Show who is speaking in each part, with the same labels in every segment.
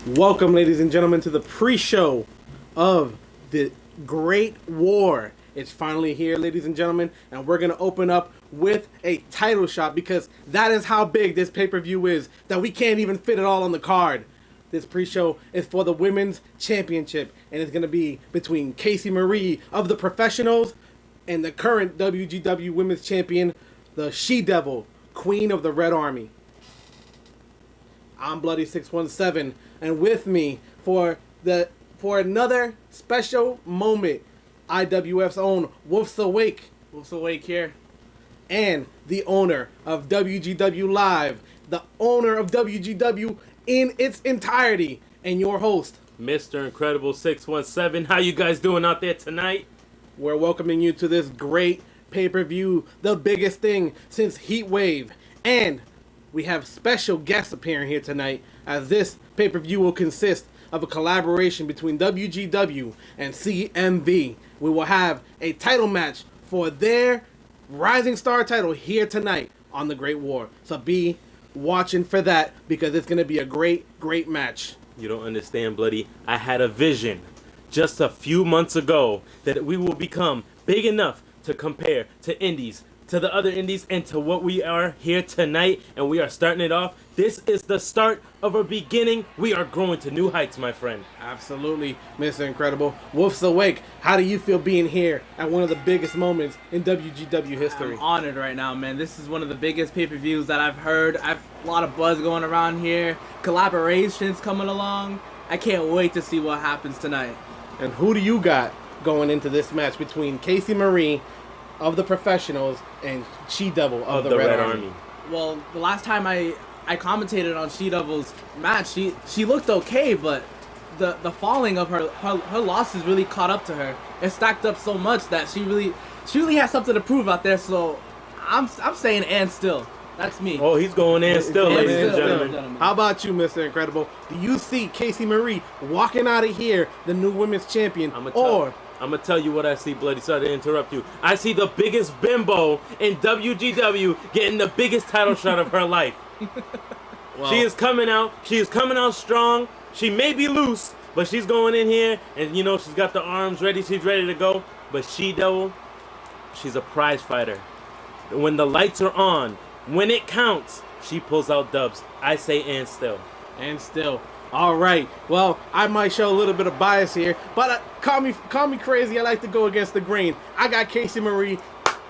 Speaker 1: Welcome, ladies and gentlemen, to the pre-show of the Great War. It's finally here, ladies and gentlemen, and we're going to open up with a title shot because that is how big this pay-per-view is, that we can't even fit it all on the card. This pre-show is for the Women's Championship, and it's going to be between Casey Marie of the Professionals and the current WGW Women's Champion, the She-Devil, Queen of the Red Army. I'm Bloody 617, and with me for another special moment, IWF's own Wolf's Awake here, and the owner of WGW Live, the owner of WGW in its entirety, and your host,
Speaker 2: Mr. Incredible 617. How you guys doing out there tonight?
Speaker 1: We're welcoming you to this great pay-per-view, the biggest thing since Heat Wave, and we have special guests appearing here tonight, as this pay-per-view will consist of a collaboration between WGW and CMV. We will have a title match for their Rising Star title here tonight on the Great War. So be watching for that because it's going to be a great, great match.
Speaker 2: You don't understand, Bloody. I had a vision just a few months ago that we will become big enough to compare to indies, to the other indies, and to what we are here tonight, and we are starting it off. This is the start of a beginning. We are growing to new heights, my friend.
Speaker 1: Absolutely, Mr. Incredible. Wolf's Awake, how do you feel being here at one of the biggest moments in WGW history?
Speaker 3: I'm honored right now, man. This is one of the biggest pay-per-views that I've heard. I've a lot of buzz going around here. Collaborations coming along. I can't wait to see what happens tonight.
Speaker 1: And who do you got going into this match between Casey Marie of the Professionals and She-Devil of the Red Army?
Speaker 3: Well, the last time I commentated on She-Devil's match, she looked okay, but the falling of her losses really caught up to her. It stacked up so much that she really has something to prove out there. So I'm saying and still. That's me.
Speaker 2: Oh, he's going in still,
Speaker 3: And
Speaker 2: ladies and
Speaker 3: still,
Speaker 2: gentlemen.
Speaker 1: How about you, Mr. Incredible? Do you see Casey Marie walking out of here the new women's champion?
Speaker 2: I'm gonna tell you what I see, Bloody. Sorry to interrupt you. I see the biggest bimbo in WGW getting the biggest title shot of her life.
Speaker 1: Well,
Speaker 2: She is coming out. She is coming out strong. She may be loose, but she's going in here, and she's got the arms ready. She's ready to go. But She-Devil, she's a prize fighter. When the lights are on, when it counts, she pulls out dubs. I say and still.
Speaker 1: And still. All right. Well, I might show a little bit of bias here, but call me crazy. I like to go against the grain. I got Casey Marie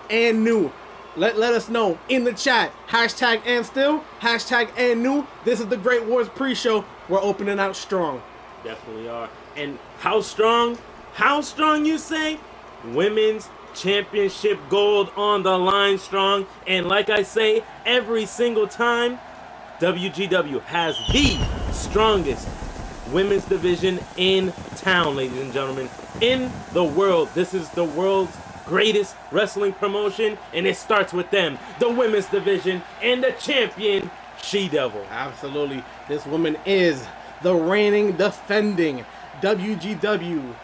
Speaker 1: and new. Let us know in the chat. Hashtag and still. Hashtag and new. This is the Great Wars pre-show. We're opening out strong.
Speaker 2: Definitely are. And how strong? How strong, you say? Women's Championship gold on the line strong. And like I say every single time, WGW has the strongest women's division in town, ladies and gentlemen. In the world. This is the world's greatest wrestling promotion, and it starts with them. The women's division and the champion, She-Devil.
Speaker 1: Absolutely. This woman is the reigning, defending WGW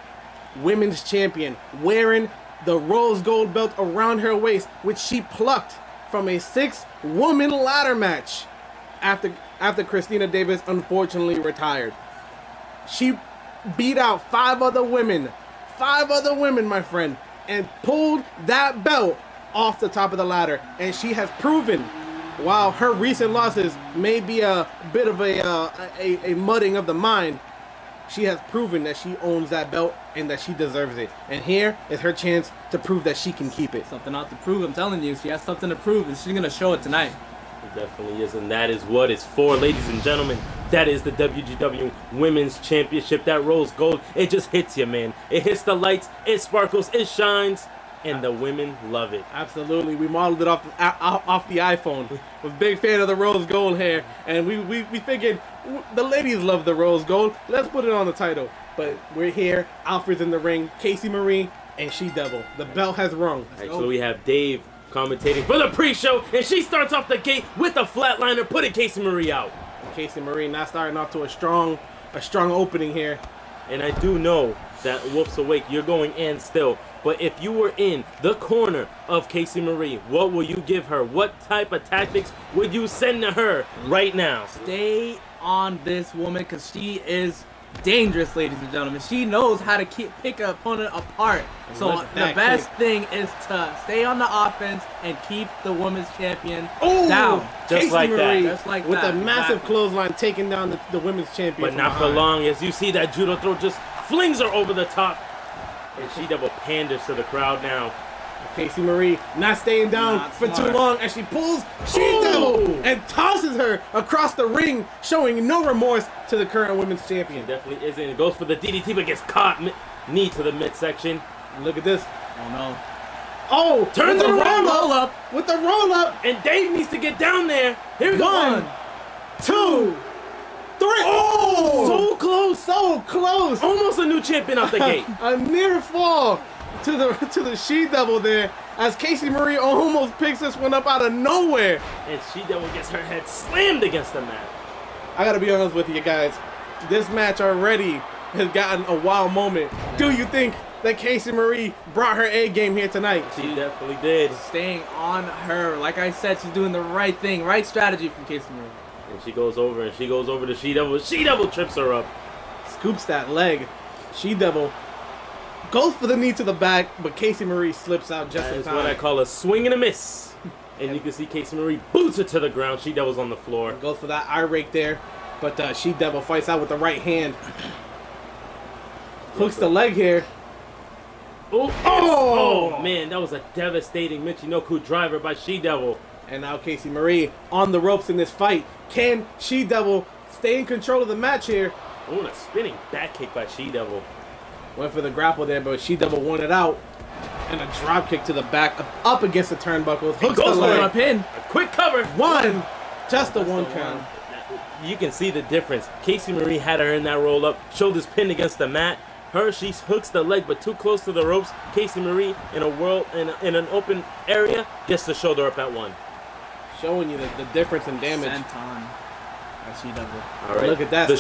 Speaker 1: Women's Champion, wearing the rose gold belt around her waist, which she plucked from a 6-woman ladder match after Christina Davis unfortunately retired. She beat out 5 other women, my friend, and pulled that belt off the top of the ladder. And she has proven, while her recent losses may be a bit of a mudding of the mind, she has proven that she owns that belt and that she deserves it. And here is her chance to prove that she can keep it.
Speaker 3: Something out to prove. I'm telling you, she has something to prove, and she's gonna show it tonight.
Speaker 2: It definitely is, and that is what it's for, ladies and gentlemen. That is the WGW Women's Championship. That rose gold, it just hits you, man. It hits the lights, it sparkles, it shines, and the women love it.
Speaker 1: Absolutely. We modeled it off the iPhone. We're a big fan of the rose gold hair, and we figured the ladies love the rose gold. Let's put it on the title. But we're here. Alfred's in the ring. Casey Marie and She-Devil. The bell has rung.
Speaker 2: Actually, we have Dave commentating for the pre-show, and she starts off the gate with a flatliner, putting Casey Marie out.
Speaker 1: Casey Marie not starting off to a strong opening here.
Speaker 2: And I do know that Wolf's Awake, you're going in still. But if you were in the corner of Casey Marie, what will you give her? What type of tactics would you send to her right now?
Speaker 3: Stay on this woman because she is dangerous, ladies and gentlemen. She knows how to pick an opponent apart. So
Speaker 1: Look at
Speaker 3: the
Speaker 1: that
Speaker 3: best
Speaker 1: kick.
Speaker 3: thing is to stay on the offense and keep the women's champion
Speaker 1: Ooh,
Speaker 3: down.
Speaker 2: Just
Speaker 1: Casey
Speaker 2: like that.
Speaker 1: Marie
Speaker 3: Just like
Speaker 1: with
Speaker 3: that,
Speaker 1: a massive
Speaker 3: exactly.
Speaker 1: clothesline taking down the women's champion.
Speaker 2: But
Speaker 1: from
Speaker 2: not for
Speaker 1: behind.
Speaker 2: long, as you see that judo throw just flings her over the top. And she double panders to the crowd now.
Speaker 1: Casey Marie not staying down
Speaker 3: Not
Speaker 1: for too
Speaker 3: smart.
Speaker 1: long as she pulls She
Speaker 2: Ooh.
Speaker 1: Devil and tosses her across the ring, showing no remorse to the current women's champion.
Speaker 2: Definitely isn't. It goes for the DDT, but gets caught. Knee to the midsection.
Speaker 1: Look at this.
Speaker 3: Oh no.
Speaker 1: Oh,
Speaker 2: Turns
Speaker 1: with the
Speaker 2: it around.
Speaker 1: roll up. With the roll up.
Speaker 2: And Dave needs to get down there. Here we go.
Speaker 1: 1, 2, 3. Oh,
Speaker 2: So close.
Speaker 1: so close.
Speaker 2: Almost a new champion out the gate.
Speaker 1: A near fall to the She Devil there, as Casey Marie almost picks this one up out of nowhere.
Speaker 2: And she devil gets her head slammed against the mat.
Speaker 1: I gotta be honest with you guys, this match already has gotten a wow moment. Do you think that Casey Marie brought her A game here tonight?
Speaker 2: She definitely did.
Speaker 3: Staying on her. Like I said, she's doing the right thing. Right strategy from Casey Marie.
Speaker 2: And she goes over to She Devil. She Devil trips her up.
Speaker 1: Scoops that leg. She Devil goes for the knee to the back, but Casey Marie slips out just in
Speaker 2: That's
Speaker 1: time.
Speaker 2: what I call a swing and a miss. And you can see Casey Marie boots her to the ground. She Devil's on the floor.
Speaker 1: Goes for that eye rake there, but She Devil fights out with the right hand. Hooks the leg here.
Speaker 2: Oh,
Speaker 1: Oh!
Speaker 2: oh man, that was a devastating Michinoku driver by She Devil.
Speaker 1: And now Casey Marie on the ropes in this fight. Can She Devil stay in control of the match here?
Speaker 2: Oh, and a spinning back kick by She Devil.
Speaker 1: Went for the grapple there, but She Devil won it out. And a drop kick to the back, up against the turnbuckles. Hooks the
Speaker 2: Goes for
Speaker 3: A
Speaker 1: leg.
Speaker 3: pin.
Speaker 2: A quick cover.
Speaker 1: One. Just the one
Speaker 3: the
Speaker 1: count.
Speaker 2: You can see the difference. Casey Marie had her in that roll up, shoulders pinned against the mat. She hooks the leg, but too close to the ropes. Casey Marie in in an open area gets the shoulder up at one.
Speaker 1: Showing you the difference in damage.
Speaker 3: Senton. That's She Devil.
Speaker 2: All right,
Speaker 1: Look at that.
Speaker 2: The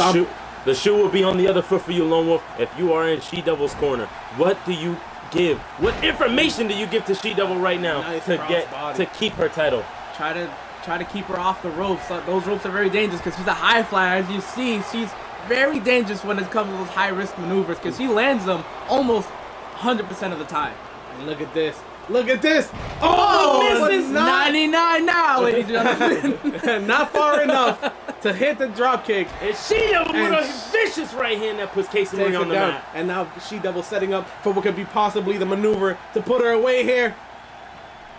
Speaker 2: the shoe will be on the other foot for you, Lone Wolf. If you are in She Devil's corner, what do you give? What information do you give to She Devil right now
Speaker 1: Nice
Speaker 2: to
Speaker 1: crossbody.
Speaker 2: to keep her title?
Speaker 3: Try to keep her off the ropes. Those ropes are very dangerous because she's a high flyer. As you see, she's very dangerous when it comes to those high risk maneuvers because she lands them almost 100% of the time.
Speaker 1: And look at this. Look at this.
Speaker 2: Oh,
Speaker 1: but
Speaker 2: misses.
Speaker 1: not,
Speaker 3: 99 now, ladies and gentlemen.
Speaker 1: not far enough to hit the drop kick.
Speaker 2: And She Devil with
Speaker 1: And
Speaker 2: a vicious right hand that puts Casey Marie
Speaker 1: Takes
Speaker 2: on
Speaker 1: it
Speaker 2: the
Speaker 1: down.
Speaker 2: mat.
Speaker 1: And now She Devil setting up for what could be possibly the maneuver to put her away here.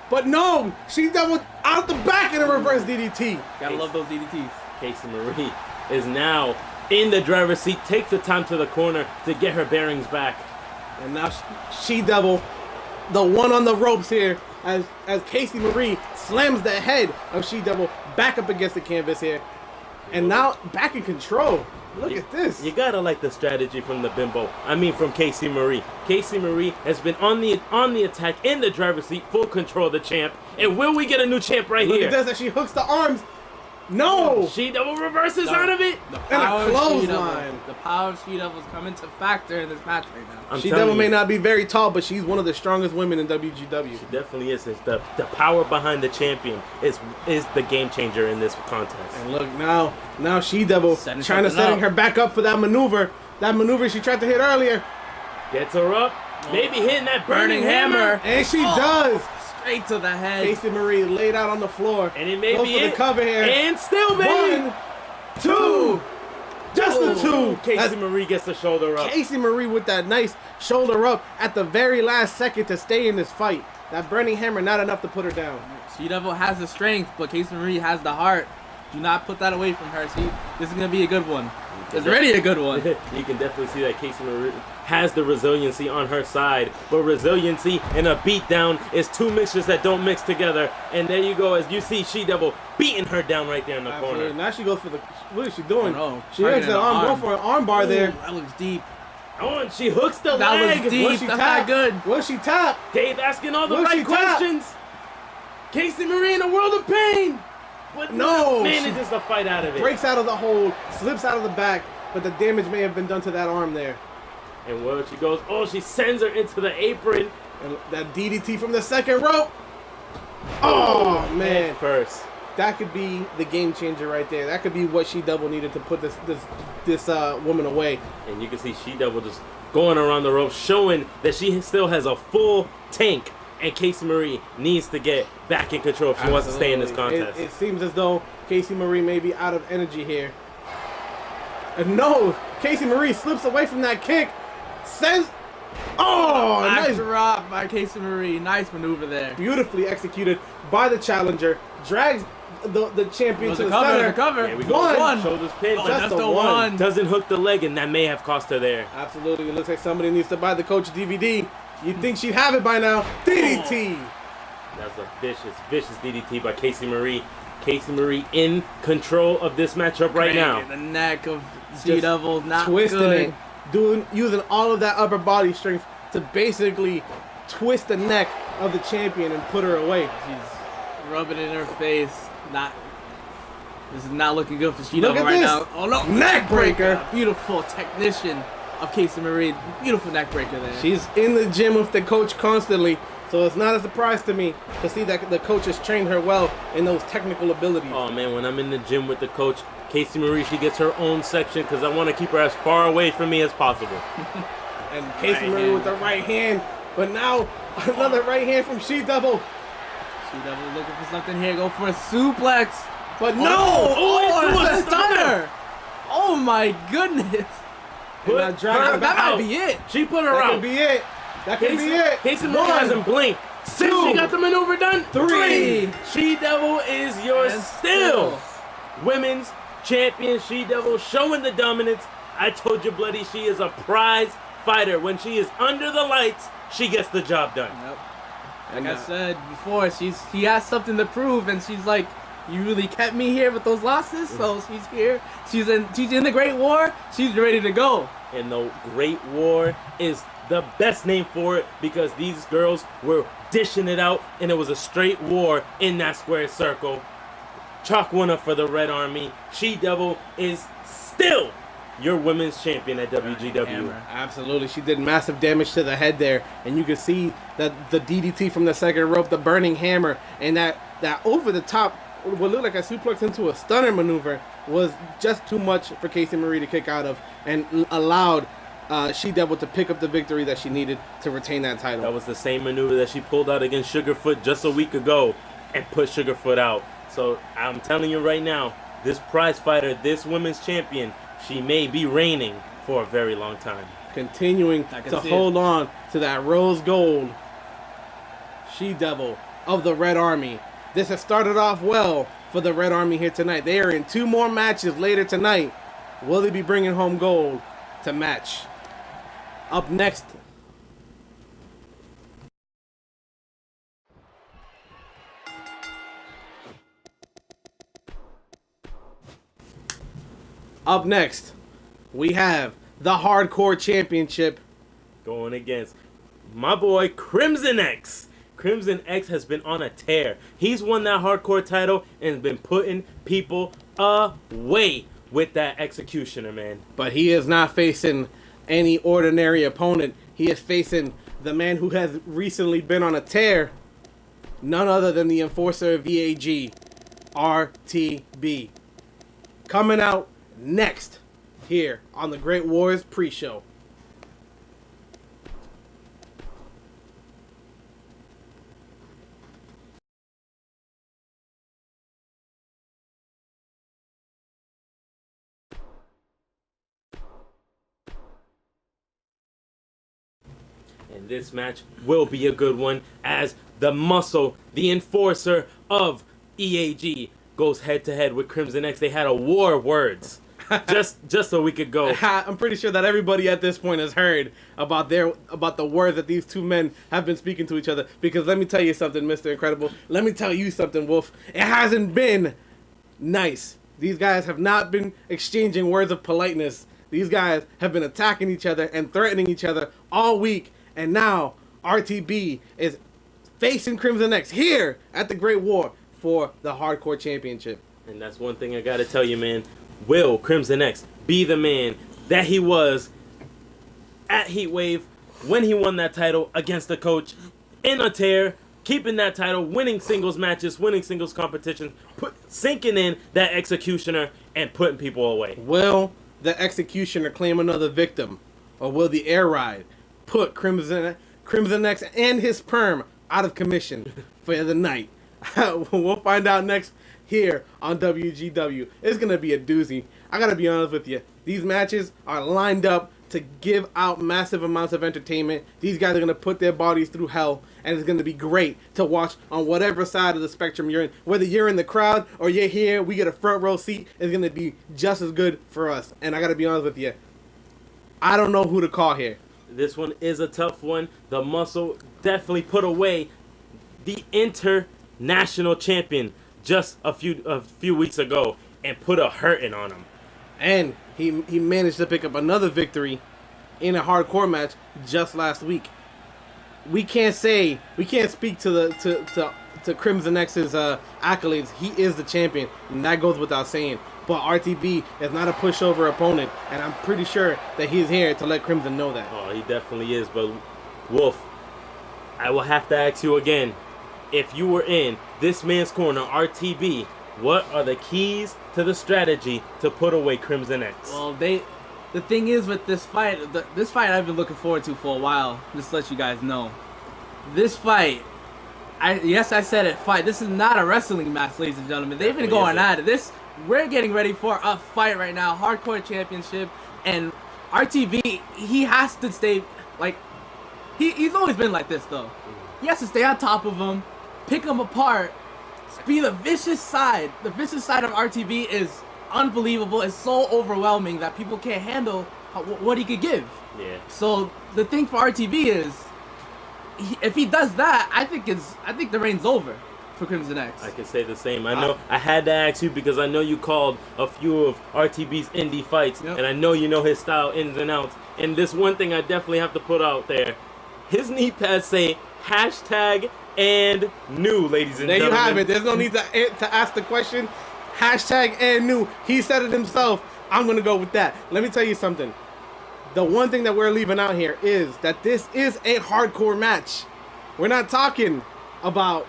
Speaker 1: But no, She Devil out the back in a reverse DDT.
Speaker 3: Gotta love those DDTs.
Speaker 2: Casey Marie is now in the driver's seat, takes the time to the corner to get her bearings back.
Speaker 1: And now She Devil, the one on the ropes here, as Casey Marie slams the head of She Devil back up against the canvas here. And now back in control. Look at this.
Speaker 2: You gotta like the strategy from the bimbo. From Casey Marie. Casey Marie has been on the attack in the driver's seat, full control of the champ. And will we get a new champ right
Speaker 1: Look
Speaker 2: here?
Speaker 1: at this as she hooks the arms. No!
Speaker 2: She Devil reverses out of it.
Speaker 3: The
Speaker 1: And a
Speaker 3: power of She
Speaker 1: clothesline.
Speaker 3: Devil. The power of She Devil is coming to factor in this match right now.
Speaker 2: I'm
Speaker 1: She
Speaker 2: telling
Speaker 1: Devil may
Speaker 2: you,
Speaker 1: not be very tall, but she's one of the strongest women in WGW.
Speaker 2: She definitely is. It's the power behind the champion is the game changer in this contest.
Speaker 1: And look now She Devil
Speaker 3: Setting
Speaker 1: trying to
Speaker 3: something
Speaker 1: setting
Speaker 3: up.
Speaker 1: her back up for that maneuver. That maneuver she tried to hit earlier.
Speaker 2: Gets her up, maybe hitting that burning
Speaker 3: Burning hammer.
Speaker 1: And she does.
Speaker 3: Straight to the head.
Speaker 1: Casey Marie laid out on the floor.
Speaker 2: And it may
Speaker 1: Goes
Speaker 2: be
Speaker 1: for the
Speaker 2: it.
Speaker 1: cover here.
Speaker 2: And still, baby.
Speaker 1: 1, 2. Just the two.
Speaker 2: Casey
Speaker 1: That's
Speaker 2: Marie gets the shoulder up.
Speaker 1: Casey Marie with that nice shoulder up at the very last second to stay in this fight. That burning hammer not enough to put her down.
Speaker 3: She Devil has the strength, but Casey Marie has the heart. Do not put that away from her. This is gonna be a good one. It's already a good one.
Speaker 2: You can definitely see that Casey Marie has the resiliency on her side. But resiliency and a beatdown is two mixtures that don't mix together. And there you go, as you see She Devil beating her down right there in the
Speaker 1: Absolutely.
Speaker 2: corner.
Speaker 1: Now she goes for the. What is she doing?
Speaker 3: Oh, no.
Speaker 1: She hooks
Speaker 3: Targeting
Speaker 1: that
Speaker 3: the
Speaker 1: arm.
Speaker 3: arm.
Speaker 1: Going for an arm bar there.
Speaker 3: Ooh, that looks deep.
Speaker 2: Oh, and she hooks the
Speaker 3: That was
Speaker 2: leg.
Speaker 3: deep.
Speaker 1: Will she
Speaker 3: That's
Speaker 1: tap?
Speaker 3: not good.
Speaker 1: Will she tap?
Speaker 2: Dave asking all the
Speaker 1: Will she
Speaker 2: right
Speaker 1: tap?
Speaker 2: questions. Casey Marie in a world of pain. But
Speaker 1: No,
Speaker 2: manages to fight out of it.
Speaker 1: Breaks out of the hold, slips out of the back, but the damage may have been done to that arm there.
Speaker 2: And where she goes, she sends her into the apron.
Speaker 1: And that DDT from the second rope. Oh, man.
Speaker 2: First.
Speaker 1: that could be the game changer right there. That could be what She-Devil needed to put this woman away.
Speaker 2: And you can see She-Devil just going around the rope, showing that she still has a full tank. And Casey Marie needs to get back in control if she wants to stay in this contest.
Speaker 1: It seems as though Casey Marie may be out of energy here. No, Casey Marie slips away from that kick. Sends. Oh, nice
Speaker 3: drop by Casey Marie. Nice maneuver there.
Speaker 1: Beautifully executed by the challenger. Drags the champion to the center.
Speaker 3: Cover.
Speaker 2: Here we go.
Speaker 1: One.
Speaker 2: Shoulders pinned.
Speaker 3: Oh,
Speaker 1: Just
Speaker 3: just
Speaker 1: the
Speaker 3: the one.
Speaker 2: Doesn't hook the leg, and that may have cost her there.
Speaker 1: Absolutely. It looks like somebody needs to buy the coach DVD. You'd think she'd have it by now. DDT.
Speaker 2: That's a vicious DDT by Casey Marie. Casey Marie in control of this matchup right now.
Speaker 3: The neck of She-Devil, not
Speaker 1: twisting
Speaker 3: good.
Speaker 1: it, using all of that upper body strength to basically twist the neck of the champion and put her away.
Speaker 3: She's rubbing it in her face. This is not looking good for
Speaker 1: Look
Speaker 3: She-Devil
Speaker 1: at
Speaker 3: right
Speaker 1: this.
Speaker 3: now. Oh no,
Speaker 1: Neck breaker.
Speaker 3: Beautiful technician of Casey Marie. Beautiful neck breaker there.
Speaker 1: She's in the gym with the coach constantly, so it's not a surprise to me to see that the coach has trained her well in those technical abilities.
Speaker 2: Oh man, when I'm in the gym with the coach, Casey Marie, she gets her own section because I want to keep her as far away from me as possible.
Speaker 1: And Casey Marie with the right hand, but now another right hand from She-Devil.
Speaker 3: She-Devil looking for something here. Go for a suplex.
Speaker 1: But no!
Speaker 3: Oh,
Speaker 2: it's
Speaker 3: it's a stunner. Oh my goodness.
Speaker 1: And now drag her
Speaker 3: That
Speaker 1: back.
Speaker 3: might be it.
Speaker 2: She put her
Speaker 1: That
Speaker 2: out.
Speaker 1: could be it. That could be it.
Speaker 2: Casey Marie
Speaker 1: One.
Speaker 2: hasn't blinked. Since
Speaker 1: Two.
Speaker 2: she got the maneuver done,
Speaker 1: Three.
Speaker 2: She-Devil is your
Speaker 3: And
Speaker 2: still women's champion. She-Devil showing the dominance. I told you, Bloody, she is a prize fighter. When she is under the lights, she gets the job done.
Speaker 3: Yep.
Speaker 1: And
Speaker 3: Like I said before, she has something to prove, and she's like, you really kept me here with those losses, so she's here. She's in the Great War. She's ready to go.
Speaker 2: And the Great War is the best name for it because these girls were dishing it out, and it was a straight war in that square circle. Chalk one up for the Red Army. She-Devil is still your women's champion at WGW.
Speaker 3: Hammer.
Speaker 1: Absolutely, she did massive damage to the head there, and you can see that the DDT from the second rope, the burning hammer, and that over the top, what looked like a suplex into a stunner maneuver, was just too much for Casey Marie to kick out of, and allowed She-Devil to pick up the victory that she needed to retain that title.
Speaker 2: That was the same maneuver that she pulled out against Sugarfoot just a week ago and put Sugarfoot out. So I'm telling you right now, this prize fighter, this women's champion, she may be reigning for a very long time.
Speaker 1: Continuing
Speaker 3: I can
Speaker 1: to
Speaker 3: see
Speaker 1: hold on to that rose gold. She-Devil of the Red Army. This has started off well for the Red Army here tonight. They are in 2 more matches later tonight. Will they be bringing home gold to match? Up next. Up next, we have the Hardcore Championship.
Speaker 2: Going against my boy Crimson X. Crimson X has been on a tear. He's won that hardcore title and been putting people away with that executioner, man.
Speaker 1: But he is not facing any ordinary opponent. He is facing the man who has recently been on a tear. None other than the enforcer of VAG, RTB. Coming out next here on the Great Wars pre-show.
Speaker 2: And this match will be a good one as the muscle, the enforcer of EAG, goes head to head with Crimson X. They had a war of words just a week ago.
Speaker 1: I'm pretty sure that everybody at this point has heard about the words that these two men have been speaking to each other. Because let me tell you something, Mr. Incredible. Let me tell you something, Wolf. It hasn't been nice. These guys have not been exchanging words of politeness. These guys have been attacking each other and threatening each other all week. And now RTB is facing Crimson X here at the Great War for the Hardcore Championship.
Speaker 2: And that's one thing I gotta tell you, man. Will Crimson X be the man that he was at Heatwave when he won that title against the coach in a tear keeping that title, winning singles matches, winning singles competitions, sinking in that executioner and putting people away.
Speaker 1: Will the executioner claim another victim, or will the air ride put Crimson X and his perm out of commission for the night? We'll find out next here on WGW. It's gonna be a doozy. I gotta be honest with you. These matches are lined up to give out massive amounts of entertainment. These guys are gonna put their bodies through hell, and it's gonna be great to watch on whatever side of the spectrum you're in. Whether you're in the crowd or you're here, we get a front row seat. It's gonna be just as good for us. And I gotta be honest with you. I don't know who to call here.
Speaker 2: This one is a tough one. The Muscle definitely put away the international champion just a few weeks ago and put a hurting on him.
Speaker 1: And he managed to pick up another victory in a hardcore match just last week. We can't speak to Crimson X's accolades. He is the champion, and that goes without saying. But RTB is not a pushover opponent, and I'm pretty sure that he's here to let Crimson know that.
Speaker 2: Oh, he definitely is. But Wolf, I will have to ask you again. If you were in this man's corner, RTB, what are the keys to the strategy to put away Crimson X?
Speaker 3: Well, the thing is with this fight, this fight I've been looking forward to for a while. Just to let you guys know, this fight, I said it. Fight. This is not a wrestling match, ladies and gentlemen. They've been going at it. We're getting ready for a fight right now, hardcore championship, and RTB, he has to stay like he's always been like this though. He has to stay on top of him, pick him apart. Be the vicious side. The vicious side of RTB is unbelievable. It's so overwhelming that people can't handle what he could give.
Speaker 2: Yeah.
Speaker 3: So the thing for RTB is, if he does that, I think the reign's over for Crimson X.
Speaker 2: I can say the same. I know I had to ask you because I know you called a few of RTB's indie fights, and I know you know his style ins and outs. And this one thing I definitely have to put out there: his knee pads say hashtag and new, ladies and
Speaker 1: there
Speaker 2: gentlemen. There
Speaker 1: you have it. There's no need to ask the question. Hashtag and new. He said it himself. I'm going to go with that. Let me tell you something. The one thing that we're leaving out here is that this is a hardcore match. We're not talking about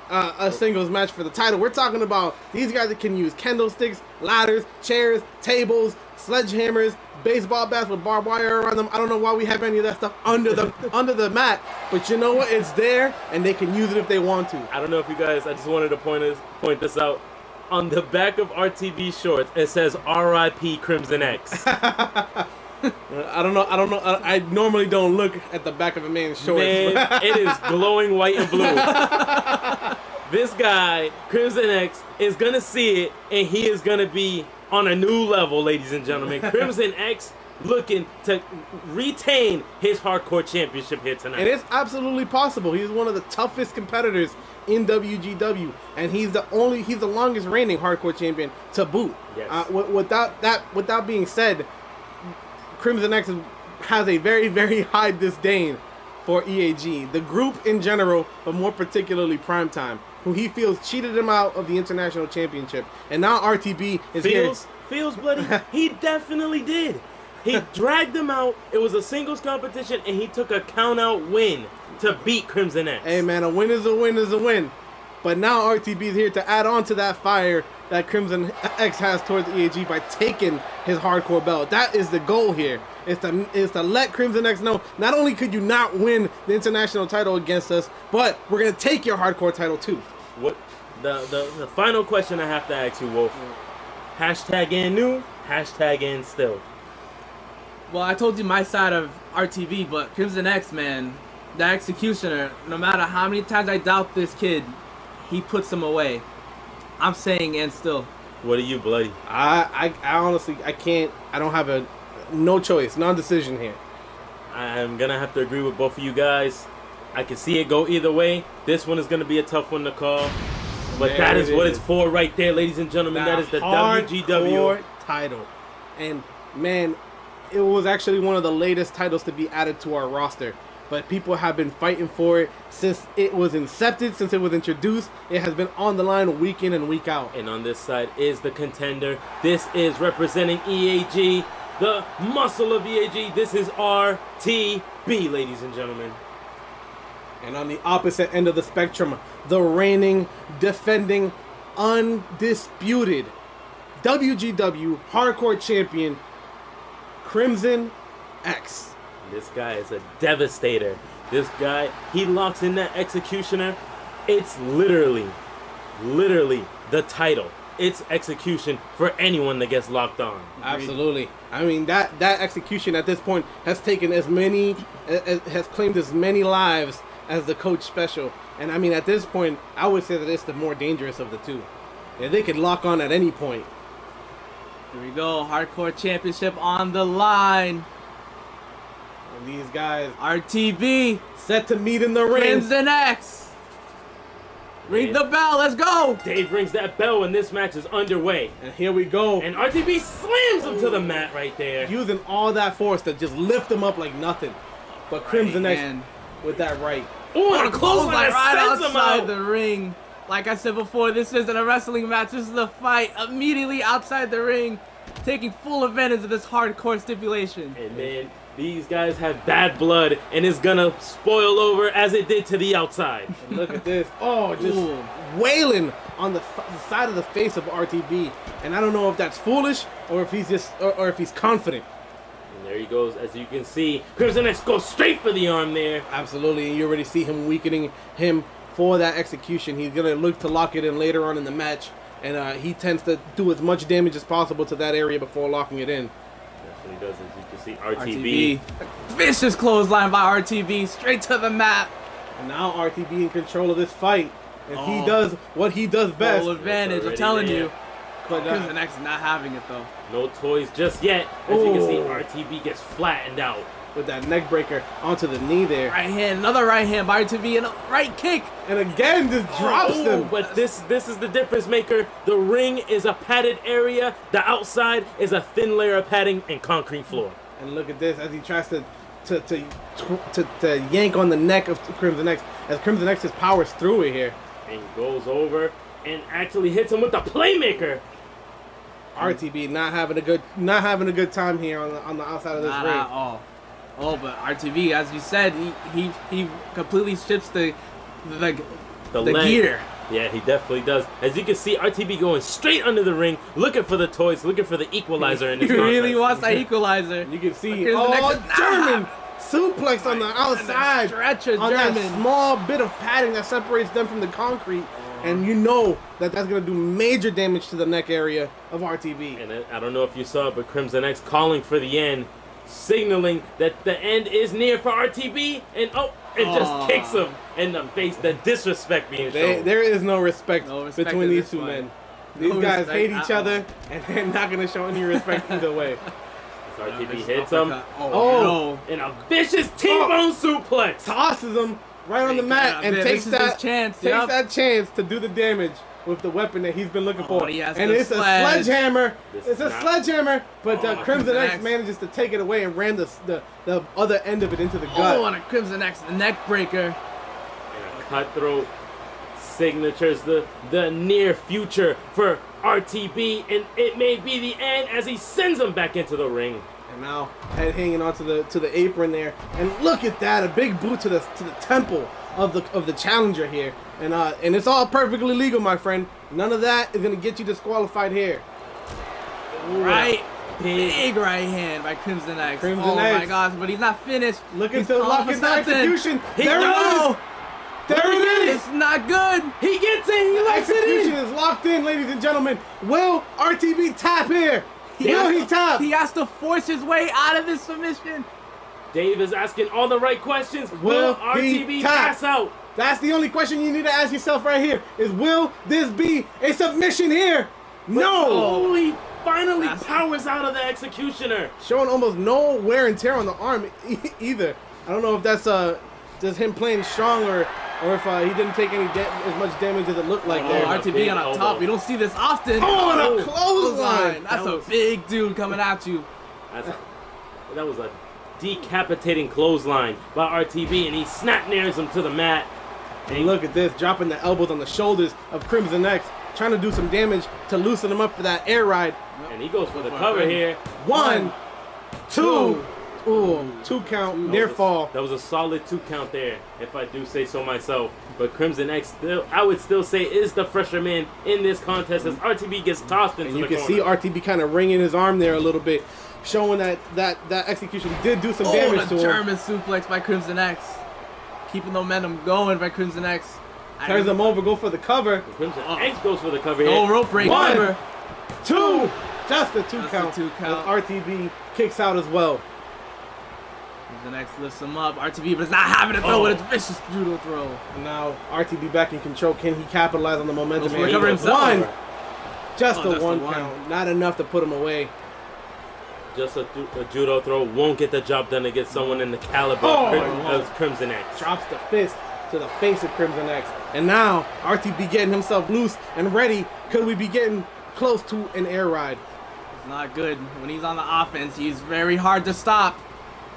Speaker 1: a singles match for the title. We're talking about these guys that can use candlesticks, ladders, chairs, tables, sledgehammers, baseball bats with barbed wire around them. I don't know why we have any of that stuff under the mat, but you know what? It's there, and they can use it if they want to.
Speaker 2: I don't know if you guys. I just wanted to point this out. On the back of RTB shorts, it says "R.I.P. Crimson X."
Speaker 1: I don't know. I normally don't look at the back of a man's shorts.
Speaker 2: Man, it is glowing white and blue. This guy, Crimson X, is gonna see it, and he is gonna be on a new level, ladies and gentlemen. Crimson X looking to retain his hardcore championship here tonight.
Speaker 1: It is absolutely possible. He's one of the toughest competitors in WGW, and he's the longest reigning hardcore champion to boot.
Speaker 2: Yes.
Speaker 1: Without being said, Crimson X has a very, very high disdain for EAG, the group in general, but more particularly Primetime, who he feels cheated him out of the international championship. And now RTB is here.
Speaker 2: Feels bloody. He definitely did. He dragged them out. It was a singles competition, and he took a count-out win to beat Crimson X.
Speaker 1: Hey, man, a win is a win is a win. But now RTB is here to add on to that fire that Crimson X has towards EAG by taking his hardcore belt. That is the goal here. Is to let Crimson X know, not only could you not win the international title against us, but we're going to take your hardcore title too.
Speaker 2: What the final question I have to ask you, Wolf. Hashtag and new, hashtag and still.
Speaker 3: Well, I told you my side of RTB, but Crimson X, man, the executioner, no matter how many times I doubt this kid, he puts him away. I'm saying and still.
Speaker 2: What are you, bloody?
Speaker 1: I honestly, I can't, I don't have no choice, non-decision here.
Speaker 2: I'm going to have to agree with both of you guys. I can see it go either way. This one is going to be a tough one to call. But
Speaker 1: there
Speaker 2: that is what
Speaker 1: is.
Speaker 2: It's for right there, ladies and gentlemen. That is the WGW
Speaker 1: title. And, man, it was actually one of the latest titles to be added to our roster. But people have been fighting for it since it was incepted, since it was introduced. It has been on the line week in and week out.
Speaker 2: And on this side is the contender. This is representing EAG, the muscle of EAG. This is RTB, ladies and gentlemen.
Speaker 1: And on the opposite end of the spectrum, the reigning, defending, undisputed WGW Hardcore Champion, Crimson X.
Speaker 2: This guy is a devastator. This guy, he locks in that executioner. It's literally the title. It's execution for anyone that gets locked on.
Speaker 1: Absolutely. I mean, that execution at this point has taken has claimed as many lives as the coach special. And I mean, at this point, I would say that it's the more dangerous of the two. Yeah, they could lock on at any point.
Speaker 3: Here we go. Hardcore Championship on the line.
Speaker 1: And these guys
Speaker 3: RTB.
Speaker 1: set to meet in the ring.
Speaker 3: Crimson X. Ring the bell. Let's go.
Speaker 2: Dave rings that bell when this match is underway.
Speaker 1: And here we go.
Speaker 2: And RTB slams him to the mat right there.
Speaker 1: Using all that force to just lift him up like nothing. But Crimson X
Speaker 3: hand.
Speaker 1: with that right.
Speaker 2: Oh, and a clothesline
Speaker 3: right
Speaker 2: sends him
Speaker 3: outside
Speaker 2: out.
Speaker 3: the ring. Like I said before, this isn't a wrestling match. This is a fight immediately outside the ring, taking full advantage of this hardcore stipulation.
Speaker 2: And then these guys have bad blood, and it's gonna spoil over as it did to the outside.
Speaker 1: And look at this. Oh, just wailing on the side of the face of RTB. And I don't know if that's foolish or if he's just or if he's confident.
Speaker 2: And there he goes. As you can see, Crimson X goes straight for the arm there.
Speaker 1: Absolutely, and you already see him weakening him for that execution. He's gonna look to lock it in later on in the match, and he tends to do as much damage as possible to that area before locking it in.
Speaker 2: That's what he does. As you can see, RTB.
Speaker 3: Vicious clothesline by RTB, straight to the mat.
Speaker 1: And now RTB in control of this fight, and he does what he does best.
Speaker 3: Full advantage, I'm telling you.
Speaker 1: But
Speaker 3: Crimson X is not having it though.
Speaker 2: No toys just yet. As you can see, RTB gets flattened out.
Speaker 1: with that neck breaker onto the knee there.
Speaker 3: Right hand, another right hand by RTB, and a right kick.
Speaker 1: And again, just drops him.
Speaker 2: But this is the difference maker. The ring is a padded area. The outside is a thin layer of padding and concrete floor.
Speaker 1: And look at this as he tries to yank on the neck of Crimson X, as Crimson X just powers through it here.
Speaker 2: And goes over and actually hits him with the playmaker.
Speaker 1: RTB not having a good time here on the outside of this
Speaker 3: Not
Speaker 1: ring.
Speaker 3: at all. Oh, but RTB, as you said, he completely strips the
Speaker 2: leg.
Speaker 3: gear.
Speaker 2: Yeah, he definitely does. As you can see, RTB going straight under the ring, looking for the toys, looking for the equalizer in this
Speaker 3: He really
Speaker 2: contest.
Speaker 3: wants that equalizer.
Speaker 1: You can see,
Speaker 3: Crimson X is-
Speaker 1: German suplex on the outside,
Speaker 3: Stretcher
Speaker 1: on
Speaker 3: German.
Speaker 1: that small bit of padding that separates them from the concrete, and you know that that's gonna do major damage to the neck area of RTB.
Speaker 2: And I don't know if you saw it, but Crimson X calling for the end, signaling that the end is near for RTB, and it just kicks him in the face. The disrespect being shown.
Speaker 1: There is no respect,
Speaker 3: respect
Speaker 1: between
Speaker 3: in
Speaker 1: these
Speaker 3: this
Speaker 1: two
Speaker 3: fight.
Speaker 1: men. These
Speaker 3: No
Speaker 1: guys
Speaker 3: respect
Speaker 1: hate
Speaker 3: at
Speaker 1: each
Speaker 3: all.
Speaker 1: other, and they're not gonna show any respect either way.
Speaker 2: As RTB
Speaker 3: Vicious
Speaker 2: hits him,
Speaker 3: uppercut.
Speaker 1: Oh.
Speaker 3: No.
Speaker 2: and a vicious T-bone suplex.
Speaker 1: Tosses him right on the mat and
Speaker 3: Yeah,
Speaker 1: takes
Speaker 3: this is his
Speaker 1: that
Speaker 3: chance.
Speaker 1: takes
Speaker 3: Yep.
Speaker 1: that chance to do the damage with the weapon that he's been looking for.
Speaker 3: he has
Speaker 1: And
Speaker 3: the
Speaker 1: it's a
Speaker 3: sledge.
Speaker 1: sledgehammer.
Speaker 2: This
Speaker 1: It's
Speaker 2: is
Speaker 1: a
Speaker 2: not-
Speaker 1: sledgehammer, but
Speaker 3: Crimson
Speaker 1: Crimson X
Speaker 3: X.
Speaker 1: manages to take it away and ram the other end of it into the gut.
Speaker 3: Oh, on a Crimson X, the neck breaker.
Speaker 2: And a cutthroat signatures the near future for RTB, and it may be the end as he sends him back into the ring.
Speaker 1: And now head hanging onto the apron there, and look at that, a big boot to the temple of the challenger here, and it's all perfectly legal, my friend. None of that is gonna get you disqualified here.
Speaker 3: Right. Big right hand by Crimson X.
Speaker 1: Crimson
Speaker 3: oh
Speaker 1: X.
Speaker 3: my gosh, but he's not finished.
Speaker 1: Looking
Speaker 3: He's
Speaker 1: to
Speaker 3: calling
Speaker 1: lock
Speaker 3: for
Speaker 1: in the
Speaker 3: something.
Speaker 1: execution. There it
Speaker 3: No.
Speaker 1: is. There it is.
Speaker 3: It's not good.
Speaker 2: He gets it. He locks it
Speaker 1: Execution
Speaker 2: in.
Speaker 1: is locked in, ladies and gentlemen. Will RTB tap here? Will
Speaker 3: has
Speaker 1: he
Speaker 3: to-
Speaker 1: tap?
Speaker 3: He has to force his way out of this submission.
Speaker 2: Dave is asking all the right questions.
Speaker 1: Will
Speaker 2: Will RTB
Speaker 1: he tap?
Speaker 2: pass out?
Speaker 1: That's the only question you need to ask yourself right here. Is will this be a submission here? No.
Speaker 2: Oh, he finally
Speaker 3: That's-
Speaker 2: powers out of the executioner.
Speaker 1: Showing almost no wear and tear on the arm either. I don't know if that's just him playing strong or if he didn't take any as much damage as it looked like
Speaker 2: Oh,
Speaker 1: there.
Speaker 2: a
Speaker 3: RTB
Speaker 2: big
Speaker 3: on
Speaker 2: elbow.
Speaker 3: top. We don't see this often.
Speaker 1: Oh, and a clothesline.
Speaker 3: That's
Speaker 2: That
Speaker 3: a
Speaker 2: was-
Speaker 3: big dude coming at you.
Speaker 2: That was a decapitating clothesline by RTB, and he snap nails him to the mat.
Speaker 1: And look at this, dropping the elbows on the shoulders of Crimson X, trying to do some damage to loosen him up for that air ride.
Speaker 2: And he goes for the
Speaker 3: for it,
Speaker 2: cover
Speaker 3: right?
Speaker 2: here.
Speaker 1: 1, 2, Ooh, 2 count, near fall.
Speaker 2: That was a solid 2 count there, if I do say so myself. But Crimson X, I would still say, is the fresher man in this contest as RTB gets tossed into
Speaker 1: And you
Speaker 2: the
Speaker 1: can
Speaker 2: corner.
Speaker 1: see RTB kind of wringing his arm there a little bit, showing that execution did do some damage
Speaker 3: the
Speaker 1: to him.
Speaker 3: German suplex by Crimson X. Keeping the momentum going by Crimson X.
Speaker 1: Turns him over, go for the cover.
Speaker 2: Crimson X goes for the cover
Speaker 3: No
Speaker 2: here.
Speaker 3: rope break.
Speaker 1: 1,
Speaker 3: Cover.
Speaker 1: 2, just a 2
Speaker 3: Just a
Speaker 1: count.
Speaker 3: 2 count.
Speaker 1: As RTB kicks out as well.
Speaker 3: Crimson X lifts him up. RTB, but it's not having to throw with a vicious judo throw.
Speaker 1: And now RTB back in control. Can he capitalize on the momentum?
Speaker 3: Goes for
Speaker 1: here?
Speaker 3: the cover himself.
Speaker 1: 1, just
Speaker 3: Oh,
Speaker 1: a
Speaker 3: just
Speaker 1: 1
Speaker 3: the 1.
Speaker 1: count. Not enough to put him away.
Speaker 2: Just a judo throw won't get the job done against someone in the caliber of Crimson X.
Speaker 1: Drops the fist to the face of Crimson X. And now RTB getting himself loose and ready. Could we be getting close to an air ride?
Speaker 3: It's not good. When he's on the offense, he's very hard to stop.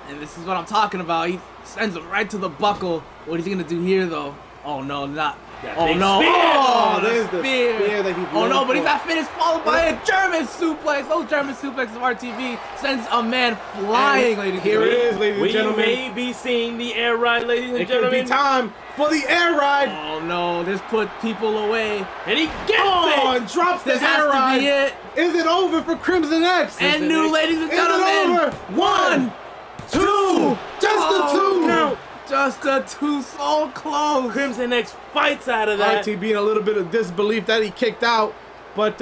Speaker 3: And this is what I'm talking about. He sends him right to the buckle. What is he going to do here, though? Oh, no, not.
Speaker 2: That
Speaker 3: Oh,
Speaker 2: big
Speaker 3: no.
Speaker 2: spear!
Speaker 3: Oh,
Speaker 1: There's
Speaker 3: the
Speaker 1: the
Speaker 3: spear.
Speaker 1: spear that he's
Speaker 3: Oh, no,
Speaker 1: known
Speaker 3: but he's
Speaker 1: for.
Speaker 3: not finished. Followed by a German suplex. Those German suplexes of RTB sends a man flying,
Speaker 1: And
Speaker 3: ladies and
Speaker 1: here it
Speaker 3: gentlemen.
Speaker 1: is, ladies and
Speaker 2: We
Speaker 1: gentlemen.
Speaker 2: may be seeing the air ride, ladies and
Speaker 1: It could be
Speaker 2: gentlemen.
Speaker 1: time for the air ride.
Speaker 3: Oh, no. This put people away.
Speaker 2: And he gets
Speaker 1: Oh,
Speaker 2: it!
Speaker 1: and drops the
Speaker 3: This has
Speaker 1: air
Speaker 3: to
Speaker 1: ride.
Speaker 3: be it.
Speaker 1: Is it over for Crimson X?
Speaker 3: And new, ladies and
Speaker 1: Is it
Speaker 3: gentlemen.
Speaker 1: over? 1, 2, just a 2
Speaker 2: count.
Speaker 3: Just a 2, so close.
Speaker 2: Crimson X fights out of that.
Speaker 1: RTB in a little bit of disbelief that he kicked out, but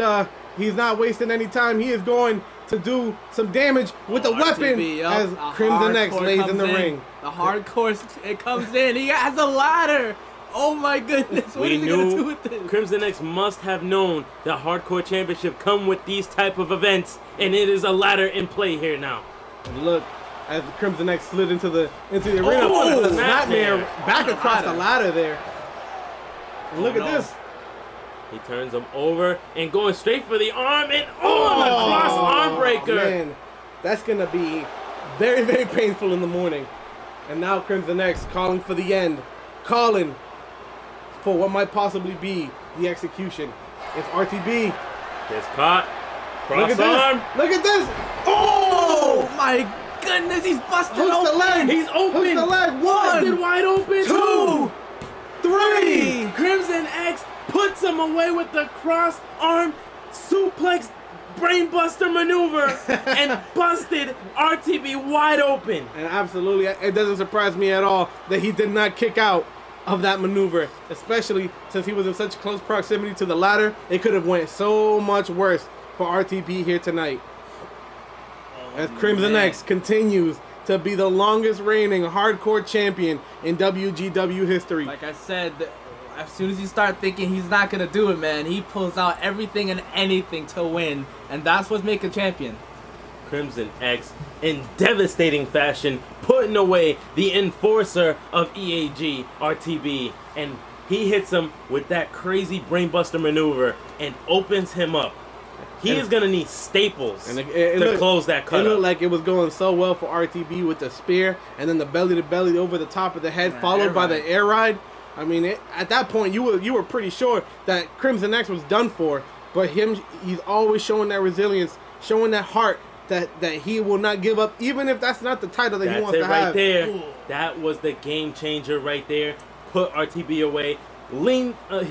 Speaker 1: he's not wasting any time. He is going to do some damage with the weapon
Speaker 3: RTB, yup.
Speaker 1: as
Speaker 3: A
Speaker 1: Crimson X
Speaker 3: hardcore
Speaker 1: lays in
Speaker 3: comes
Speaker 1: the ring.
Speaker 3: The hardcore, it comes in. He has a ladder. Oh my goodness. What
Speaker 2: We
Speaker 3: is he going to do
Speaker 2: knew
Speaker 3: with this?
Speaker 2: Crimson X must have known the Hardcore Championship come with these type of events, and it is a ladder in play here now.
Speaker 1: And look, as Crimson X slid into the arena,
Speaker 2: Oh,
Speaker 1: that's a
Speaker 2: snap
Speaker 1: nightmare
Speaker 2: there.
Speaker 1: back
Speaker 3: On the
Speaker 1: across the ladder there. And look
Speaker 3: Oh,
Speaker 1: at
Speaker 3: no.
Speaker 1: this.
Speaker 2: He turns him over and going straight for the arm, and the cross arm breaker.
Speaker 1: Man, that's gonna be very, very painful in the morning. And now Crimson X calling for the end, calling for what might possibly be the execution. It's RTB.
Speaker 2: Gets caught.
Speaker 1: Look
Speaker 2: Cross
Speaker 1: at
Speaker 2: arm.
Speaker 1: this. Look at this.
Speaker 3: Oh my goodness. He's busted
Speaker 1: Hooks the
Speaker 3: open.
Speaker 1: leg.
Speaker 2: He's open.
Speaker 1: Hooks the leg.
Speaker 2: Busted
Speaker 1: 1,
Speaker 2: wide open.
Speaker 1: 2, 3.
Speaker 2: Crimson X puts him away with the cross arm suplex brainbuster maneuver and busted RTB wide open.
Speaker 1: And absolutely, it doesn't surprise me at all that he did not kick out of that maneuver, especially since he was in such close proximity to the ladder. It could have went so much worse for RTB here tonight. As Crimson
Speaker 3: man.
Speaker 1: X continues to be the longest reigning hardcore champion in WGW history.
Speaker 3: Like I said, as soon as you start thinking he's not going to do it, man, he pulls out everything and anything to win. And that's what's making a champion.
Speaker 2: Crimson X, in devastating fashion, putting away the enforcer of EAG, RTB, and he hits him with that crazy brainbuster maneuver and opens him up. He
Speaker 1: And-
Speaker 2: is gonna need staples
Speaker 1: And
Speaker 2: to
Speaker 1: looked-
Speaker 2: close that cut
Speaker 1: It looked
Speaker 2: up.
Speaker 1: like it was going so well for RTB with the spear and then the belly to belly over the top of the head,
Speaker 3: Yeah,
Speaker 1: followed
Speaker 3: air
Speaker 1: by
Speaker 3: ride.
Speaker 1: the air ride. I mean, at that point, you were pretty sure that Crimson X was done for. But he's always showing that resilience, showing that heart that he will not give up, even if that's not the title that he
Speaker 2: That's
Speaker 1: wants
Speaker 2: it
Speaker 1: to
Speaker 2: right
Speaker 1: have.
Speaker 2: there.
Speaker 3: Ooh.
Speaker 2: That was the game changer right there. Put RTB away.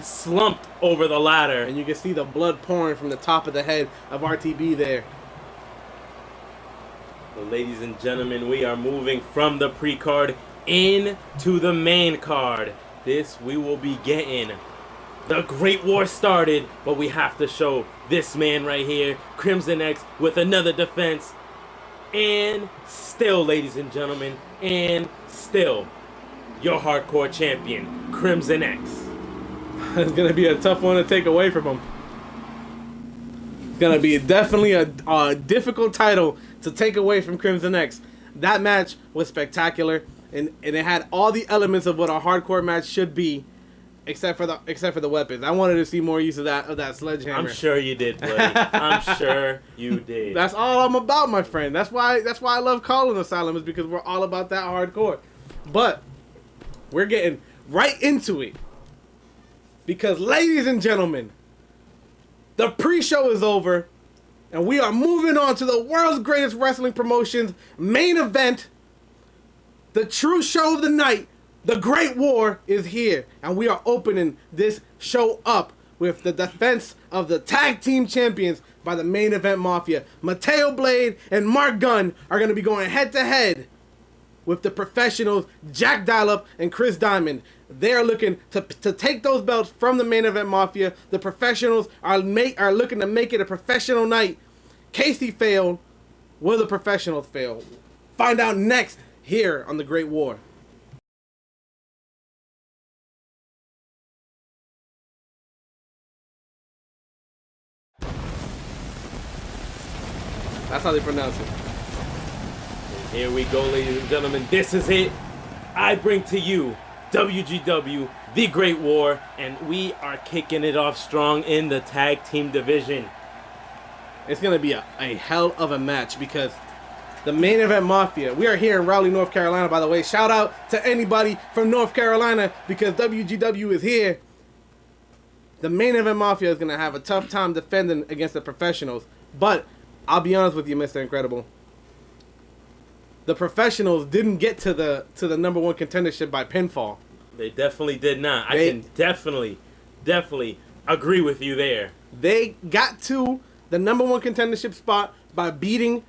Speaker 2: Slumped over the ladder.
Speaker 1: And you can see the blood pouring from the top of the head of RTB there.
Speaker 2: Well, ladies and gentlemen, we are moving from the pre-card into the main card. This we will be getting. The Great War started, but we have to show this man right here, Crimson X, with another defense. And still, ladies and gentlemen, and still, your hardcore champion, Crimson X.
Speaker 1: It's going to be a tough one to take away from him. It's going to be definitely a difficult title to take away from Crimson X. That match was spectacular, and it had all the elements of what a hardcore match should be, except for the weapons. I wanted to see more use of that sledgehammer.
Speaker 2: I'm sure you did, buddy. I'm sure you did.
Speaker 1: That's all I'm about, my friend. That's why I love calling Asylum, is because we're all about that hardcore. But we're getting right into it. Because, ladies and gentlemen, the pre-show is over, And we are moving on to the world's greatest wrestling promotion's main event. The true show of the night, the Great War, is here. And we are opening this show up with the defense of the tag team champions by the Main Event Mafia. Mateo Blade and Mark Gunn are going to be going head to head with the professionals, Jack Dialup and Chris Diamond. They are looking to take those belts from the Main Event Mafia. The professionals are looking to make it a professional night. Casey failed. Will the professionals fail? Find out next here on the Great War. That's how they pronounce it.
Speaker 2: Here we go, ladies and gentlemen. This is it. I bring to you WGW, The Great War, and we are kicking it off strong in the tag team division.
Speaker 1: It's going to be a hell of a match because the Main Event Mafia, we are here in Raleigh, North Carolina, by the way. Shout out to anybody from North Carolina because WGW is here. The Main Event Mafia is going to have a tough time defending against the professionals. But I'll be honest with you, Mr. Incredible. The professionals didn't get to the number one contendership by pinfall.
Speaker 2: They definitely did not. I can definitely agree with you there.
Speaker 1: They got to the number one contendership spot by beating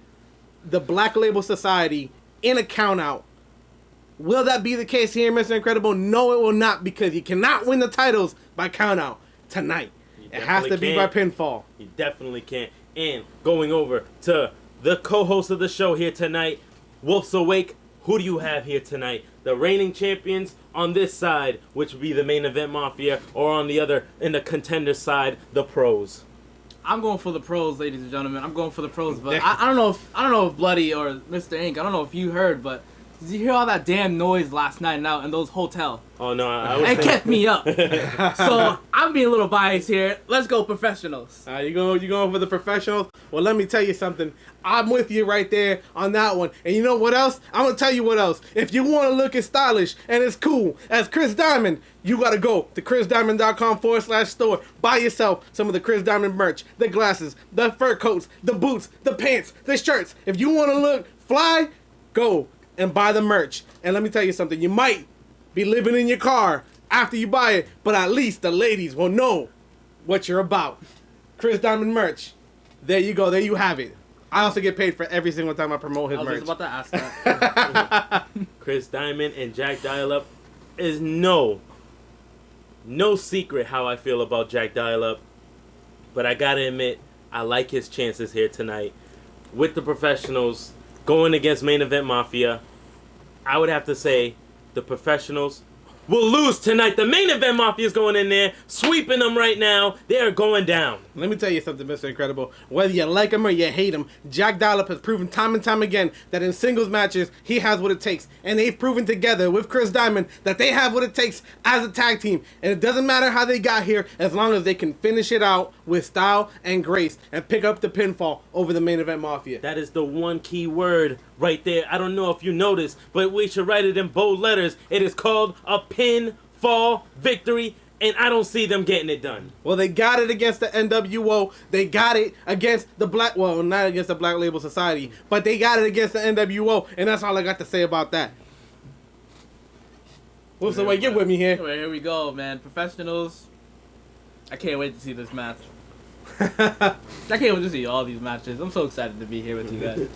Speaker 1: the Black Label Society in a countout. Will that be the case here, Mr. Incredible? No, it will not, because you cannot win the titles by countout tonight. It has to be by pinfall.
Speaker 2: You definitely can't. And going over to the co-host of the show here tonight, Wolf's Awake. Who do you have here tonight? The reigning champions on this side, which would be the Main Event Mafia, or on the other, in the contender side, the pros.
Speaker 3: I'm going for the pros, ladies and gentlemen. I'm going for the pros, but I don't know if Bloody or Mr. Ink, I don't know if you heard, but did you hear all that damn noise last night out in those hotels?
Speaker 2: Oh no, I was.
Speaker 3: It kept me up. So I'm being a little biased here. Let's go professionals.
Speaker 1: You going for the professionals? Well, let me tell you something. I'm with you right there on that one. And you know what else? I'm gonna tell you what else. If you want to look as stylish and as cool as Chris Diamond, you gotta go to chrisdiamond.com/store. Buy yourself some of the Chris Diamond merch, the glasses, the fur coats, the boots, the pants, the shirts. If you want to look fly, go and buy the merch. And let me tell you something. You might be living in your car after you buy it, but at least the ladies will know what you're about. Chris Diamond merch. There you go. There you have it. I also get paid for every single time I promote his merch.
Speaker 3: I was just about to ask that.
Speaker 2: Chris Diamond and Jack Dialup is no secret how I feel about Jack Dialup. But I gotta admit, I like his chances here tonight. With the professionals going against Main Event Mafia, I would have to say the professionals will lose tonight. The Main Event Mafia is going in there, sweeping them right now. They are going down.
Speaker 1: Let me tell you something, Mr. Incredible. Whether you like him or you hate him, Jack Dialup has proven time and time again that in singles matches, he has what it takes. And they've proven together with Chris Diamond that they have what it takes as a tag team. And it doesn't matter how they got here, as long as they can finish it out with style and grace and pick up the pinfall over the Main Event Mafia.
Speaker 2: That is the one key word right there. I don't know if you noticed, but we should write it in bold letters. It is called a pinfall victory, and I don't see them getting it done.
Speaker 1: Well, they got it against the NWO. They got it against the not against the Black Label Society, but they got it against the NWO, and that's all I got to say about that. What's the way? Get with me here.
Speaker 3: Anyway, here we go, man. Professionals. I can't wait to see this match. I can't wait to see all these matches. I'm so excited to be here with you guys.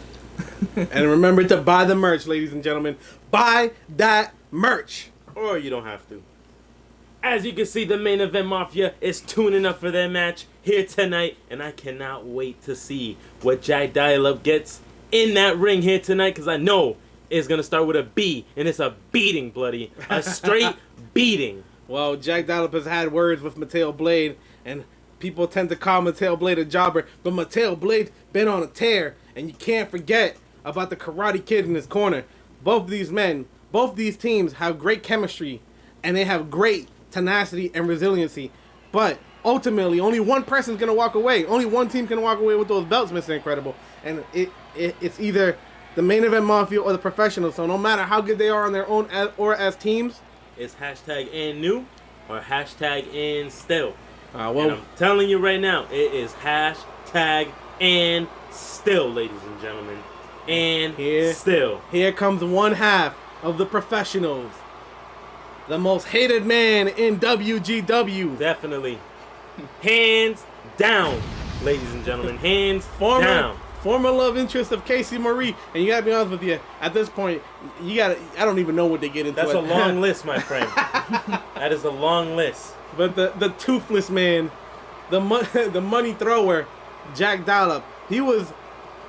Speaker 1: And remember to buy the merch, ladies and gentlemen. Buy that merch.
Speaker 2: Or you don't have to. As you can see, the Main Event Mafia is tuning up for their match here tonight, and I cannot wait to see what Jack Dialup gets in that ring here tonight, because I know it's going to start with a B, and it's a beating, Bloody. A straight beating.
Speaker 1: Well, Jack Dialup has had words with Mateo Blade, and people tend to call Mateo Blade a jobber, but Mateo Blade been on a tear, and you can't forget about the Karate Kid in his corner. Both these teams have great chemistry, and they have great tenacity and resiliency, but ultimately only one person's going to walk away. Only one team can walk away with those belts, Mr. Incredible, and it's either the Main Event Mafia or the professionals. So no matter how good they are on their own or as teams,
Speaker 2: it's hashtag and new or hashtag and still.
Speaker 1: Well,
Speaker 2: and I'm telling you right now, it is hashtag And still, ladies and gentlemen, and still.
Speaker 1: Here comes one half of the professionals. The most hated man in WGW.
Speaker 2: Definitely. Hands down, ladies and gentlemen. Hands down.
Speaker 1: Former love interest of Casey Marie. And you gotta be honest with you, at this point, I don't even know what they get into.
Speaker 2: That's a long list, my friend. That is a long list.
Speaker 1: But the toothless man, the money thrower, Jack Dollop, he was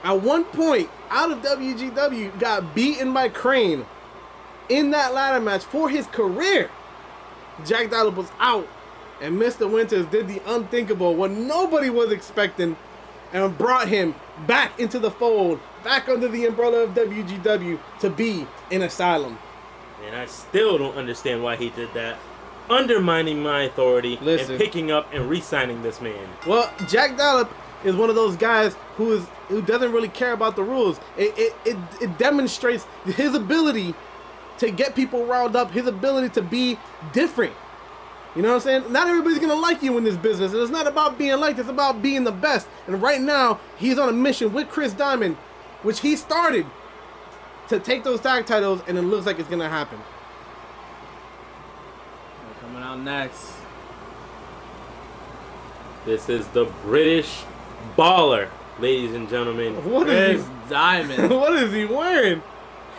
Speaker 1: at one point out of WGW, got beaten by Crane in that ladder match for his career. Jack Dollop was out, and Mr. Winters did the unthinkable, what nobody was expecting, and brought him back into the fold, back under the umbrella of WGW to be in Asylum.
Speaker 2: And I still don't understand why he did that. Undermining my authority and picking up and re-signing this man.
Speaker 1: Well, Jack Dollop is one of those guys who doesn't really care about the rules. It demonstrates his ability to get people riled up, his ability to be different. You know what I'm saying? Not everybody's going to like you in this business. And it's not about being liked. It's about being the best. And right now, he's on a mission with Chris Diamond, which he started to take those tag titles, and it looks like it's going to happen.
Speaker 3: Coming out next.
Speaker 2: This is the British Baller, ladies and gentlemen.
Speaker 1: What is
Speaker 3: Chris Diamond.
Speaker 1: What is he wearing?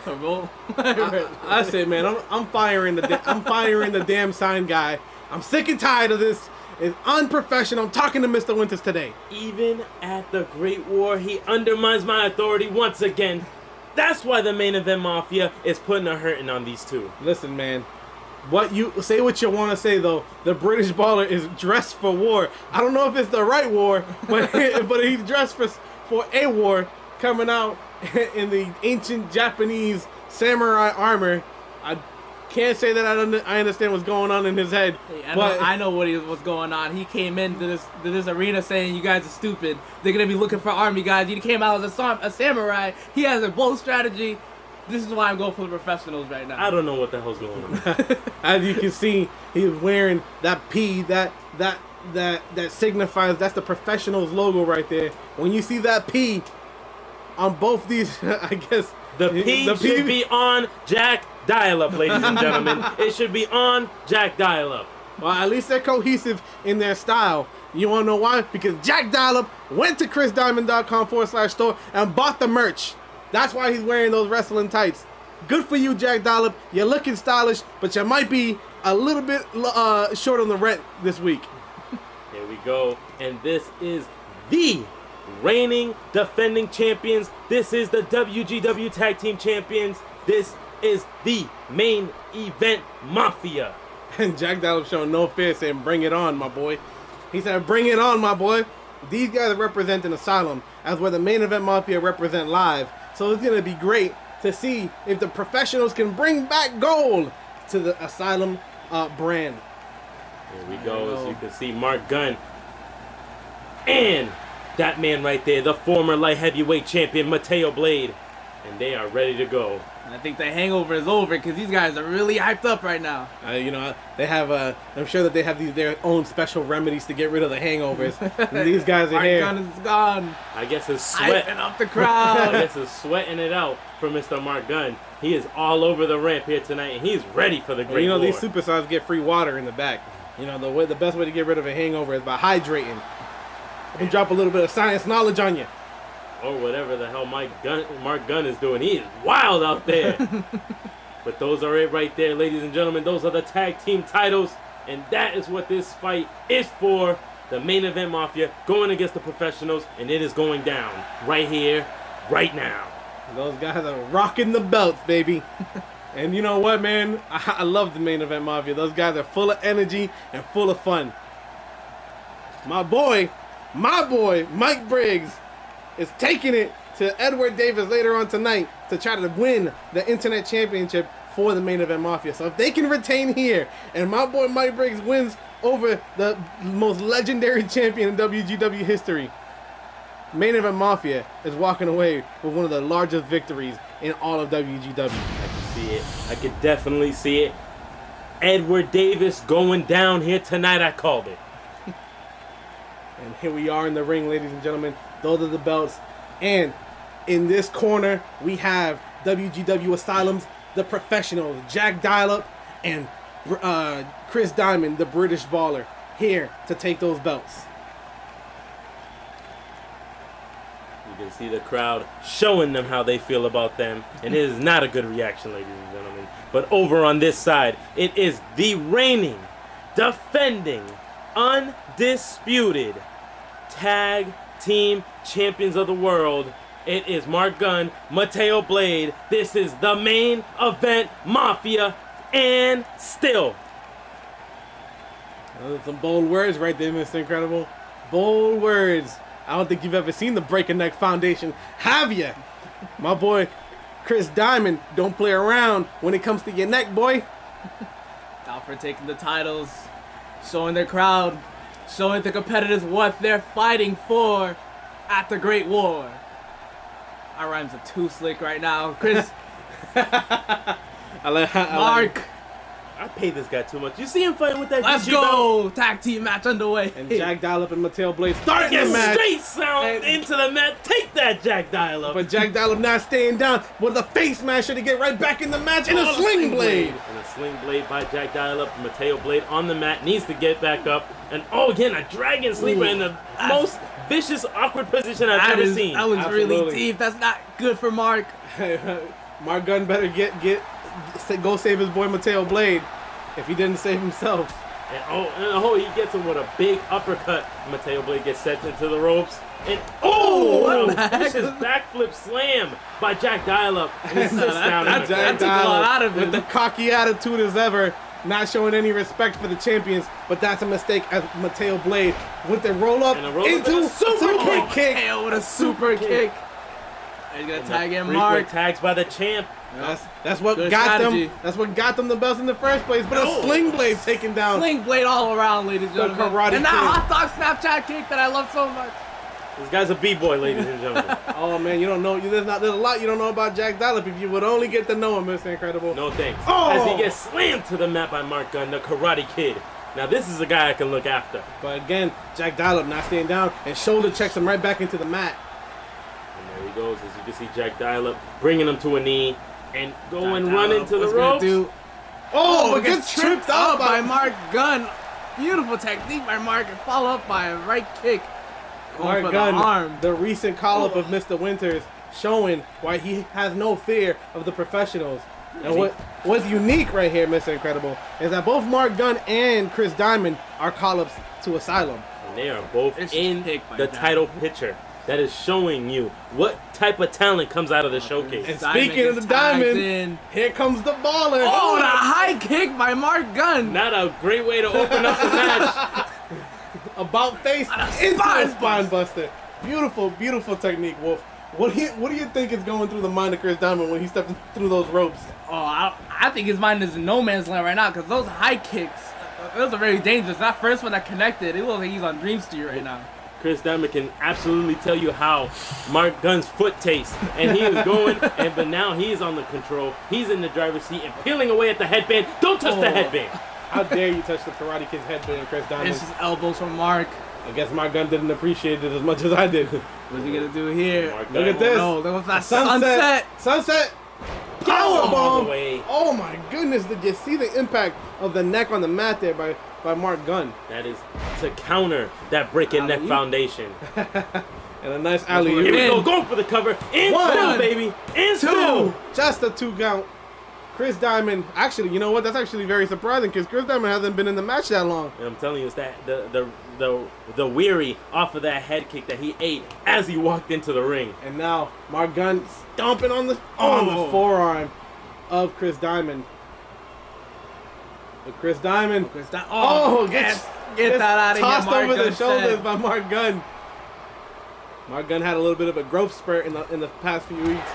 Speaker 3: I
Speaker 1: I say, man, I'm firing the damn sign guy. I'm sick and tired of this. It's unprofessional. I'm talking to Mr. Winters today.
Speaker 2: Even at the Great War, he undermines my authority once again. That's why the Main Event Mafia is putting a hurting on these two.
Speaker 1: Listen, man. What you want to say though. The British Baller is dressed for war. I don't know if it's the right war, but he's dressed for a war, coming out in the ancient Japanese samurai armor. I can't say that I understand what's going on in his head.
Speaker 3: Hey, I know what's going on. He came into this arena saying, "You guys are stupid. They're gonna be looking for army guys." He came out as a samurai. He has a bold strategy. This is why I'm going for the professionals right now.
Speaker 2: I don't know what the hell's going on.
Speaker 1: As you can see, he's wearing that P that signifies, that's the professionals logo right there. When you see that P on both these, I guess
Speaker 2: the P should be on Jack Dial-Up, ladies and gentlemen. It should be on Jack Dial-Up.
Speaker 1: Well, at least they're cohesive in their style. You want to know why? Because Jack Dial-Up went to chrisdiamond.com/store and bought the merch. That's why he's wearing those wrestling tights. Good for you, Jack Dollop. You're looking stylish, but you might be a little bit short on the rent this week.
Speaker 2: Here we go. And this is the reigning defending champions. This is the WGW Tag Team Champions. This is the Main Event Mafia.
Speaker 1: And Jack Dollop showing no fear, saying, "Bring it on, my boy." He said, "Bring it on, my boy." These guys represent an Asylum, as where the Main Event Mafia represent Live. So it's going to be great to see if the professionals can bring back gold to the Asylum brand.
Speaker 2: Here we go. As you can see, Mark Gunn. And that man right there, the former light heavyweight champion, Mateo Blade. And they are ready to go.
Speaker 3: I think the hangover is over because these guys are really hyped up right now.
Speaker 1: They have I'm sure that they have their own special remedies to get rid of the hangovers. And these guys are here.
Speaker 3: Mark Gunn is gone.
Speaker 2: I guess it's sweat.
Speaker 3: Hyping up the crowd.
Speaker 2: I guess it's sweating it out for Mr. Mark Gunn. He is all over the ramp here tonight, and he's ready for the Great War.
Speaker 1: These superstars get free water in the back. The best way to get rid of a hangover is by hydrating. I can drop a little bit of science knowledge on you.
Speaker 2: Or whatever the hell Mark Gunn is doing. He is wild out there. But those are it right there, ladies and gentlemen. Those are the tag team titles. And that is what this fight is for. The Main Event Mafia going against the professionals. And it is going down right here, right now.
Speaker 1: Those guys are rocking the belts, baby. And you know what, man? I love the Main Event Mafia. Those guys are full of energy and full of fun. My boy, Mike Briggs, is taking it to Edward Davis later on tonight to try to win the Internet Championship for the Main Event Mafia. So if they can retain here, and my boy Mike Briggs wins over the most legendary champion in WGW history, Main Event Mafia is walking away with one of the largest victories in all of WGW.
Speaker 2: I can see it. I can definitely see it. Edward Davis going down here tonight. I called it.
Speaker 1: And here we are in the ring, ladies and gentlemen. Those are the belts. And in this corner, we have WGW Asylum's The Professionals, Jack Dial-Up and Chris Diamond, the British Baller, here to take those belts.
Speaker 2: You can see the crowd showing them how they feel about them, and it is not a good reaction, ladies and gentlemen. But over on this side, it is the reigning, defending, undisputed tag team champions of the world. It is Mark Gunn, Mateo Blade. This is the main event Mafia, and still.
Speaker 1: Those are some bold words right there, Mr. Incredible. Bold words. I don't think you've ever seen the Break a Neck Foundation, have you? My boy Chris Diamond don't play around when it comes to your neck, boy.
Speaker 3: Out for taking the titles, showing their crowd, showing the competitors what they're fighting for at the Great War. Our rhymes are too slick right now. Chris, Mark,
Speaker 2: I pay this guy too much. You see him fighting with that
Speaker 3: let's
Speaker 2: Gucci
Speaker 3: go!
Speaker 2: belt?
Speaker 3: Tag team match underway.
Speaker 1: And Jack Dial-Up and Mateo Blade starting
Speaker 2: Get
Speaker 1: the match.
Speaker 2: straight sound into the mat. Take that, Jack Dial-Up.
Speaker 1: But Jack Dial-Up not staying down with a face masher to get right back in the match and a sling blade.
Speaker 2: And a sling blade by Jack Dial-Up. Mateo Blade on the mat, needs to get back up. And again, a dragon sleeper in the most vicious, awkward position I've ever seen.
Speaker 3: That was really
Speaker 1: Absolutely.
Speaker 3: deep. That's not good for Mark.
Speaker 1: Mark Gunn better go save his boy Mateo Blade if he didn't save himself.
Speaker 2: And he gets him with a big uppercut. Mateo Blade gets set into the ropes. And
Speaker 3: what the heck?
Speaker 2: vicious backflip slam by Jack Dial-Up. And he sits down.
Speaker 3: that
Speaker 1: Jack
Speaker 3: took a lot
Speaker 1: Dial-Up
Speaker 3: out of
Speaker 1: with
Speaker 3: him.
Speaker 1: the cocky attitude as ever, not showing any respect for the champions, but that's a mistake as Mateo Blade with the roll up
Speaker 2: And a roll-up
Speaker 1: into
Speaker 2: and a super
Speaker 1: kick.
Speaker 3: Mateo with a super kick. He's gonna tag in
Speaker 2: Frequent
Speaker 3: Mark.
Speaker 2: tags by the champ.
Speaker 1: That's what
Speaker 3: Good
Speaker 1: got
Speaker 3: strategy.
Speaker 1: them. That's what got them the belts in the first place. But a sling blade taken down.
Speaker 3: Sling blade all around, ladies and gentlemen.
Speaker 1: karate
Speaker 3: And that
Speaker 1: kid.
Speaker 3: hot dog Snapchat kick that I love so much.
Speaker 2: This guy's a b-boy, ladies and gentlemen.
Speaker 1: Oh man, you don't know. There's a lot you don't know about Jack Dial-Up. If you would only get to know him, Mr. Incredible.
Speaker 2: No thanks.
Speaker 1: Oh!
Speaker 2: As he gets slammed to the mat by Mark Gunn, the Karate Kid. Now this is a guy I can look after.
Speaker 1: But again, Jack Dial-Up not staying down and shoulder checks him right back into the mat.
Speaker 2: And there he goes, as you can see Jack Dial-Up bringing him to a knee and go and
Speaker 3: Jack
Speaker 2: run
Speaker 3: Dial-Up,
Speaker 2: into the
Speaker 3: what's gonna
Speaker 2: ropes.
Speaker 3: do?
Speaker 1: Oh, but gets tripped up
Speaker 3: by Mark Gunn. Beautiful technique by Mark and follow up by a right kick. Going
Speaker 1: Mark
Speaker 3: for
Speaker 1: Gunn,
Speaker 3: the arm.
Speaker 1: the recent call-up of Mr. Winters, showing why he has no fear of the professionals. And what's unique right here, Mr. Incredible, is that both Mark Gunn and Chris Diamond are call-ups to Asylum.
Speaker 2: And they are both
Speaker 3: It's
Speaker 2: in
Speaker 3: kicked by
Speaker 2: the
Speaker 3: Diamond.
Speaker 2: title picture. That is showing you what type of talent comes out of the showcase.
Speaker 1: And
Speaker 3: Diamond
Speaker 1: speaking of the
Speaker 3: gets tagged
Speaker 1: Diamond,
Speaker 3: in.
Speaker 1: here comes the baller.
Speaker 3: Oh, the high kick by Mark Gunn.
Speaker 2: Not a great way to open up the match.
Speaker 1: About face
Speaker 3: And a
Speaker 1: into
Speaker 3: spine
Speaker 1: a spine buster. Beautiful, beautiful technique, Wolf. What do you think is going through the mind of Chris Diamond when he stepped through those ropes?
Speaker 3: Oh, I think his mind is in no man's land right now because those high kicks, those are very dangerous. That first one that connected, it looks like he's on Dream Street right now.
Speaker 2: Chris Diamond can absolutely tell you how Mark Gunn's foot tastes. And he is going, but now he's on the control. He's in the driver's seat and peeling away at the headband. Don't touch the headband.
Speaker 1: How dare you touch the Karate Kid's headband, Chris Diamond?
Speaker 3: It's just elbows from Mark.
Speaker 1: I guess Mark Gunn didn't appreciate it as much as I did.
Speaker 3: What's he gonna do here?
Speaker 2: Mark
Speaker 1: Look
Speaker 2: Gunn.
Speaker 1: at this.
Speaker 3: No, that was that
Speaker 1: Sunset.
Speaker 3: sunset.
Speaker 2: All the
Speaker 1: Powerbomb.
Speaker 2: way.
Speaker 1: Oh my goodness, did you see the impact of the neck on the mat there by Mark Gunn?
Speaker 2: That is to counter that breaking neck
Speaker 3: Alley-oop.
Speaker 2: foundation.
Speaker 1: And a nice
Speaker 2: Here
Speaker 1: alley-oop.
Speaker 2: we go,
Speaker 3: In.
Speaker 2: going for the cover. And
Speaker 1: One.
Speaker 2: still, baby. And still.
Speaker 1: Just a 2 count. Chris Diamond, actually, you know what? That's actually very surprising because Chris Diamond hasn't been in the match that long.
Speaker 2: And I'm telling you, it's that the weary off of that head kick that he ate as he walked into the ring.
Speaker 1: And now Mark Gunn stomping on the forearm of Chris Diamond. But Chris Diamond,
Speaker 3: Get
Speaker 1: gets
Speaker 3: that out of here,
Speaker 1: tossed
Speaker 3: Mark
Speaker 1: over the
Speaker 3: Gunn
Speaker 1: shoulders
Speaker 3: said.
Speaker 1: by Mark Gunn. Mark Gunn had a little bit of a growth spurt in the past few weeks.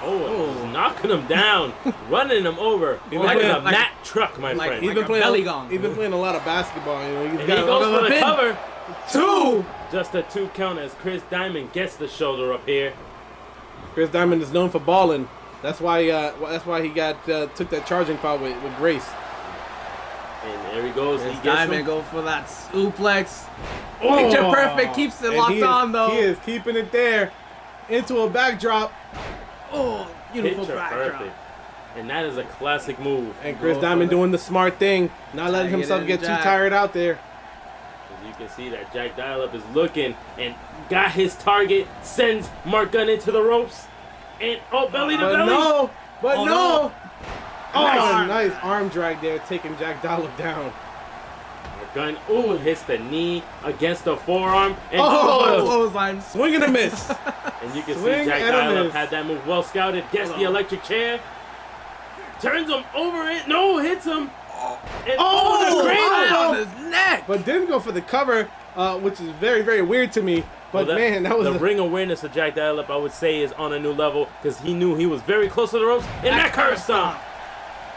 Speaker 2: He's knocking him down, running him over. Like
Speaker 1: playing-
Speaker 2: a Mack truck, my friend.
Speaker 1: He's
Speaker 3: Like
Speaker 1: been
Speaker 3: a
Speaker 1: playing.
Speaker 3: belly gong.
Speaker 1: He's been playing a lot of basketball. You know, he's
Speaker 2: And
Speaker 1: got
Speaker 2: he goes for the
Speaker 3: pin.
Speaker 2: cover.
Speaker 3: 2.
Speaker 2: Just a 2 count as Chris Diamond gets the shoulder up here.
Speaker 1: Chris Diamond is known for balling. That's why he got took that charging foul with Grace.
Speaker 2: And there he goes.
Speaker 3: Chris
Speaker 2: He gets
Speaker 3: Diamond
Speaker 2: him.
Speaker 3: go for that suplex.
Speaker 2: Oh.
Speaker 3: Picture perfect, keeps it
Speaker 1: And
Speaker 3: locked
Speaker 1: he is-
Speaker 3: on though.
Speaker 1: He is keeping it there into a backdrop.
Speaker 3: Oh, beautiful
Speaker 2: Picture
Speaker 3: backdrop.
Speaker 2: perfect. And that is a classic move.
Speaker 1: And Chris
Speaker 3: Go
Speaker 1: Diamond
Speaker 3: for the-
Speaker 1: doing the smart thing, not letting
Speaker 3: Tag it
Speaker 1: himself
Speaker 3: in,
Speaker 1: get too
Speaker 3: Jack.
Speaker 1: tired out there.
Speaker 2: As you can see that Jack Dial-Up is looking and got his target, sends Mark Gunn into the ropes. And, belly to
Speaker 1: But
Speaker 2: belly.
Speaker 1: no, but
Speaker 3: Oh,
Speaker 1: no.
Speaker 3: no.
Speaker 1: Oh,
Speaker 3: Nice.
Speaker 1: nice arm drag there, taking Jack Dial-Up down.
Speaker 2: Mark Gunn, hits the knee against the forearm. And,
Speaker 1: Oh.
Speaker 3: Clothesline.
Speaker 1: Swing and a miss.
Speaker 2: and you can see
Speaker 1: Swing
Speaker 2: Jack
Speaker 1: and a
Speaker 2: Dial-Up
Speaker 1: miss.
Speaker 2: had that move well scouted. Gets the electric chair. Turns him over it. No, hits him. And
Speaker 1: Oh,
Speaker 2: the
Speaker 3: Right
Speaker 2: cradle.
Speaker 3: on his neck.
Speaker 1: But didn't go for the cover, which is very, very weird to me. But
Speaker 2: Well,
Speaker 1: man, that was
Speaker 2: the ring awareness of Jack Dial-Up, I would say, is on a new level because he knew he was very close to the ropes. And that curve stomp.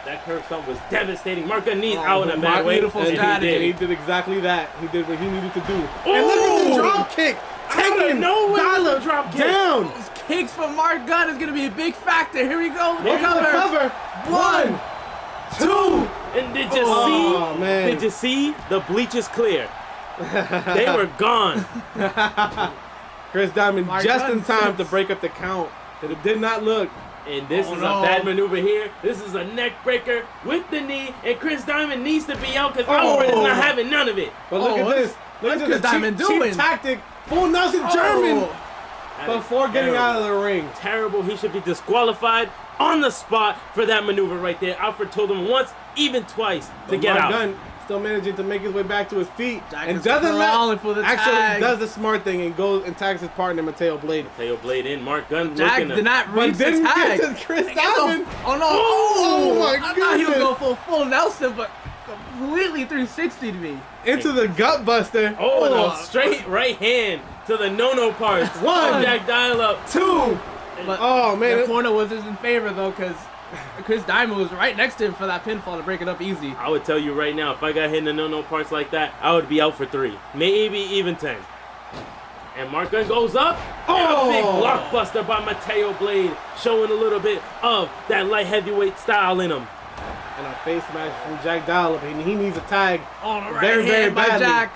Speaker 2: That curve stomp was devastating. Mark Gunn knees out in a bad way.
Speaker 3: beautiful
Speaker 2: And he
Speaker 3: strategy.
Speaker 1: and he
Speaker 2: did.
Speaker 1: did exactly that. He did what he needed to do.
Speaker 2: Ooh.
Speaker 1: And look at the drop kick,
Speaker 2: Out of
Speaker 1: taking
Speaker 2: nowhere,
Speaker 1: Dial-Up
Speaker 2: the drop kick.
Speaker 1: down.
Speaker 3: Those kicks from Mark Gunn is gonna be a big factor. Here we go.
Speaker 1: Look at the cover. 1, 2.
Speaker 2: And did you
Speaker 1: Oh,
Speaker 2: see?
Speaker 1: man.
Speaker 2: Did you see? The bleach is clear. They were gone.
Speaker 1: Chris Diamond
Speaker 3: Mark
Speaker 1: just
Speaker 3: Gunn
Speaker 1: in time to
Speaker 3: sits.
Speaker 1: break up the count. And it did not look.
Speaker 2: And this
Speaker 3: Oh,
Speaker 2: is
Speaker 3: no.
Speaker 2: a bad maneuver here. This is a neck breaker with the knee. And Chris Diamond needs to be out because Alfred is not having none of it.
Speaker 1: But look at
Speaker 3: what's-
Speaker 1: this. Look
Speaker 3: what's
Speaker 1: at
Speaker 3: Chris
Speaker 1: this
Speaker 3: Diamond
Speaker 1: cheap
Speaker 3: doing?
Speaker 1: tactic. Full Nelson German
Speaker 3: Oh.
Speaker 2: That is
Speaker 1: before getting
Speaker 2: terrible.
Speaker 1: out of the ring.
Speaker 2: Terrible. He should be disqualified on the spot for that maneuver right there. Alfred told him once, even twice, to get
Speaker 1: Mark
Speaker 2: out.
Speaker 1: Gunn still managing to make his way back to his feet.
Speaker 3: Jack
Speaker 1: and
Speaker 3: is
Speaker 1: doesn't
Speaker 3: crawling for the
Speaker 1: actually
Speaker 3: tag.
Speaker 1: does the smart thing and goes and tags his partner Mateo Blade.
Speaker 2: Tail blade in. Mark Gunn
Speaker 3: Jack
Speaker 2: looking
Speaker 3: did not
Speaker 1: But
Speaker 3: reach the
Speaker 1: didn't
Speaker 3: tag.
Speaker 1: get to Chris
Speaker 3: He gets a-
Speaker 1: Diamond.
Speaker 3: Oh no!
Speaker 1: Oh, my
Speaker 3: I thought he would
Speaker 1: goodness.
Speaker 3: go full Nelson, but completely 360 to me.
Speaker 1: Into the gut buster.
Speaker 2: and a straight right hand to the no-no parts.
Speaker 1: One.
Speaker 2: Jack Dial-Up.
Speaker 1: 2.
Speaker 3: But
Speaker 1: Oh man.
Speaker 3: the corner was in favor though, because Chris Diamond was right next to him for that pinfall to break it up easy.
Speaker 2: I would tell you right now, if I got hit in the no-no parts like that, I would be out for 3. Maybe even 10. And Mark Gunn goes up. And a big
Speaker 1: Oh.
Speaker 2: blockbuster by Mateo Blade, showing a little bit of that light heavyweight style in him.
Speaker 1: And a face smash from Jack Dial-Up, and he needs a tag.
Speaker 3: On the right
Speaker 1: Very, very
Speaker 3: hand by
Speaker 1: badly.
Speaker 3: Jack.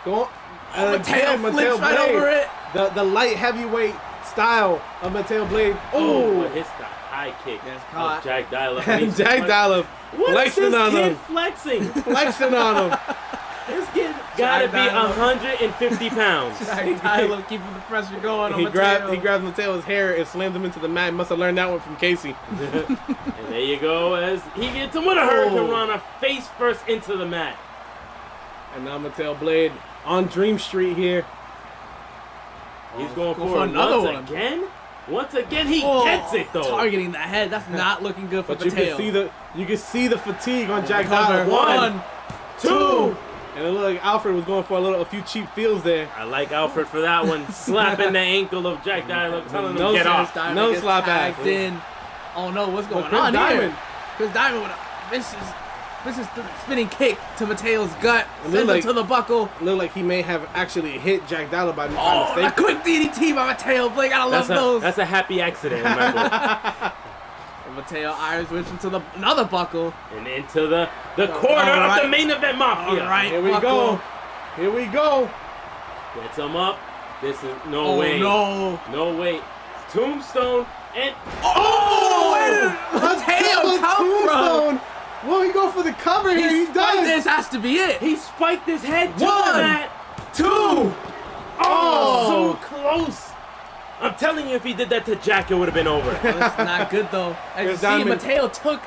Speaker 1: Go on.
Speaker 3: Oh, Mateo
Speaker 1: again,
Speaker 3: flips right
Speaker 1: Blade.
Speaker 3: over it.
Speaker 1: The light heavyweight style of Mateo Blade.
Speaker 2: Oh,
Speaker 1: Oh,
Speaker 2: but hits the high kick
Speaker 3: Yes,
Speaker 2: of
Speaker 3: caught.
Speaker 2: Jack Dial-Up.
Speaker 1: and Jack Dial-Up
Speaker 2: What is
Speaker 1: flexing
Speaker 2: this
Speaker 1: on
Speaker 2: kid
Speaker 1: him.
Speaker 2: flexing?
Speaker 1: Flexing on him.
Speaker 2: This kid gotta be
Speaker 3: Dial-Up.
Speaker 2: 150 pounds.
Speaker 3: Jack Dial-Up keeping the pressure going on
Speaker 1: He
Speaker 3: Mateo.
Speaker 1: grabbed Mateo's hair and slammed him into the mat. Must have learned that one from Casey.
Speaker 2: And there you go, as he gets him with a Hurricane
Speaker 1: Oh.
Speaker 2: Rana face first into the mat.
Speaker 1: And now Mateo Blade on Dream Street here.
Speaker 2: He's going
Speaker 3: Go
Speaker 2: for
Speaker 3: for another
Speaker 2: once
Speaker 3: one.
Speaker 2: again. Once again, he
Speaker 3: Oh,
Speaker 2: gets it though.
Speaker 3: Targeting the head. That's not looking good for
Speaker 1: But you
Speaker 3: Mateo.
Speaker 1: can see the fatigue on Jack
Speaker 3: Cover.
Speaker 1: Dial-Up.
Speaker 3: 1,
Speaker 1: 2. And it looked like Alfred was going for a few cheap feels there.
Speaker 2: I like Alfred for that one, slapping the ankle of Jack Dial-Up, telling him
Speaker 1: No
Speaker 2: get
Speaker 1: sense.
Speaker 2: off.
Speaker 3: Diamond
Speaker 1: No
Speaker 3: gets
Speaker 1: slap
Speaker 3: tagged
Speaker 1: ass.
Speaker 3: in. Oh no, what's going
Speaker 1: Chris
Speaker 3: on
Speaker 1: Diamond.
Speaker 3: here? Chris Diamond with a vicious spinning kick to Mateo's gut.
Speaker 1: It
Speaker 3: Sends
Speaker 1: looked
Speaker 3: him
Speaker 1: like-
Speaker 3: to the buckle.
Speaker 1: Looked like he may have actually hit Jack Dial-Up by
Speaker 3: Oh, a
Speaker 1: mistake.
Speaker 3: quick DDT by Mateo Blake. I love those.
Speaker 2: That's a happy accident, remember?
Speaker 3: And Mateo Irish switch into another buckle.
Speaker 2: And into the corner of the
Speaker 3: Alright.
Speaker 2: main event mafia.
Speaker 3: All right,
Speaker 1: Here we
Speaker 3: buckle.
Speaker 1: go. Here we go.
Speaker 2: Gets him up. This is no
Speaker 3: Oh
Speaker 2: way.
Speaker 3: no.
Speaker 2: No way. Tombstone and
Speaker 3: Oh, where did Mateo
Speaker 1: Double
Speaker 3: come from?
Speaker 1: tombstone. Will he go for the cover here? He does.
Speaker 3: This has to be it.
Speaker 2: he spiked his head to the
Speaker 3: One.
Speaker 2: mat.
Speaker 1: 2.
Speaker 2: Oh,
Speaker 1: Oh.
Speaker 2: so close. I'm telling you, if he did that to Jack, it would have been over.
Speaker 3: That's not good though. As you
Speaker 1: Chris
Speaker 3: see,
Speaker 1: Diamond-
Speaker 3: Mateo took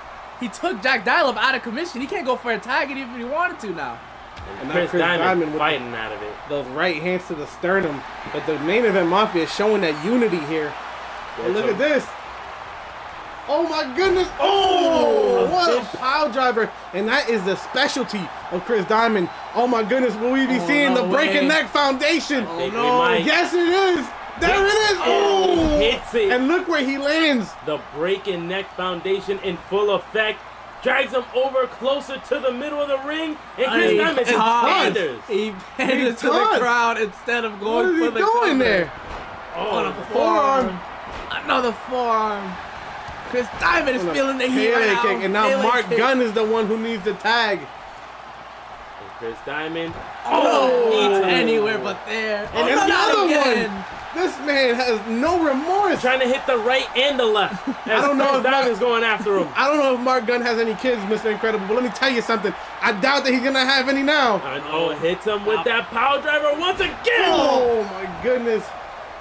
Speaker 3: Jack Dial-Up out of commission. He can't go for a tag even if he wanted to now.
Speaker 1: And now
Speaker 2: Chris, Diamond
Speaker 1: with
Speaker 2: fighting out of it.
Speaker 1: those right hands to the sternum. But the main event mafia is showing that unity here. And look at this. Oh my goodness. Oh, what a pile driver. And that is the specialty of Chris Diamond. Oh my goodness. Will we be
Speaker 3: Oh,
Speaker 1: seeing
Speaker 3: no
Speaker 1: the breaking
Speaker 3: way.
Speaker 1: neck foundation?
Speaker 3: Oh,
Speaker 2: Think we
Speaker 3: no.
Speaker 2: might.
Speaker 1: Yes, it is. There it is.
Speaker 2: Oh, he hits it.
Speaker 1: And look where he lands.
Speaker 2: The breaking neck foundation in full effect. Drags him over closer to the middle of the ring. And Chris Diamond
Speaker 1: and
Speaker 2: panders.
Speaker 3: He panders to the
Speaker 1: taunts.
Speaker 3: crowd instead of
Speaker 1: What
Speaker 3: going
Speaker 1: is he
Speaker 3: for the
Speaker 1: doing
Speaker 3: cover.
Speaker 1: there?
Speaker 3: On a
Speaker 2: Oh,
Speaker 3: forearm. Another forearm. Chris Diamond is feeling the heat right
Speaker 1: Pele
Speaker 3: now.
Speaker 1: kick. And now
Speaker 3: Pele
Speaker 1: Mark
Speaker 3: kick.
Speaker 1: Gunn is the one who needs the tag.
Speaker 2: Chris Diamond.
Speaker 3: Oh,
Speaker 1: Oh.
Speaker 3: anywhere but there.
Speaker 1: And
Speaker 3: not
Speaker 1: another
Speaker 3: again.
Speaker 1: one. This man has no remorse.
Speaker 2: Trying to hit the right and the left.
Speaker 1: I don't know
Speaker 2: Chris
Speaker 1: if
Speaker 2: Diamond's going after him.
Speaker 1: I don't know if Mark Gunn has any kids, Mr. Incredible, but let me tell you something. I doubt that he's gonna have any now.
Speaker 2: And hits him with that power driver once again.
Speaker 1: Oh my goodness.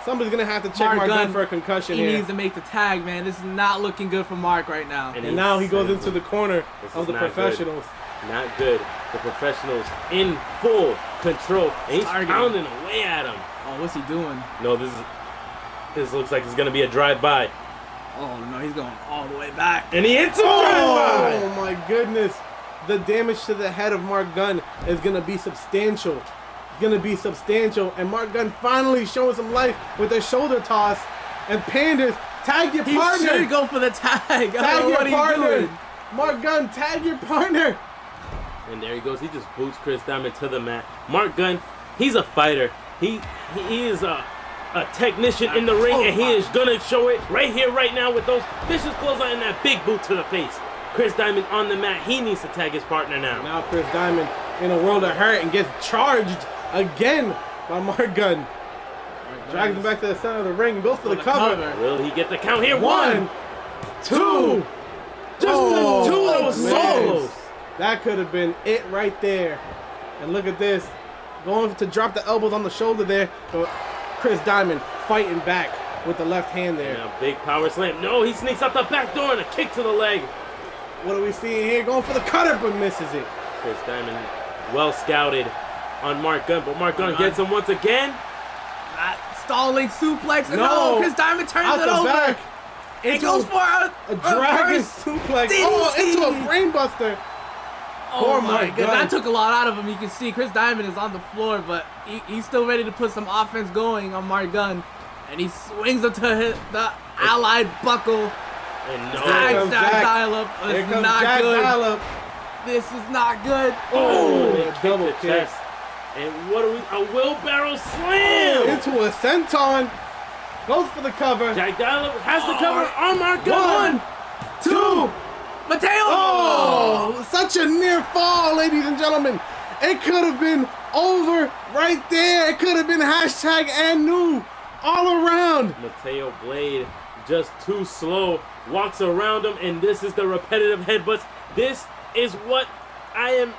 Speaker 1: Somebody's gonna have to check Mark Gunn for a concussion
Speaker 3: He
Speaker 1: here.
Speaker 3: needs to make the tag, man. This is not looking good for Mark right now.
Speaker 1: And now he goes into the corner
Speaker 2: This
Speaker 1: of
Speaker 2: is
Speaker 1: the
Speaker 2: not
Speaker 1: professionals.
Speaker 2: Not good. The professionals in full control. And he's
Speaker 3: Targeting.
Speaker 2: pounding away at him.
Speaker 3: Oh, what's he doing?
Speaker 2: No, this looks like it's gonna be a drive-by.
Speaker 3: Oh no, he's going all the way back.
Speaker 2: And he hits him drive-by.
Speaker 1: Oh my goodness. The damage to the head of Mark Gunn is gonna be substantial. It's gonna be substantial. And Mark Gunn finally showing some life with a shoulder toss. And Panders, tag your
Speaker 3: He
Speaker 1: partner.
Speaker 3: should go for the tag. I
Speaker 1: Tag
Speaker 3: don't know
Speaker 1: your
Speaker 3: what he's
Speaker 1: partner.
Speaker 3: doing.
Speaker 1: Mark Gunn, tag your partner.
Speaker 2: And there he goes. He just boots Chris Diamond to the mat. Mark Gunn, he's a fighter. He is a technician in the ring, and he is gonna show it right here, right now, with those vicious clothesline and that big boot to the face. Chris Diamond on the mat. He needs to tag his partner now.
Speaker 1: Now Chris Diamond in a world of hurt and gets charged again by Mark Gunn. Drags him back to the center of the ring and goes for the cover.
Speaker 2: Will he get the count here?
Speaker 1: 1, 2.
Speaker 2: Just the two. That was so
Speaker 1: man.
Speaker 2: close.
Speaker 1: That could have been it right there. And look at this. Going to drop the elbows on the shoulder there. But Chris Diamond fighting back with the left hand there.
Speaker 2: Now, big power slam. No, he sneaks out the back door and a kick to the leg.
Speaker 1: What are we seeing here? Going for the cutter, but misses it.
Speaker 2: Chris Diamond, well scouted on Mark Gunn, but Mark Gunn gets him once again.
Speaker 3: Stalling suplex.
Speaker 1: No.
Speaker 3: Chris Diamond turns
Speaker 1: Out
Speaker 3: it
Speaker 1: the
Speaker 3: over.
Speaker 1: back.
Speaker 3: It goes for a
Speaker 1: dragon
Speaker 3: reverse
Speaker 1: suplex.
Speaker 3: DDT.
Speaker 1: Oh, into a brainbuster.
Speaker 3: Oh
Speaker 1: Poor
Speaker 3: my
Speaker 1: Mark
Speaker 3: god,
Speaker 1: Gunn.
Speaker 3: that took a lot out of him. You can see Chris Diamond is on the floor, but he's still ready to put some offense going on Mark Gunn. And he swings up to hit the allied buckle.
Speaker 2: And no.
Speaker 1: comes
Speaker 3: Jack
Speaker 1: Jack.
Speaker 3: dial-up.
Speaker 1: Here
Speaker 3: This is
Speaker 1: comes
Speaker 3: not
Speaker 1: Jack
Speaker 3: good.
Speaker 1: Dial-up.
Speaker 3: This is not good.
Speaker 2: Oh, they
Speaker 1: a
Speaker 2: kick
Speaker 1: double
Speaker 2: the
Speaker 1: kick.
Speaker 2: chest. And what are we? A wheelbarrow slam.
Speaker 1: Into a senton. Goes for the cover.
Speaker 2: Jack Dial has the cover on Mark Gunn.
Speaker 1: 1, 2.
Speaker 3: Mateo!
Speaker 1: Oh, such a near fall, ladies and gentlemen. It could have been over right there. It could have been hashtag and new all around.
Speaker 2: Mateo Blade just too slow. Walks around him, and this is the repetitive headbutts. This is what I am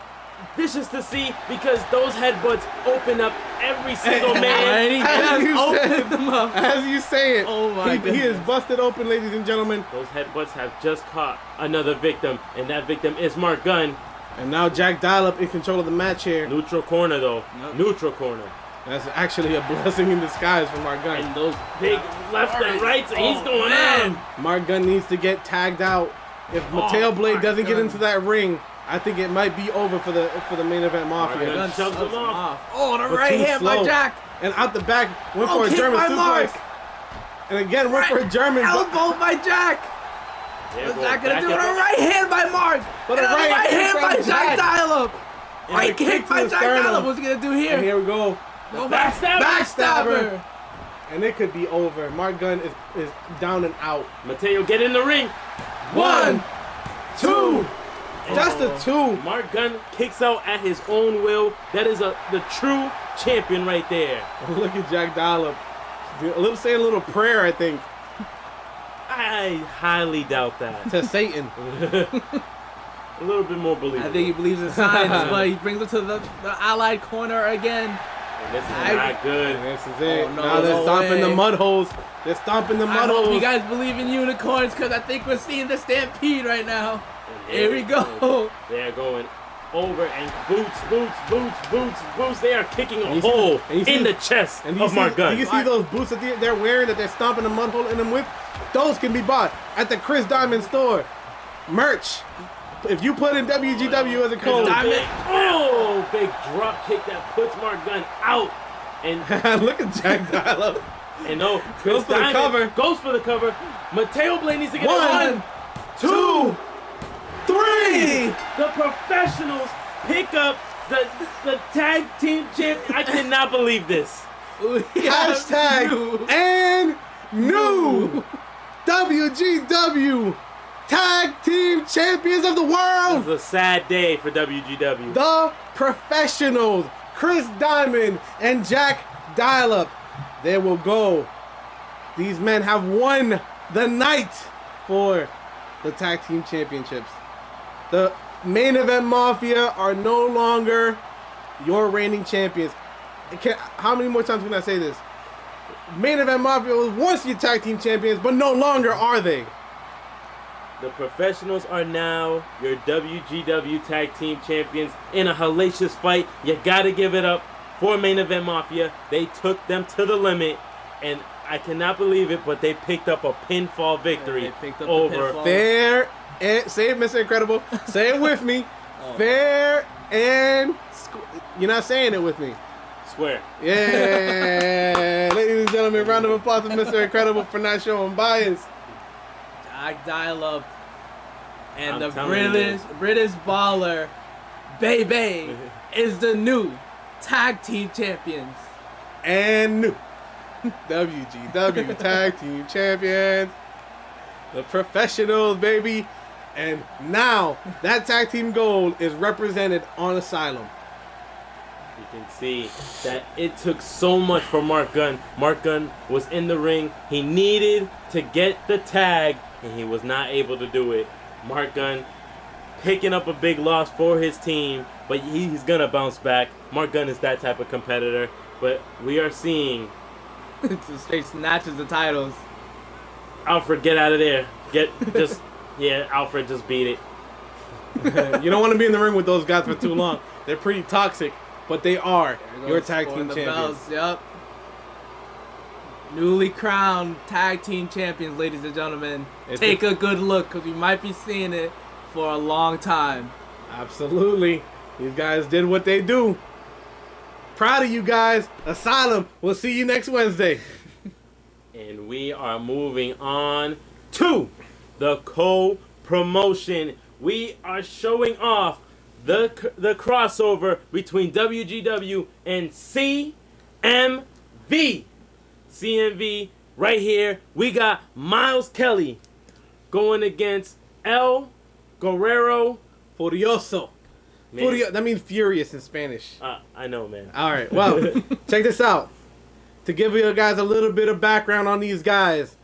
Speaker 2: vicious to see, because those headbutts open up every single man.
Speaker 3: And he
Speaker 1: As you
Speaker 3: just
Speaker 1: said.
Speaker 3: opened them up.
Speaker 1: As you say it,
Speaker 3: Oh my
Speaker 1: he is
Speaker 3: goodness.
Speaker 1: busted open, ladies and gentlemen.
Speaker 2: Those headbutts have just caught another victim, and that victim is Mark Gunn.
Speaker 1: And now Jack Dial-up in control of the match here.
Speaker 2: Neutral corner, though.
Speaker 3: Yep.
Speaker 2: Neutral corner.
Speaker 1: That's actually a blessing in disguise for Mark Gunn.
Speaker 2: And those big left and rights, and he's going
Speaker 3: man.
Speaker 2: on.
Speaker 1: Mark Gunn needs to get tagged out. If Mateo Blade
Speaker 3: Mark
Speaker 1: doesn't get
Speaker 3: Gunn.
Speaker 1: into that ring, I think it might be over for the main event Mafia.
Speaker 2: Gunn
Speaker 3: Gunn
Speaker 2: shoves
Speaker 3: shoves
Speaker 2: him
Speaker 3: him
Speaker 2: off.
Speaker 3: Oh, the
Speaker 1: But
Speaker 3: right
Speaker 1: too
Speaker 3: hand by
Speaker 1: slow.
Speaker 3: Jack.
Speaker 1: And out the back, went for a
Speaker 3: kick
Speaker 1: German
Speaker 3: by
Speaker 1: suplex.
Speaker 3: Mark.
Speaker 1: And again, went for a German.
Speaker 3: Elbow by Jack.
Speaker 2: There
Speaker 3: What's
Speaker 2: goes
Speaker 3: Jack gonna
Speaker 2: back
Speaker 3: do?
Speaker 2: at
Speaker 3: And a
Speaker 2: the-
Speaker 3: right hand by Mark.
Speaker 1: But
Speaker 3: And
Speaker 1: a
Speaker 3: a
Speaker 1: right
Speaker 3: right
Speaker 1: hand
Speaker 3: hand
Speaker 1: from
Speaker 3: by
Speaker 1: Jack.
Speaker 3: Jack Dial-up.
Speaker 1: And
Speaker 3: Right
Speaker 1: a kick
Speaker 3: kick
Speaker 1: to
Speaker 3: by
Speaker 1: the
Speaker 3: Jack
Speaker 1: sternum.
Speaker 3: Dial-up. What's he gonna do
Speaker 1: And
Speaker 3: here?
Speaker 1: here we go.
Speaker 3: Go back.
Speaker 2: Backstabber.
Speaker 3: Backstabber.
Speaker 1: And it could be over. Mark Gunn is down and out.
Speaker 2: Mateo, get in the ring.
Speaker 1: 1, 2. Just a
Speaker 2: Oh.
Speaker 1: 2.
Speaker 2: Mark Gunn kicks out at his own will. That is the true champion right there.
Speaker 1: Look at Jack Dial-up. Saying a little prayer, I think,
Speaker 2: I highly doubt that.
Speaker 1: to Satan.
Speaker 2: A little bit more believable.
Speaker 3: I think he believes in science, but he brings it to the allied corner again.
Speaker 2: And this is not good.
Speaker 1: And this is it.
Speaker 3: Oh, no,
Speaker 1: Now they're
Speaker 3: no
Speaker 1: stomping
Speaker 3: way.
Speaker 1: the mud holes. They're stomping the
Speaker 3: I
Speaker 1: mud
Speaker 3: hope
Speaker 1: holes.
Speaker 3: you guys believe in unicorns, because I think we're seeing the stampede right now.
Speaker 2: And
Speaker 3: Here we go.
Speaker 2: They're going over and boots. They are kicking a
Speaker 1: you see
Speaker 2: hole
Speaker 1: the- and you see
Speaker 2: in
Speaker 1: the-
Speaker 2: the chest
Speaker 1: And do you
Speaker 2: of Mark
Speaker 1: see,
Speaker 2: Gunn.
Speaker 1: do you see those boots that they're wearing that they're stomping a mud hole in them with? Those can be bought at the Chris Diamond store. Merch. If you put in WGW as a code.
Speaker 3: Diamond.
Speaker 2: Oh, big drop kick that puts Mark Gunn out. And
Speaker 1: Look at Jack Dial-up.
Speaker 2: no, Chris
Speaker 1: Goes for the
Speaker 2: Diamond
Speaker 1: cover.
Speaker 2: goes for the cover. Mateo Blade needs to get
Speaker 1: 1, 2, 3.
Speaker 2: The professionals pick up the tag team champ. I cannot believe this.
Speaker 1: Hashtag and new WGW tag team champions of the world.
Speaker 2: It was a sad day for WGW.
Speaker 1: The Professionals, Chris Diamond and Jack Dial-Up. There will go. These men have won the night for the tag team championships. The Main Event Mafia are no longer your reigning champions. How many more times can I say this? Main Event Mafia was once your tag team champions, but no longer are they.
Speaker 2: The Professionals are now your WGW Tag Team Champions in a hellacious fight. You gotta give it up for Main Event Mafia. They took them to the limit, and I cannot believe it, but they picked up a pinfall victory over
Speaker 1: fair and say it, Mr. Incredible. Say it with me. Fair and you're not saying it with me.
Speaker 2: Swear.
Speaker 1: Yeah, ladies and gentlemen, round of applause for Mr. Incredible for not showing bias.
Speaker 3: Jack Dial-Up and
Speaker 2: I'm
Speaker 3: the
Speaker 2: telling
Speaker 3: British Baller, baby, is the new tag team champions.
Speaker 1: And new WGW Tag Team Champions, the Professionals, baby. And now that tag team gold is represented on Asylum.
Speaker 2: You can see that it took so much for Mark Gunn. Mark Gunn was in the ring. He needed to get the tag, and he was not able to do it. Mark Gunn picking up a big loss for his team, but he's going to bounce back. Mark Gunn is that type of competitor. But we are seeing
Speaker 3: Straight snatches the titles.
Speaker 2: Alfred, get out of there. Alfred just beat it.
Speaker 1: You don't want to be in the ring with those guys for too long. They're pretty toxic, but they are your tag team champions.
Speaker 3: Yep. Newly crowned tag team champions, ladies and gentlemen. Take a good look, because we might be seeing it for a long time.
Speaker 1: Absolutely. These guys did what they do. Proud of you guys. Asylum. We'll see you next Wednesday.
Speaker 2: And we are moving on to the co-promotion. We are showing off the crossover between WGW and CMV. CMV right here. We got Miles Kelly going against El Guerrero
Speaker 1: Furioso. That means furious in Spanish.
Speaker 2: I know, man.
Speaker 1: All right. Well, check this out. To give you guys a little bit of background on these guys,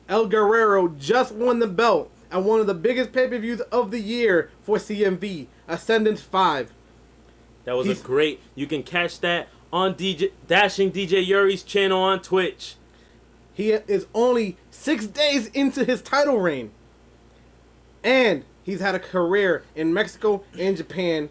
Speaker 1: El Guerrero just won the belt at one of the biggest pay-per-views of the year for CMV, Ascendance 5.
Speaker 2: That was great. You can catch that on Dashing DJ Yuri's channel on Twitch.
Speaker 1: He is only 6 days into his title reign. And he's had a career in Mexico and Japan.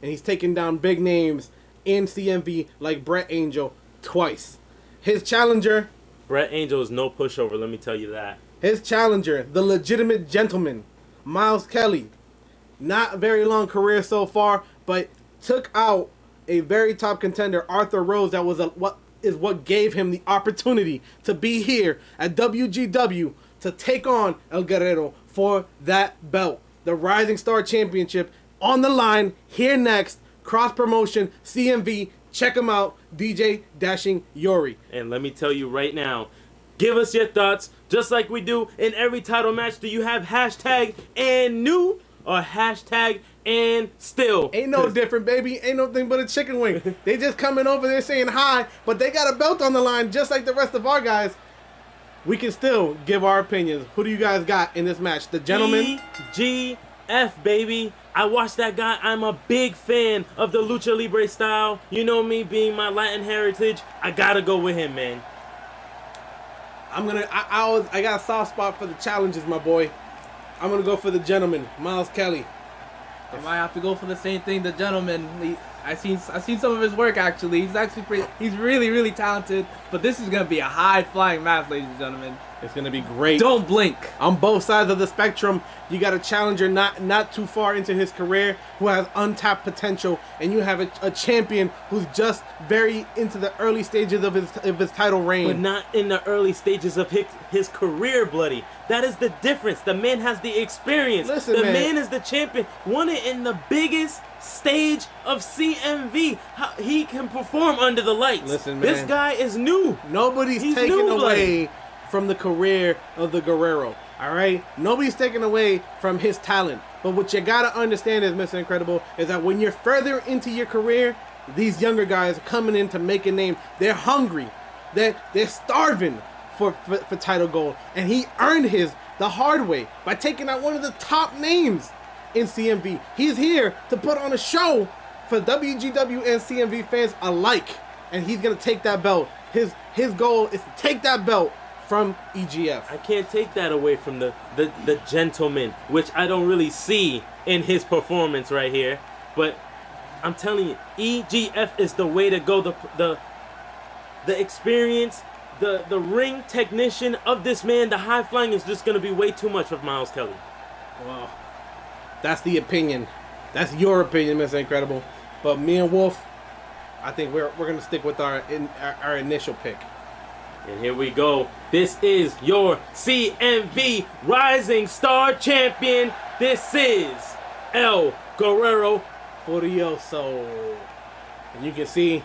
Speaker 1: And he's taken down big names in CMV like Brett Angel twice. His challenger...
Speaker 2: Brett Angel is no pushover, let me tell you that.
Speaker 1: His challenger, the legitimate gentleman, Miles Kelly. Not a very long career so far, but took out a very top contender, Arthur Rose. That was what gave him the opportunity to be here at WGW to take on El Guerrero for that belt. The Rising Star Championship on the line here next. Cross promotion, CMV. Check him out, DJ Dashing Yuri.
Speaker 2: And let me tell you right now, give us your thoughts, just like we do in every title match. Do you have hashtag and new or hashtag and still?
Speaker 1: Ain't no different, baby. Ain't no thing but a chicken wing. They just coming over there saying hi, but they got a belt on the line just like the rest of our guys. We can still give our opinions. Who do you guys got in this match? The gentleman?
Speaker 2: GF, baby. I watched that guy. I'm a big fan of the Lucha Libre style. You know me being my Latin heritage. I gotta go with him, man.
Speaker 1: I got a soft spot for the challenges, my boy. I'm gonna go for the gentleman, Miles Kelly.
Speaker 3: I might have to go for the same thing. The gentleman. I seen some of his work actually. He's really, really talented. But this is gonna be a high flying match, ladies and gentlemen.
Speaker 1: It's gonna be great.
Speaker 3: Don't blink.
Speaker 1: On both sides of the spectrum, you got a challenger not too far into his career who has untapped potential, and you have a champion who's just very into the early stages of his title reign.
Speaker 2: But not in the early stages of his career, bloody. That is the difference. The man has the experience.
Speaker 1: Listen,
Speaker 2: the man is the champion. Won it in the biggest stage of CMV. He can perform under the lights.
Speaker 1: Listen, man.
Speaker 2: This guy is new.
Speaker 1: Nobody's taking away from the career of the Guerrero. All right, nobody's taking away from his talent. But what you gotta understand is, Mr. Incredible, is that when you're further into your career, these younger guys coming in to make a name. They're hungry. They're starving for title gold, and he earned his the hard way by taking out one of the top names in CMV. He's here to put on a show for WGW and CMV fans alike, and he's gonna take that belt. His goal is to take that belt from EGF.
Speaker 2: I can't take that away from the gentleman, which I don't really see in his performance right here. But I'm telling you, EGF is the way to go. The experience, the ring technician of this man, the high flying is just gonna be way too much of Miles Kelly.
Speaker 1: Well, that's the opinion. That's your opinion, Mr. Incredible. But me and Wolf, I think we're gonna stick with our initial pick.
Speaker 2: And here we go. This is your CMV Rising Star Champion. This is El Guerrero
Speaker 1: Furioso. And you can see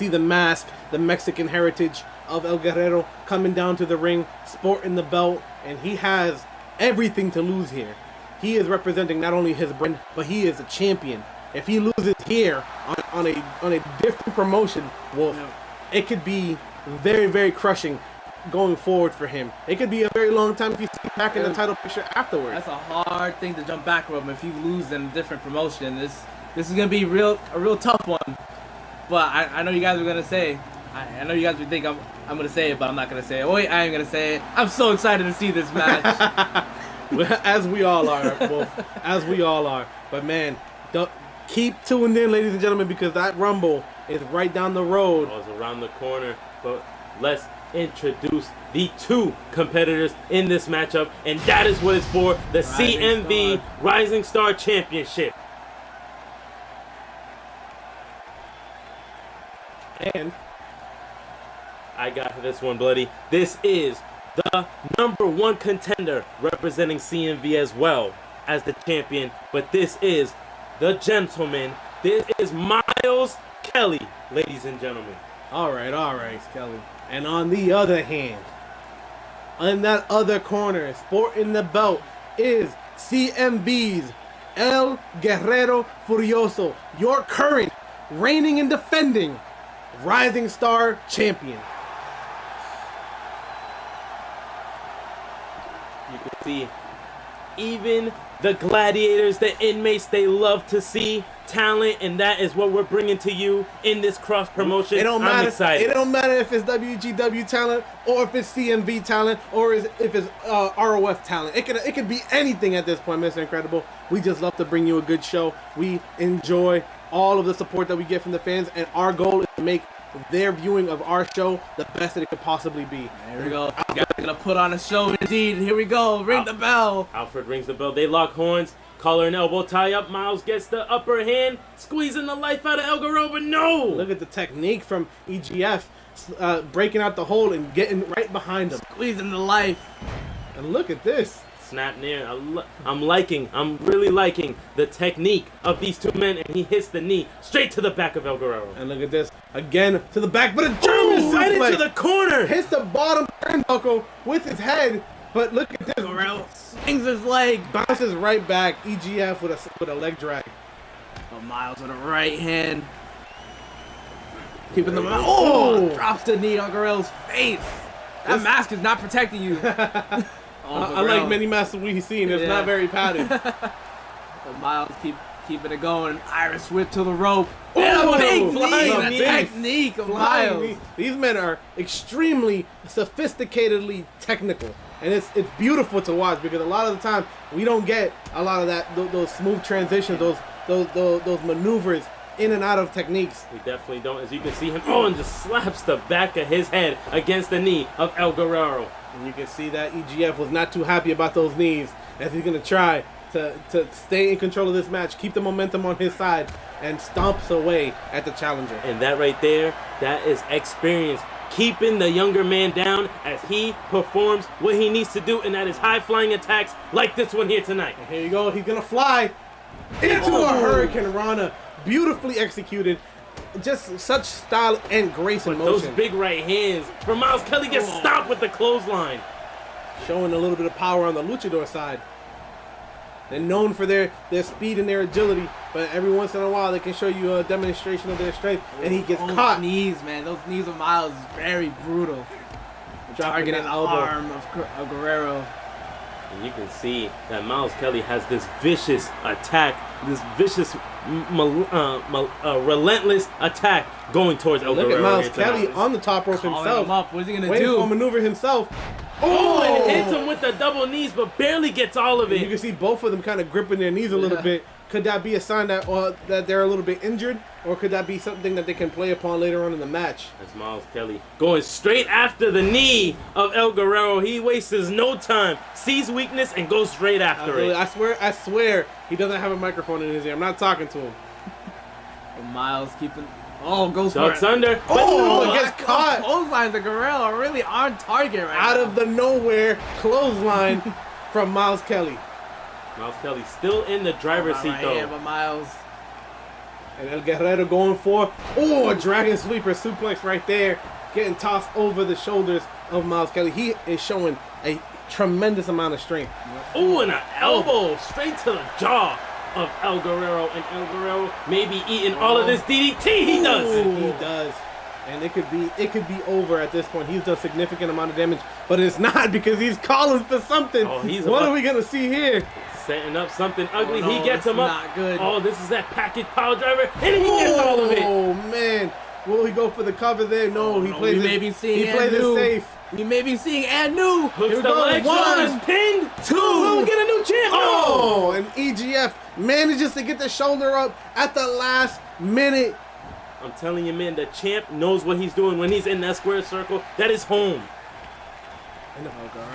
Speaker 1: the mask, the Mexican heritage of El Guerrero coming down to the ring, sporting the belt, and he has everything to lose here. He is representing not only his brand, but he is a champion. If he loses here on a different promotion, Wolf, it could be very, very crushing going forward for him. It could be a very long time if you see back in the title picture afterwards.
Speaker 3: That's a hard thing to jump back from if you lose in a different promotion. This is gonna be a real tough one. But I know you guys are gonna say, I know you guys would think I'm gonna say it, but I'm not gonna say it. Wait, I am gonna say it. I'm so excited to see this match.
Speaker 1: As we all are, Wolf. As we all are. But man, keep tuned in, ladies and gentlemen, because that Rumble is right down the road.
Speaker 2: Oh, it's around the corner. But let's introduce the two competitors in this matchup, and that is what it's for, the CMV Rising Star Championship.
Speaker 1: And
Speaker 2: I got this one, Bloody. This is the #1 contender representing CMV as well as the champion, but this is the gentleman. This is Miles Kelly, ladies and gentlemen.
Speaker 1: all right, Kelly. And on the other hand, in that other corner, sporting the belt, is CMV's El Guerrero Furioso, your current reigning and defending Rising Star Champion.
Speaker 2: You can see even the gladiators, the inmates, they love to see talent, and that is what we're bringing to you in this cross promotion. I'm excited.
Speaker 1: It don't matter if it's WGW talent or if it's CMV talent or if it's ROF talent. It could be anything at this point, Mr. Incredible. We just love to bring you a good show. We enjoy all of the support that we get from the fans, and our goal is to make their viewing of our show the best that it could possibly be.
Speaker 3: There we go. You guys are gonna put on a show indeed. Here we go. Ring the bell.
Speaker 2: Alfred rings the bell. They lock horns. Collar and elbow tie up. Miles gets the upper hand, squeezing the life out of El Guerrero, but no!
Speaker 1: Look at the technique from EGF, breaking out the hold and getting right behind him.
Speaker 3: Squeezing the life.
Speaker 1: And look at this.
Speaker 2: Snap near. I'm really liking the technique of these two men, and he hits the knee straight to the back of El Guerrero.
Speaker 1: And look at this. Again to the back, but a German
Speaker 2: right
Speaker 1: suplex.
Speaker 2: into the corner!
Speaker 1: Hits the bottom turnbuckle with his head, but look at this.
Speaker 3: Guerrero swings his leg.
Speaker 1: Bounces right back. EGF with a leg drag.
Speaker 3: Oh, Miles with a right hand. Keeping the
Speaker 1: Oh!
Speaker 3: drops the knee on Guerrero's face. That mask is not protecting you.
Speaker 1: Unlike many masks we've seen, it's not very padded.
Speaker 3: But Miles keeping it going. Irish whip to the rope.
Speaker 1: Oh,
Speaker 3: And a big
Speaker 1: flying
Speaker 3: knee.
Speaker 1: knee.
Speaker 3: The technique of Miles.
Speaker 1: These men are extremely sophisticatedly technical, and it's beautiful to watch because a lot of the time we don't get a lot of that those smooth transitions, those maneuvers in and out of techniques.
Speaker 2: We definitely don't. As you can see him, and just slaps the back of his head against the knee of El Guerrero.
Speaker 1: And you can see that EGF was not too happy about those knees as he's going to try to stay in control of this match, keep the momentum on his side, and stomps away at the challenger.
Speaker 2: And that right there, that is experience. Keeping the younger man down as he performs what he needs to do, and that is high-flying attacks like this one here tonight.
Speaker 1: And here you go. He's going to fly into a Hurricane Rana. Beautifully executed. Just such style and grace and
Speaker 2: Those
Speaker 1: motion.
Speaker 2: big right hands from Miles Kelly gets stopped with the clothesline.
Speaker 1: showing a little bit of power on the luchador side. They're known for their speed and their agility, but every once in a while they can show you a demonstration of their strength, and he gets caught.
Speaker 3: Knees, man. Those knees of Miles is very brutal.
Speaker 1: Dropping
Speaker 3: Targeting
Speaker 1: an
Speaker 3: the
Speaker 1: elbow.
Speaker 3: arm of Guerrero.
Speaker 2: And you can see that Miles Kelly has this vicious attack, this vicious, relentless attack going towards El
Speaker 1: Look
Speaker 2: Guerrero.
Speaker 1: at Miles
Speaker 2: here
Speaker 1: Kelly
Speaker 2: tonight.
Speaker 1: on the top rope
Speaker 3: Calling
Speaker 1: himself.
Speaker 3: him up. What's he gonna
Speaker 1: Waiting
Speaker 3: do?
Speaker 1: for a maneuver himself.
Speaker 2: Oh, and hits him with the double knees, but barely gets all of
Speaker 1: You
Speaker 2: it.
Speaker 1: can see both of them kind of gripping their knees a little
Speaker 3: Yeah.
Speaker 1: bit. Could that be a sign that that they're a little bit injured, or could that be something that they can play upon later on in the match?
Speaker 2: That's Miles Kelly going straight after the knee of El Guerrero. He wastes no time, sees weakness, and goes straight after it.
Speaker 1: I swear, he doesn't have a microphone in his ear. I'm not talking to him.
Speaker 3: And Miles keeping. Oh, goes for
Speaker 2: Ducks
Speaker 3: it.
Speaker 2: under. But
Speaker 1: Oh,
Speaker 2: no,
Speaker 1: it gets caught.
Speaker 3: Clotheslines of Guerrero are really on target right
Speaker 1: Out
Speaker 3: now.
Speaker 1: of the nowhere clothesline from Miles Kelly.
Speaker 2: Miles Kelly still in the driver's seat, though.
Speaker 3: Yeah, but Miles.
Speaker 1: And El Guerrero going for, a dragon sweeper suplex right there. Getting tossed over the shoulders of Miles Kelly. He is showing a tremendous amount of strength.
Speaker 2: Ooh, and an elbow straight to the jaw of El Guerrero. And El Guerrero maybe eating all of this DDT. He does.
Speaker 1: And he does. And it could be over at this point. He's done a significant amount of damage, but it's not because he's calling for something.
Speaker 2: Oh, he's
Speaker 1: what
Speaker 2: about-
Speaker 1: are we gonna see here?
Speaker 2: Setting up something ugly.
Speaker 3: Oh, no,
Speaker 2: he gets him
Speaker 3: it's
Speaker 2: up.
Speaker 3: not good.
Speaker 2: Oh, this is that package power driver, and he gets all of it.
Speaker 1: Oh man, will he go for the cover there? No, he
Speaker 3: no,
Speaker 1: plays
Speaker 3: we
Speaker 1: it.
Speaker 3: may be seeing
Speaker 1: he plays it
Speaker 3: Anu.
Speaker 1: safe.
Speaker 3: We may be seeing Anu.
Speaker 2: Hooks
Speaker 1: Here we
Speaker 2: the
Speaker 1: go.
Speaker 2: leg,
Speaker 1: One,
Speaker 2: shoulders pinned.
Speaker 1: two.
Speaker 2: Will we get a new champ?
Speaker 1: Oh, and EGF manages to get the shoulder up at the last minute.
Speaker 2: I'm telling you, man, the champ knows what he's doing when he's in that square circle. That is home.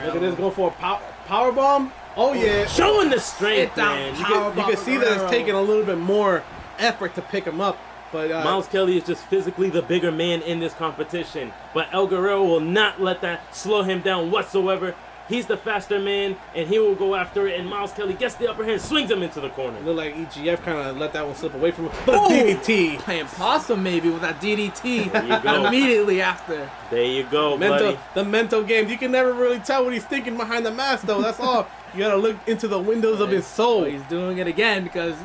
Speaker 1: Look at this, going for a power bomb. Oh yeah,
Speaker 2: Showing the strength,
Speaker 3: Sit down,
Speaker 2: man.
Speaker 1: you can see that it's taking a little bit more effort to pick him up. But
Speaker 2: Miles Kelly is just physically the bigger man in this competition. But El Guerrero will not let that slow him down whatsoever. He's the faster man, and he will go after it. And Miles Kelly gets the upper hand, swings him into the corner.
Speaker 1: it looked like EGF kind of let that one slip away from him. But
Speaker 3: Oh!
Speaker 1: DDT.
Speaker 3: Playing possum maybe with that DDT
Speaker 2: There you go.
Speaker 3: immediately after.
Speaker 2: There you go, buddy.
Speaker 1: The mental game. You can never really tell what he's thinking behind the mask, though. That's all. You gotta look into the windows of his soul.
Speaker 3: Oh, he's doing it again because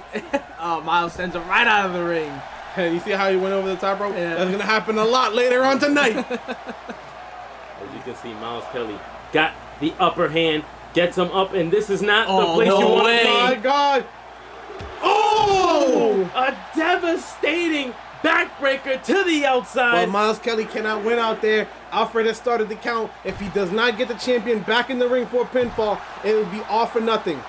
Speaker 3: Miles sends him right out of the ring.
Speaker 1: Hey, you see how he went over the top rope?
Speaker 3: Yeah.
Speaker 1: That's gonna happen a lot later on tonight.
Speaker 2: As you can see, Miles Kelly got the upper hand, gets him up, and this is not the
Speaker 3: Oh,
Speaker 2: place
Speaker 3: no
Speaker 2: you want
Speaker 3: way.
Speaker 2: to be.
Speaker 1: My God! Oh!
Speaker 2: A devastating backbreaker to the
Speaker 1: But
Speaker 2: outside.
Speaker 1: Miles Kelly cannot win out there. Alfred has started the count. If he does not get the champion back in the ring for a pinfall, it will be all for nothing.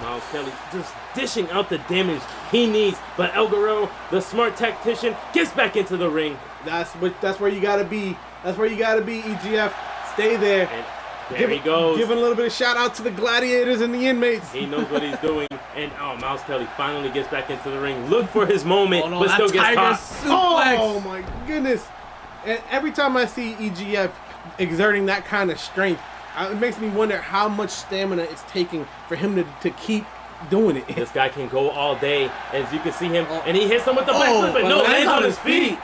Speaker 2: Miles Kelly just dishing out the damage he needs. But El Guerrero, the smart tactician, gets back into the ring.
Speaker 1: That's where you gotta be. That's where you gotta be, EGF. Stay there.
Speaker 2: And there he goes.
Speaker 1: Giving a little bit of shout out to the gladiators and the inmates.
Speaker 2: He knows what he's doing. And Miles Kelly finally gets back into the ring. Look for his moment,
Speaker 3: Oh no,
Speaker 2: but
Speaker 3: that
Speaker 2: still gets
Speaker 3: tiger
Speaker 2: caught.
Speaker 3: suplex.
Speaker 1: Oh my goodness. And every time I see EGF exerting that kind of strength, it makes me wonder how much stamina it's taking for him to keep doing it.
Speaker 2: This guy can go all day, as you can see him, and he hits him with the backflip, but no,
Speaker 1: but
Speaker 2: lands on his feet.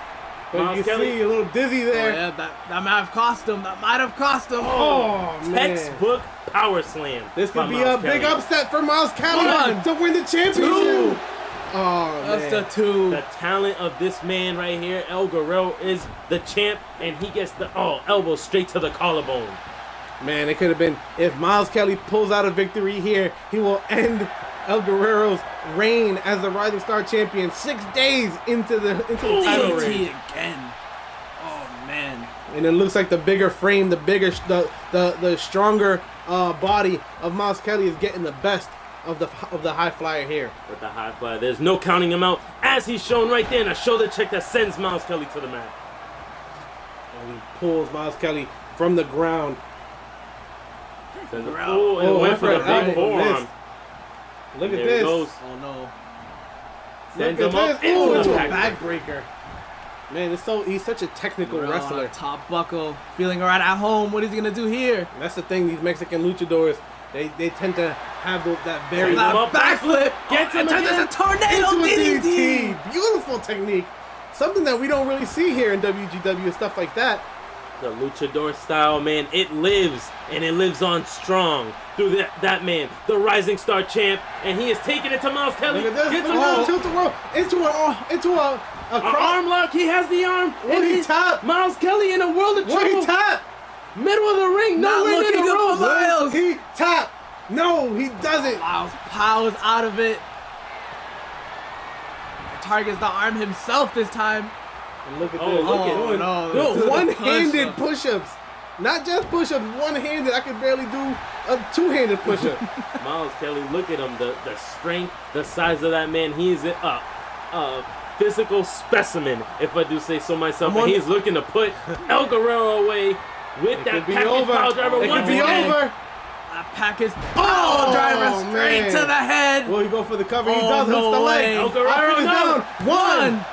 Speaker 1: But
Speaker 2: Miles
Speaker 1: you can
Speaker 2: Kelly.
Speaker 1: see a little dizzy
Speaker 3: Oh,
Speaker 1: there.
Speaker 3: yeah, that might have cost him. That might have cost him.
Speaker 1: Oh, man.
Speaker 2: Textbook power slam.
Speaker 1: This
Speaker 2: by
Speaker 1: could be
Speaker 2: Miles
Speaker 1: a big
Speaker 2: Kelly.
Speaker 1: upset for Miles Kelly
Speaker 3: One,
Speaker 1: to win the championship.
Speaker 3: two.
Speaker 1: Oh,
Speaker 3: That's
Speaker 1: man.
Speaker 3: the two.
Speaker 2: The talent of this man right here, El Guerrero, is the champ, and he gets the elbow straight to the collarbone.
Speaker 1: Man, it could have been, if Miles Kelly pulls out a victory here, he will end El Guerrero's reign as the Rising Star Champion 6 days into the title reign.
Speaker 3: DDT again. Oh man.
Speaker 1: And it looks like the bigger frame, the stronger body of Miles Kelly is getting the best of the high flyer here.
Speaker 2: With the high fly, there's no counting him out, as he's shown right there in a shoulder check that sends Miles Kelly to the mat.
Speaker 1: And he pulls Miles Kelly from the ground.
Speaker 2: Sends him,
Speaker 3: Oh,
Speaker 2: and went for the
Speaker 1: for an
Speaker 2: big
Speaker 1: elbow,
Speaker 2: forearm.
Speaker 1: missed. Look at
Speaker 2: There
Speaker 1: this.
Speaker 2: he goes.
Speaker 3: Oh no.
Speaker 2: Sends
Speaker 1: Look
Speaker 2: him
Speaker 1: at
Speaker 2: up
Speaker 1: this.
Speaker 2: into
Speaker 1: Ooh,
Speaker 2: the
Speaker 1: a
Speaker 2: back.
Speaker 1: backbreaker. Man, he's such a technical
Speaker 3: Guerrero on
Speaker 1: wrestler.
Speaker 3: a top buckle, feeling right at home. What is he gonna do here?
Speaker 1: That's the thing. These Mexican luchadors, they tend to have that very
Speaker 2: Sends him up,
Speaker 3: backflip.
Speaker 2: Gets him
Speaker 3: and turns
Speaker 2: again.
Speaker 3: into tornado
Speaker 1: into a
Speaker 3: DDT.
Speaker 1: DDT. Beautiful technique. Something that we don't really see here in WGW and stuff like that.
Speaker 2: The luchador style, man, it lives, and it lives on strong through that man, the Rising Star champ, and he is taking it to Miles Kelly.
Speaker 1: Look at this.
Speaker 2: Gets
Speaker 1: Look
Speaker 2: him
Speaker 1: at
Speaker 2: out.
Speaker 1: tilt the rope into a
Speaker 2: An
Speaker 1: cross.
Speaker 2: arm lock. He has the arm.
Speaker 1: What
Speaker 2: and
Speaker 1: he
Speaker 2: he's-
Speaker 1: tap?
Speaker 2: Miles Kelly in a world of
Speaker 1: What he
Speaker 2: trouble.
Speaker 1: tap?
Speaker 2: Middle of the ring.
Speaker 3: Not
Speaker 2: Nowhere near
Speaker 3: looking
Speaker 2: the
Speaker 3: up for
Speaker 2: ropes.
Speaker 3: Miles.
Speaker 1: He tap. No, he doesn't.
Speaker 3: Miles powers out of it. Targets the arm himself this time.
Speaker 1: And look at
Speaker 2: Oh,
Speaker 1: this.
Speaker 2: look at
Speaker 1: Doing-
Speaker 3: no,
Speaker 1: doing
Speaker 3: the
Speaker 1: one-handed
Speaker 3: push-ups.
Speaker 1: push-ups. Not just push-ups, one-handed. I could barely do a two-handed push-up.
Speaker 2: Miles Kelly, look at him. The strength, the size of that man. He's a physical specimen, if I do say so myself. And he's looking to put El Guerrero away with
Speaker 1: It
Speaker 2: that
Speaker 1: could be
Speaker 2: package
Speaker 1: over.
Speaker 2: power driver
Speaker 1: It
Speaker 2: once
Speaker 1: could be
Speaker 2: again.
Speaker 1: over.
Speaker 3: That package
Speaker 1: Oh,
Speaker 3: power driver straight
Speaker 1: man.
Speaker 3: to the head.
Speaker 1: Will he go for the cover? He
Speaker 3: Oh,
Speaker 1: does.
Speaker 3: no
Speaker 1: Hooks the leg.
Speaker 3: way.
Speaker 2: El Guerrero,
Speaker 1: Up and
Speaker 2: no.
Speaker 1: down. One,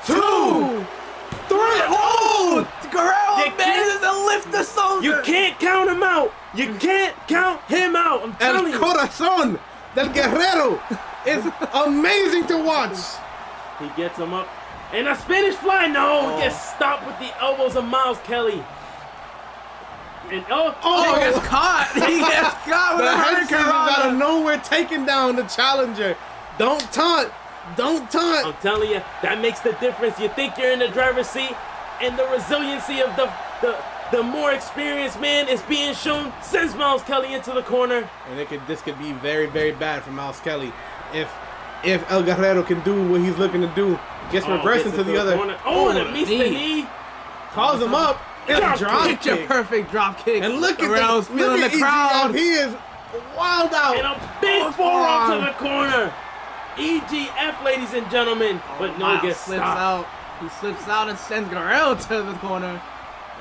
Speaker 1: two, three.
Speaker 3: Oh, Guerrero
Speaker 2: You
Speaker 3: manages to lift the soldier.
Speaker 2: You can't count him out. You can't count him out. I'm
Speaker 1: El
Speaker 2: telling you.
Speaker 1: corazón del guerrero is amazing to watch.
Speaker 2: He gets him up. And a Spanish fly. No,
Speaker 3: Oh.
Speaker 2: gets stopped with the elbows of Miles Kelly. And
Speaker 3: He gets caught. He gets caught with
Speaker 1: The
Speaker 3: a
Speaker 1: head
Speaker 3: hurricane
Speaker 1: scissors out of
Speaker 3: rana.
Speaker 1: nowhere, taking down the challenger. Don't taunt. Don't taunt.
Speaker 2: I'm telling you, that makes the difference. You think you're in the driver's seat, and the resiliency of the more experienced man is being shown. Sends Miles Kelly into the corner.
Speaker 1: And this could be very, very bad for Miles Kelly if El Guerrero can do what he's looking to do. Gets reversed
Speaker 2: Gets
Speaker 1: into the other.
Speaker 2: corner. Oh, and
Speaker 3: Oh,
Speaker 2: it meets
Speaker 3: knee.
Speaker 2: the knee.
Speaker 1: Calls him up. It's a drop
Speaker 3: Picture
Speaker 1: kick.
Speaker 3: perfect drop kick.
Speaker 1: And look at
Speaker 3: Guerrero's
Speaker 1: that.
Speaker 3: feeling
Speaker 1: Look
Speaker 3: the
Speaker 1: at
Speaker 3: crowd.
Speaker 1: EGF. He is wild out.
Speaker 2: And a big
Speaker 3: Oh,
Speaker 2: forearm to
Speaker 3: forearm.
Speaker 2: the corner. EGF, ladies and gentlemen. But no,
Speaker 3: Miles
Speaker 2: gets
Speaker 3: slips
Speaker 2: stopped.
Speaker 3: out. He slips out and sends Guerrero to the corner.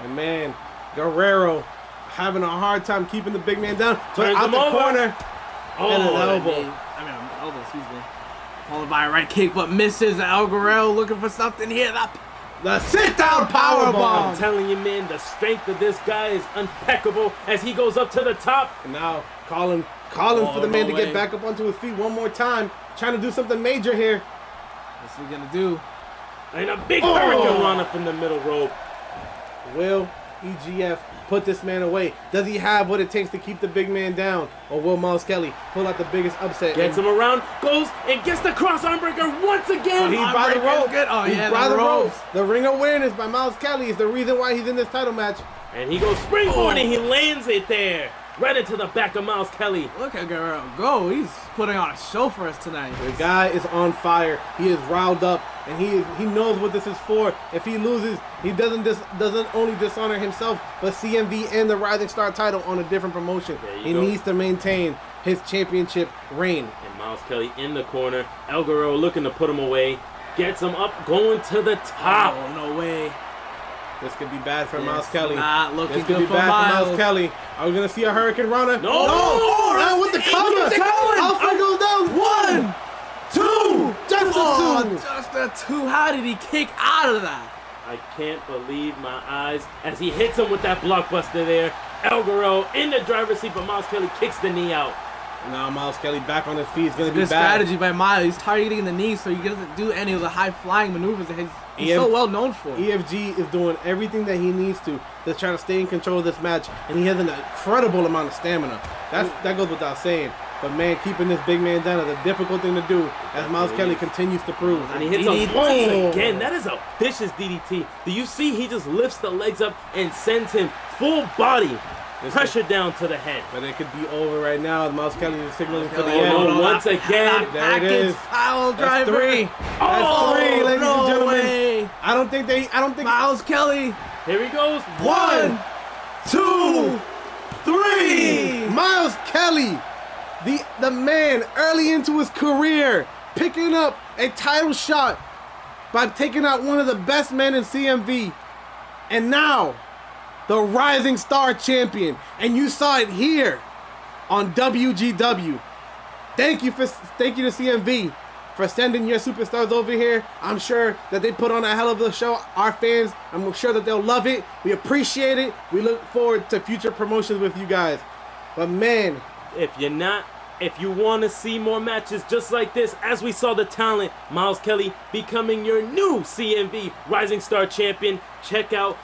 Speaker 1: And man, Guerrero having a hard time keeping the big man down. But
Speaker 2: Turns
Speaker 1: out
Speaker 2: him
Speaker 1: the
Speaker 2: over.
Speaker 1: corner. And an
Speaker 2: Oh,
Speaker 1: elbow.
Speaker 3: Elbow, excuse me. Followed by a right kick, but misses. El Guerrero looking for something here.
Speaker 1: The sit-down power
Speaker 2: I'm
Speaker 1: bomb.
Speaker 2: telling you, man, the strength of this guy is impeccable as he goes up to the top.
Speaker 1: And now calling
Speaker 3: Oh,
Speaker 1: for the man
Speaker 3: no
Speaker 1: to
Speaker 3: way.
Speaker 1: get back up onto his feet one more time. Trying to do something major here.
Speaker 3: What's he gonna do?
Speaker 2: And a big
Speaker 1: Oh.
Speaker 2: hurricane run up in the middle rope.
Speaker 1: Will EGF put this man away? Does he have what it takes to keep the big man down? Or will Miles Kelly pull out the biggest upset?
Speaker 2: Gets him around, goes and gets the cross arm breaker once again.
Speaker 1: He's by the
Speaker 3: Armbreaker's
Speaker 1: rope.
Speaker 3: good. Oh,
Speaker 1: He's
Speaker 3: yeah,
Speaker 1: by
Speaker 3: the
Speaker 1: the
Speaker 3: ropes.
Speaker 1: ropes. The ring awareness by Miles Kelly is the reason why he's in this title match.
Speaker 2: And he goes springboard and he lands it there. Right into the back of Miles Kelly.
Speaker 3: Look at Guerrero go. He's putting on a show for us tonight.
Speaker 1: The guy is on fire. He is riled up, and he knows what this is for. If he loses, he doesn't only dishonor himself, but CMV and the Rising Star title on a different promotion.
Speaker 2: There you
Speaker 1: He
Speaker 2: go.
Speaker 1: needs to maintain his championship reign.
Speaker 2: And Miles Kelly in the corner. El Guerrero looking to put him away. Gets him up, going to the top.
Speaker 3: Oh, no way.
Speaker 1: This could be bad for
Speaker 3: Yes,
Speaker 1: Miles Kelly.
Speaker 3: not looking
Speaker 1: This could
Speaker 3: good
Speaker 1: be
Speaker 3: for
Speaker 1: bad for
Speaker 3: Miles.
Speaker 1: Miles Kelly. Are we gonna see a Hurricane Rana?
Speaker 2: No!
Speaker 1: Oh,
Speaker 2: That's
Speaker 1: now with the
Speaker 2: the
Speaker 1: cover.
Speaker 2: Eagles going.
Speaker 1: Alfred goes down. One, two, just
Speaker 3: Oh,
Speaker 1: a two.
Speaker 3: just a two. How did he kick out of that?
Speaker 2: I can't believe my eyes as he hits him with that blockbuster there. El Guerrero in the driver's seat, but Miles Kelly kicks the knee out.
Speaker 1: Now Miles Kelly back on his feet. It's gonna be
Speaker 3: Good
Speaker 1: bad.
Speaker 3: strategy by Miles. He's targeting the knees so he doesn't do any of the high flying maneuvers that he's
Speaker 1: EF
Speaker 3: so well known for.
Speaker 1: EFG is doing everything that he needs to try to stay in control of this match, and he has an incredible amount of stamina. That goes without saying. But man, keeping this big man down is a difficult thing to do, as Miles Kelly continues to prove.
Speaker 2: And he hits him
Speaker 3: DDT.
Speaker 2: once again. That is a vicious DDT. Do you see? He just lifts the legs up and sends him full body pressure down to the head.
Speaker 1: But it could be over right now. as Miles Kelly is signaling for the
Speaker 3: Oh,
Speaker 1: end.
Speaker 2: no, once again.
Speaker 1: There it is.
Speaker 3: Foul
Speaker 1: That's
Speaker 3: driver.
Speaker 1: three. That's
Speaker 2: Oh,
Speaker 1: three, ladies
Speaker 3: no
Speaker 1: and gentlemen.
Speaker 3: way.
Speaker 1: I don't think
Speaker 3: Miles Kelly.
Speaker 2: Here he goes.
Speaker 1: One, two, three. Miles Kelly, the man early into his career, picking up a title shot by taking out one of the best men in CMV. And now, the Rising Star champion. And you saw it here on WGW. Thank you to CMV for sending your superstars over here. I'm sure that they put on a hell of a show. Our fans, I'm sure that they'll love it. We appreciate it. We look forward to future promotions with you guys. But man,
Speaker 2: If you want to see more matches just like this, as we saw the talent, Miles Kelly becoming your new CMV Rising Star champion, check out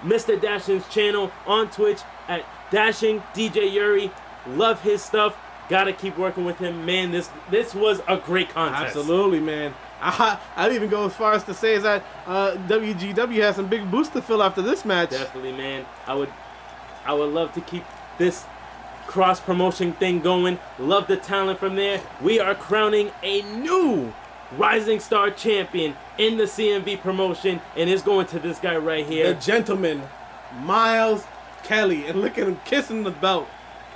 Speaker 2: Mr. Dashing's channel on Twitch at Dashing DJ Yuri. Love his stuff. Gotta keep working with him, man. This was a great contest.
Speaker 1: Absolutely, man. I'd even go as far as to say that WGW has some big boots to fill after this match.
Speaker 2: Definitely, man. I would love to keep this cross promotion thing going. Love the talent from there. We are crowning a new Rising Star champion in the CMV promotion, and it's going to this guy right here.
Speaker 1: The gentleman, Miles Kelly, and look at him kissing the belt.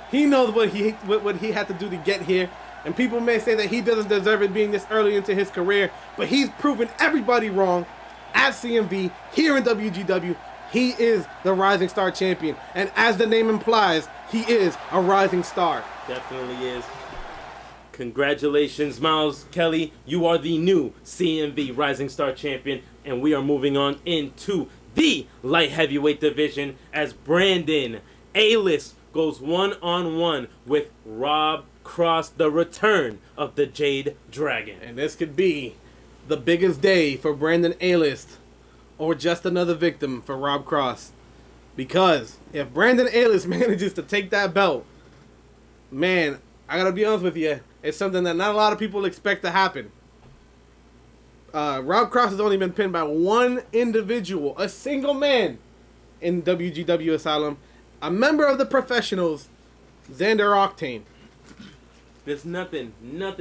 Speaker 1: He knows what he had to do to get here, and people may say that he doesn't deserve it being this early into his career, but he's proven everybody wrong at CMV, here in WGW. He is the Rising Star champion, and as the name implies, he is a Rising Star.
Speaker 2: Definitely is. Congratulations, Miles Kelly. You are the new CMV Rising Star champion, and we are moving on into the light heavyweight division as Brandon A-List goes one-on-one with Rob Cross, the return of the Jade Dragon.
Speaker 1: And this could be the biggest day for Brandon A-List, or just another victim for Rob Cross. Because if Brandon A-List manages to take that belt, man, I gotta be honest with you, it's something that not a lot of people expect to happen. Rob Cross has only been pinned by one individual, a single man, in WGW Asylum, a member of the Professionals, Xander Octane.
Speaker 2: There's nothing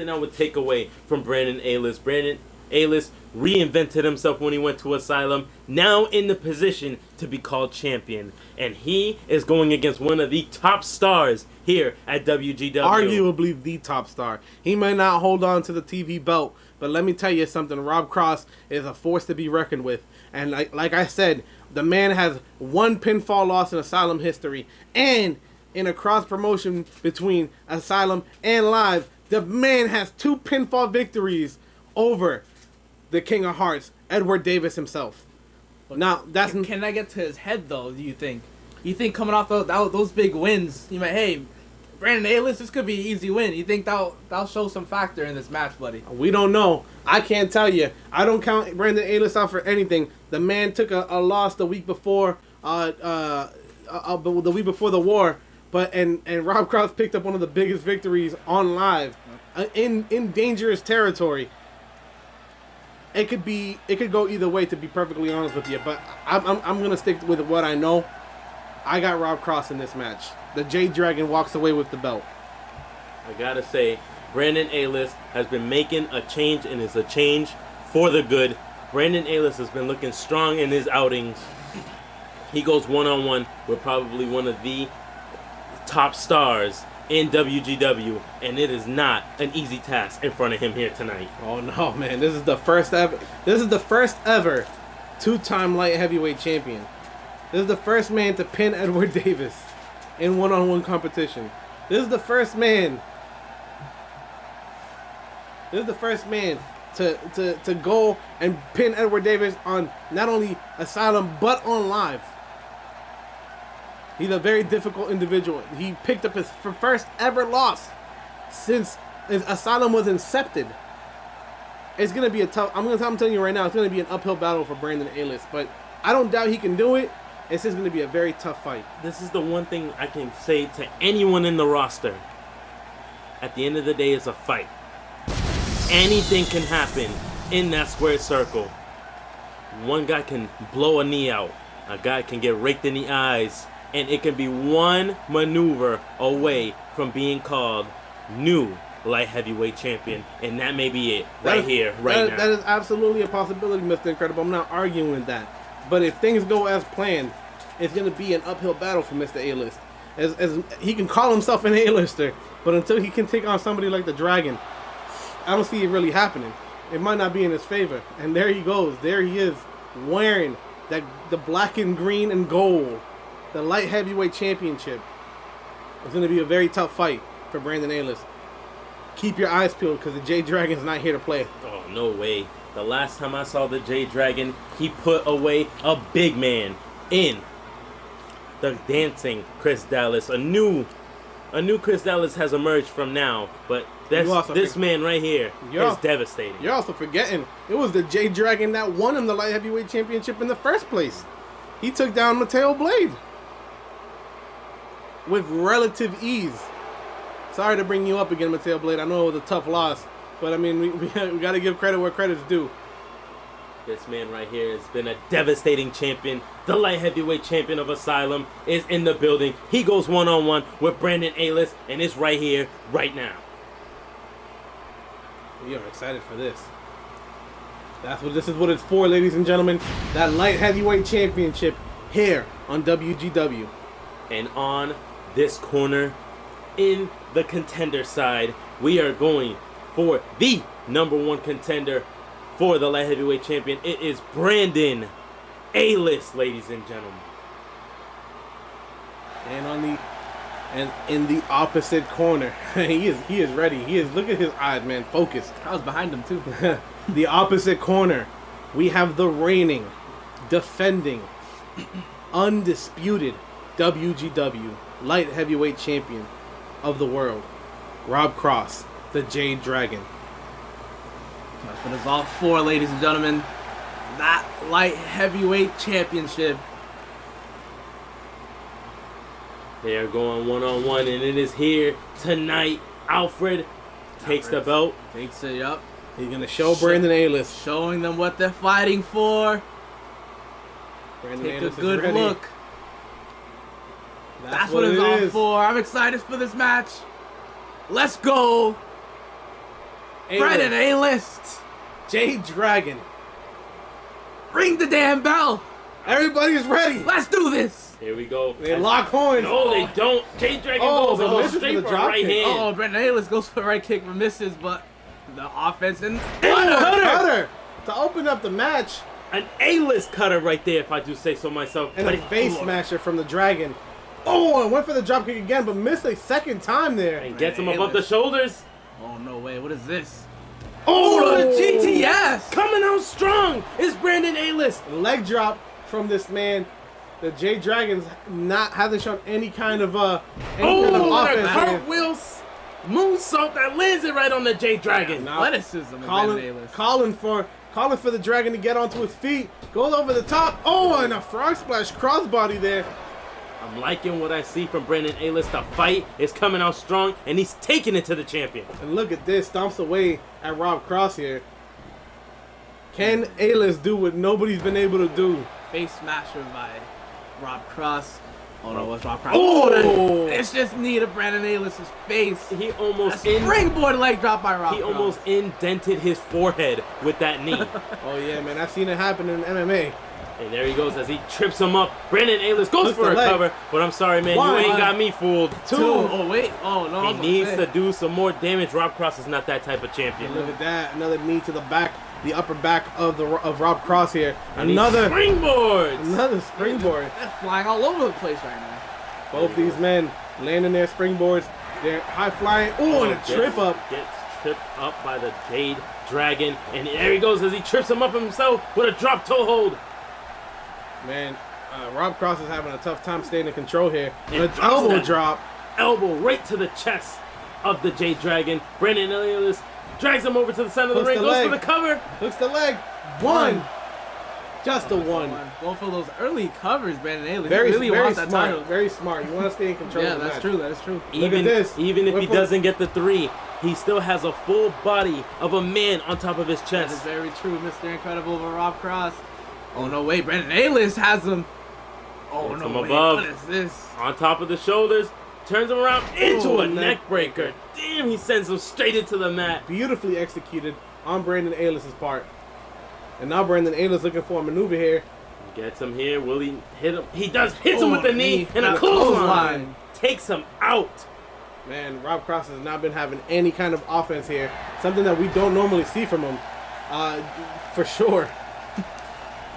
Speaker 2: I would take away from Brandon A-List. Brandon A-List reinvented himself when he went to Asylum, now in the position to be called champion. And he is going against one of the top stars here at WGW.
Speaker 1: Arguably the top star. He may not hold on to the TV belt, but let me tell you something. Rob Cross is a force to be reckoned with. And like I said, the man has one pinfall loss in Asylum history. And in a cross promotion between Asylum and Live, the man has 2 pinfall victories over the King of Hearts, Edward Davis himself. Now, that's...
Speaker 3: Can I get to his head, though, do you think? You think coming off those big wins, you might, hey, Brandon A-List, this could be an easy win. You think that'll show some factor in this match, buddy?
Speaker 1: We don't know. I can't tell you. I don't count Brandon A-List out for anything. The man took a loss the week before the week before the war, and Rob Cross picked up one of the biggest victories on Live in dangerous territory. It could go either way, to be perfectly honest with you, but I'm gonna stick with what I know. I got Rob Cross in this match. The Jade Dragon walks away with the belt.
Speaker 2: I gotta say, Brandon A-List has been making a change, and it's a change for the good. Brandon A-List has been looking strong in his outings. He goes one-on-one with probably one of the top stars in WGW, and it is not an easy task in front of him here tonight.
Speaker 1: Oh no, man! This is the first ever 2-time light heavyweight champion. This is the first man to pin Edward Davis in one-on-one competition. This is the first man. This is the first man to go and pin Edward Davis on not only Asylum but on Live. He's a very difficult individual. He picked up his first ever loss since Asylum was incepted. It's gonna be a tough. I'm telling you right now, it's gonna be an uphill battle for Brandon A-List. But I don't doubt he can do it. It's just gonna be a very tough fight.
Speaker 2: This is the one thing I can say to anyone in the roster. At the end of the day, it's a fight. Anything can happen in that square circle. One guy can blow a knee out. A guy can get raked in the eyes. And it can be one maneuver away from being called new light heavyweight champion. And that may be it right now.
Speaker 1: That is absolutely a possibility, Mr. Incredible. I'm not arguing with that. But if things go as planned, it's going to be an uphill battle for Mr. A-List. As he can call himself an A-lister, but until he can take on somebody like the Dragon, I don't see it really happening. It might not be in his favor. And there he goes. There he is, wearing the black and green and gold, the light heavyweight championship. It's going to be a very tough fight for Brandon A-List. Keep your eyes peeled, because the Jade Dragon's not here to play.
Speaker 2: Oh, no way. The last time I saw the Jade Dragon, he put away a big man in the dancing Chris Dallas. A new Chris Dallas has emerged from now, but this man right here is devastating.
Speaker 1: You're also forgetting, it was the Jade Dragon that won him the light heavyweight championship in the first place. He took down Mateo Blade with relative ease. Sorry to bring you up again, Mateo Blade. I know it was a tough loss, but I mean, we got to give credit where credit's due.
Speaker 2: This man right here has been a devastating champion. The light heavyweight champion of Asylum is in the building. He goes one-on-one with Brandon Aylis, and it's right here, right now.
Speaker 1: We are excited for this. This is what it's for, ladies and gentlemen. That light heavyweight championship here on WGW.
Speaker 2: And on this corner, in the contender side, we are going for the #1 contender for the light heavyweight champion. It is Brandon Aylis, ladies and gentlemen.
Speaker 1: And in the opposite corner, he is ready. Look at his eyes, man, focused.
Speaker 3: I was behind him too.
Speaker 1: The opposite corner, we have the reigning, defending, undisputed WGW light heavyweight champion of the world, Rob Cross, the Jade Dragon.
Speaker 3: That's what it's all for, ladies and gentlemen. That light heavyweight championship.
Speaker 2: They are going one-on-one, and it is here tonight. Alfred takes the belt.
Speaker 3: Takes it up.
Speaker 1: He's going to show Brandon Aylis.
Speaker 3: Showing them what they're fighting for.
Speaker 1: Brandon
Speaker 3: Take
Speaker 1: Aylis
Speaker 3: a good
Speaker 1: is ready.
Speaker 3: look. That's what it's
Speaker 1: it
Speaker 3: all
Speaker 1: is.
Speaker 3: for. I'm excited for this match. Let's go.
Speaker 1: Aylis.
Speaker 3: Brandon Aylis.
Speaker 1: Jade Dragon.
Speaker 3: Ring the damn bell.
Speaker 1: Everybody's ready.
Speaker 3: Let's do this.
Speaker 2: Here we go.
Speaker 1: They lock horns.
Speaker 2: No, they don't. Jade Dragon
Speaker 1: Oh,
Speaker 2: goes
Speaker 1: but misses
Speaker 2: straight
Speaker 1: for the
Speaker 2: for a
Speaker 1: drop
Speaker 2: right
Speaker 1: kick.
Speaker 2: hand.
Speaker 3: Oh, Brandon Aylis goes for a right kick but misses, but the offense and
Speaker 1: Cutter to open up the match.
Speaker 2: An A-list cutter right there, if I do say so myself.
Speaker 1: And
Speaker 2: But
Speaker 1: a face smasher from the Dragon. Oh, and went for the drop kick again, but missed a second time there.
Speaker 2: and gets him
Speaker 3: Brandon
Speaker 2: above the
Speaker 3: Aylis.
Speaker 2: shoulders.
Speaker 3: Oh no way! What is this?
Speaker 1: Oh,
Speaker 3: the GTS.
Speaker 2: Coming out strong is Brandon Aylis.
Speaker 1: Leg drop from this man. The Jade Dragons hasn't shown any kind of
Speaker 2: Oh,
Speaker 1: offense
Speaker 2: a
Speaker 1: here.
Speaker 2: cartwheel moonsault that lands it right on the Jade Dragon.
Speaker 1: Now,
Speaker 3: Athleticism in Brandon Aylis.
Speaker 1: calling for the Dragon to get onto his feet. Goes over the top. Oh, and a frog splash crossbody there.
Speaker 2: I'm liking what I see from Brandon Aylis. The fight is coming out strong, and he's taking it to the champion.
Speaker 1: And look at this, stomps away at Rob Cross here. Can Aylis do what nobody's been able to do?
Speaker 3: Face smasher by Rob Cross. Oh no, what's Rob Cross?
Speaker 1: Oh!
Speaker 3: It's just knee to Brandon Aylis' face.
Speaker 2: He almost
Speaker 3: Springboard leg drop by Rob
Speaker 2: he
Speaker 3: Cross.
Speaker 2: almost indented his forehead with that knee.
Speaker 1: Oh yeah, man, I've seen it happen in MMA.
Speaker 2: And there he goes as he trips him up. Brandon Aylis goes
Speaker 1: Hooks
Speaker 2: for
Speaker 1: the
Speaker 2: a
Speaker 1: leg.
Speaker 2: cover, but I'm sorry, man,
Speaker 1: One.
Speaker 2: you ain't got me fooled.
Speaker 3: Two. Oh wait. Oh no. I
Speaker 2: He
Speaker 3: was
Speaker 2: needs
Speaker 3: gonna
Speaker 2: to
Speaker 3: say.
Speaker 2: do some more damage. Rob Cross is not that type of champion.
Speaker 1: Look at that, another knee to the back, the upper back of Rob Cross here.
Speaker 2: And he
Speaker 1: Another
Speaker 2: springboards.
Speaker 1: springboard.
Speaker 3: They're flying all over the place right now.
Speaker 1: Both these men landing their springboards. They're high flying. Oh, and a trip up.
Speaker 2: Gets tripped up by the Jade Dragon. And there he goes as he trips him up himself with a drop toe hold.
Speaker 1: Man, Rob Cross is having a tough time staying in control here. And an
Speaker 2: drops
Speaker 1: elbow
Speaker 2: that
Speaker 1: drop.
Speaker 2: Elbow right to the chest of the Jade Dragon. Brandon Aylis drags him over to the center of the
Speaker 1: Hooks
Speaker 2: ring,
Speaker 1: the
Speaker 2: goes
Speaker 1: leg.
Speaker 2: for the cover.
Speaker 1: Hooks the leg. One. Just a one.
Speaker 3: Going for those early covers, Brandon Aylis.
Speaker 1: Very,
Speaker 3: He really
Speaker 1: very
Speaker 3: wants that
Speaker 1: smart.
Speaker 3: title.
Speaker 1: Very smart. You want to stay in control
Speaker 3: Yeah,
Speaker 1: of the
Speaker 3: that's
Speaker 1: match.
Speaker 3: true. That is true.
Speaker 1: Look at this.
Speaker 2: Even if he
Speaker 1: Whip
Speaker 2: doesn't get the 3, he still has a full body of a man on top of his
Speaker 3: That is
Speaker 2: chest.
Speaker 3: very true, Mr. Incredible over Rob Cross. Oh no, wait, Brandon Aylis has him. Oh
Speaker 2: Gets
Speaker 3: no,
Speaker 2: him
Speaker 3: wait,
Speaker 2: above.
Speaker 3: what is this?
Speaker 2: On top of the shoulders, turns him around into
Speaker 1: Oh,
Speaker 2: a
Speaker 1: neck
Speaker 2: neck breaker. Damn, he sends him straight into the mat.
Speaker 1: Beautifully executed on Brandon Aylis' part. And now Brandon Aylis looking for a maneuver here.
Speaker 2: Gets him here. Will he hit him? He does. Hits him
Speaker 3: Oh,
Speaker 2: with the knee and a
Speaker 1: and a
Speaker 2: clothesline.
Speaker 1: clothesline.
Speaker 2: Takes him out.
Speaker 1: Man, Rob Cross has not been having any kind of offense here. Something that we don't normally see from him. For sure.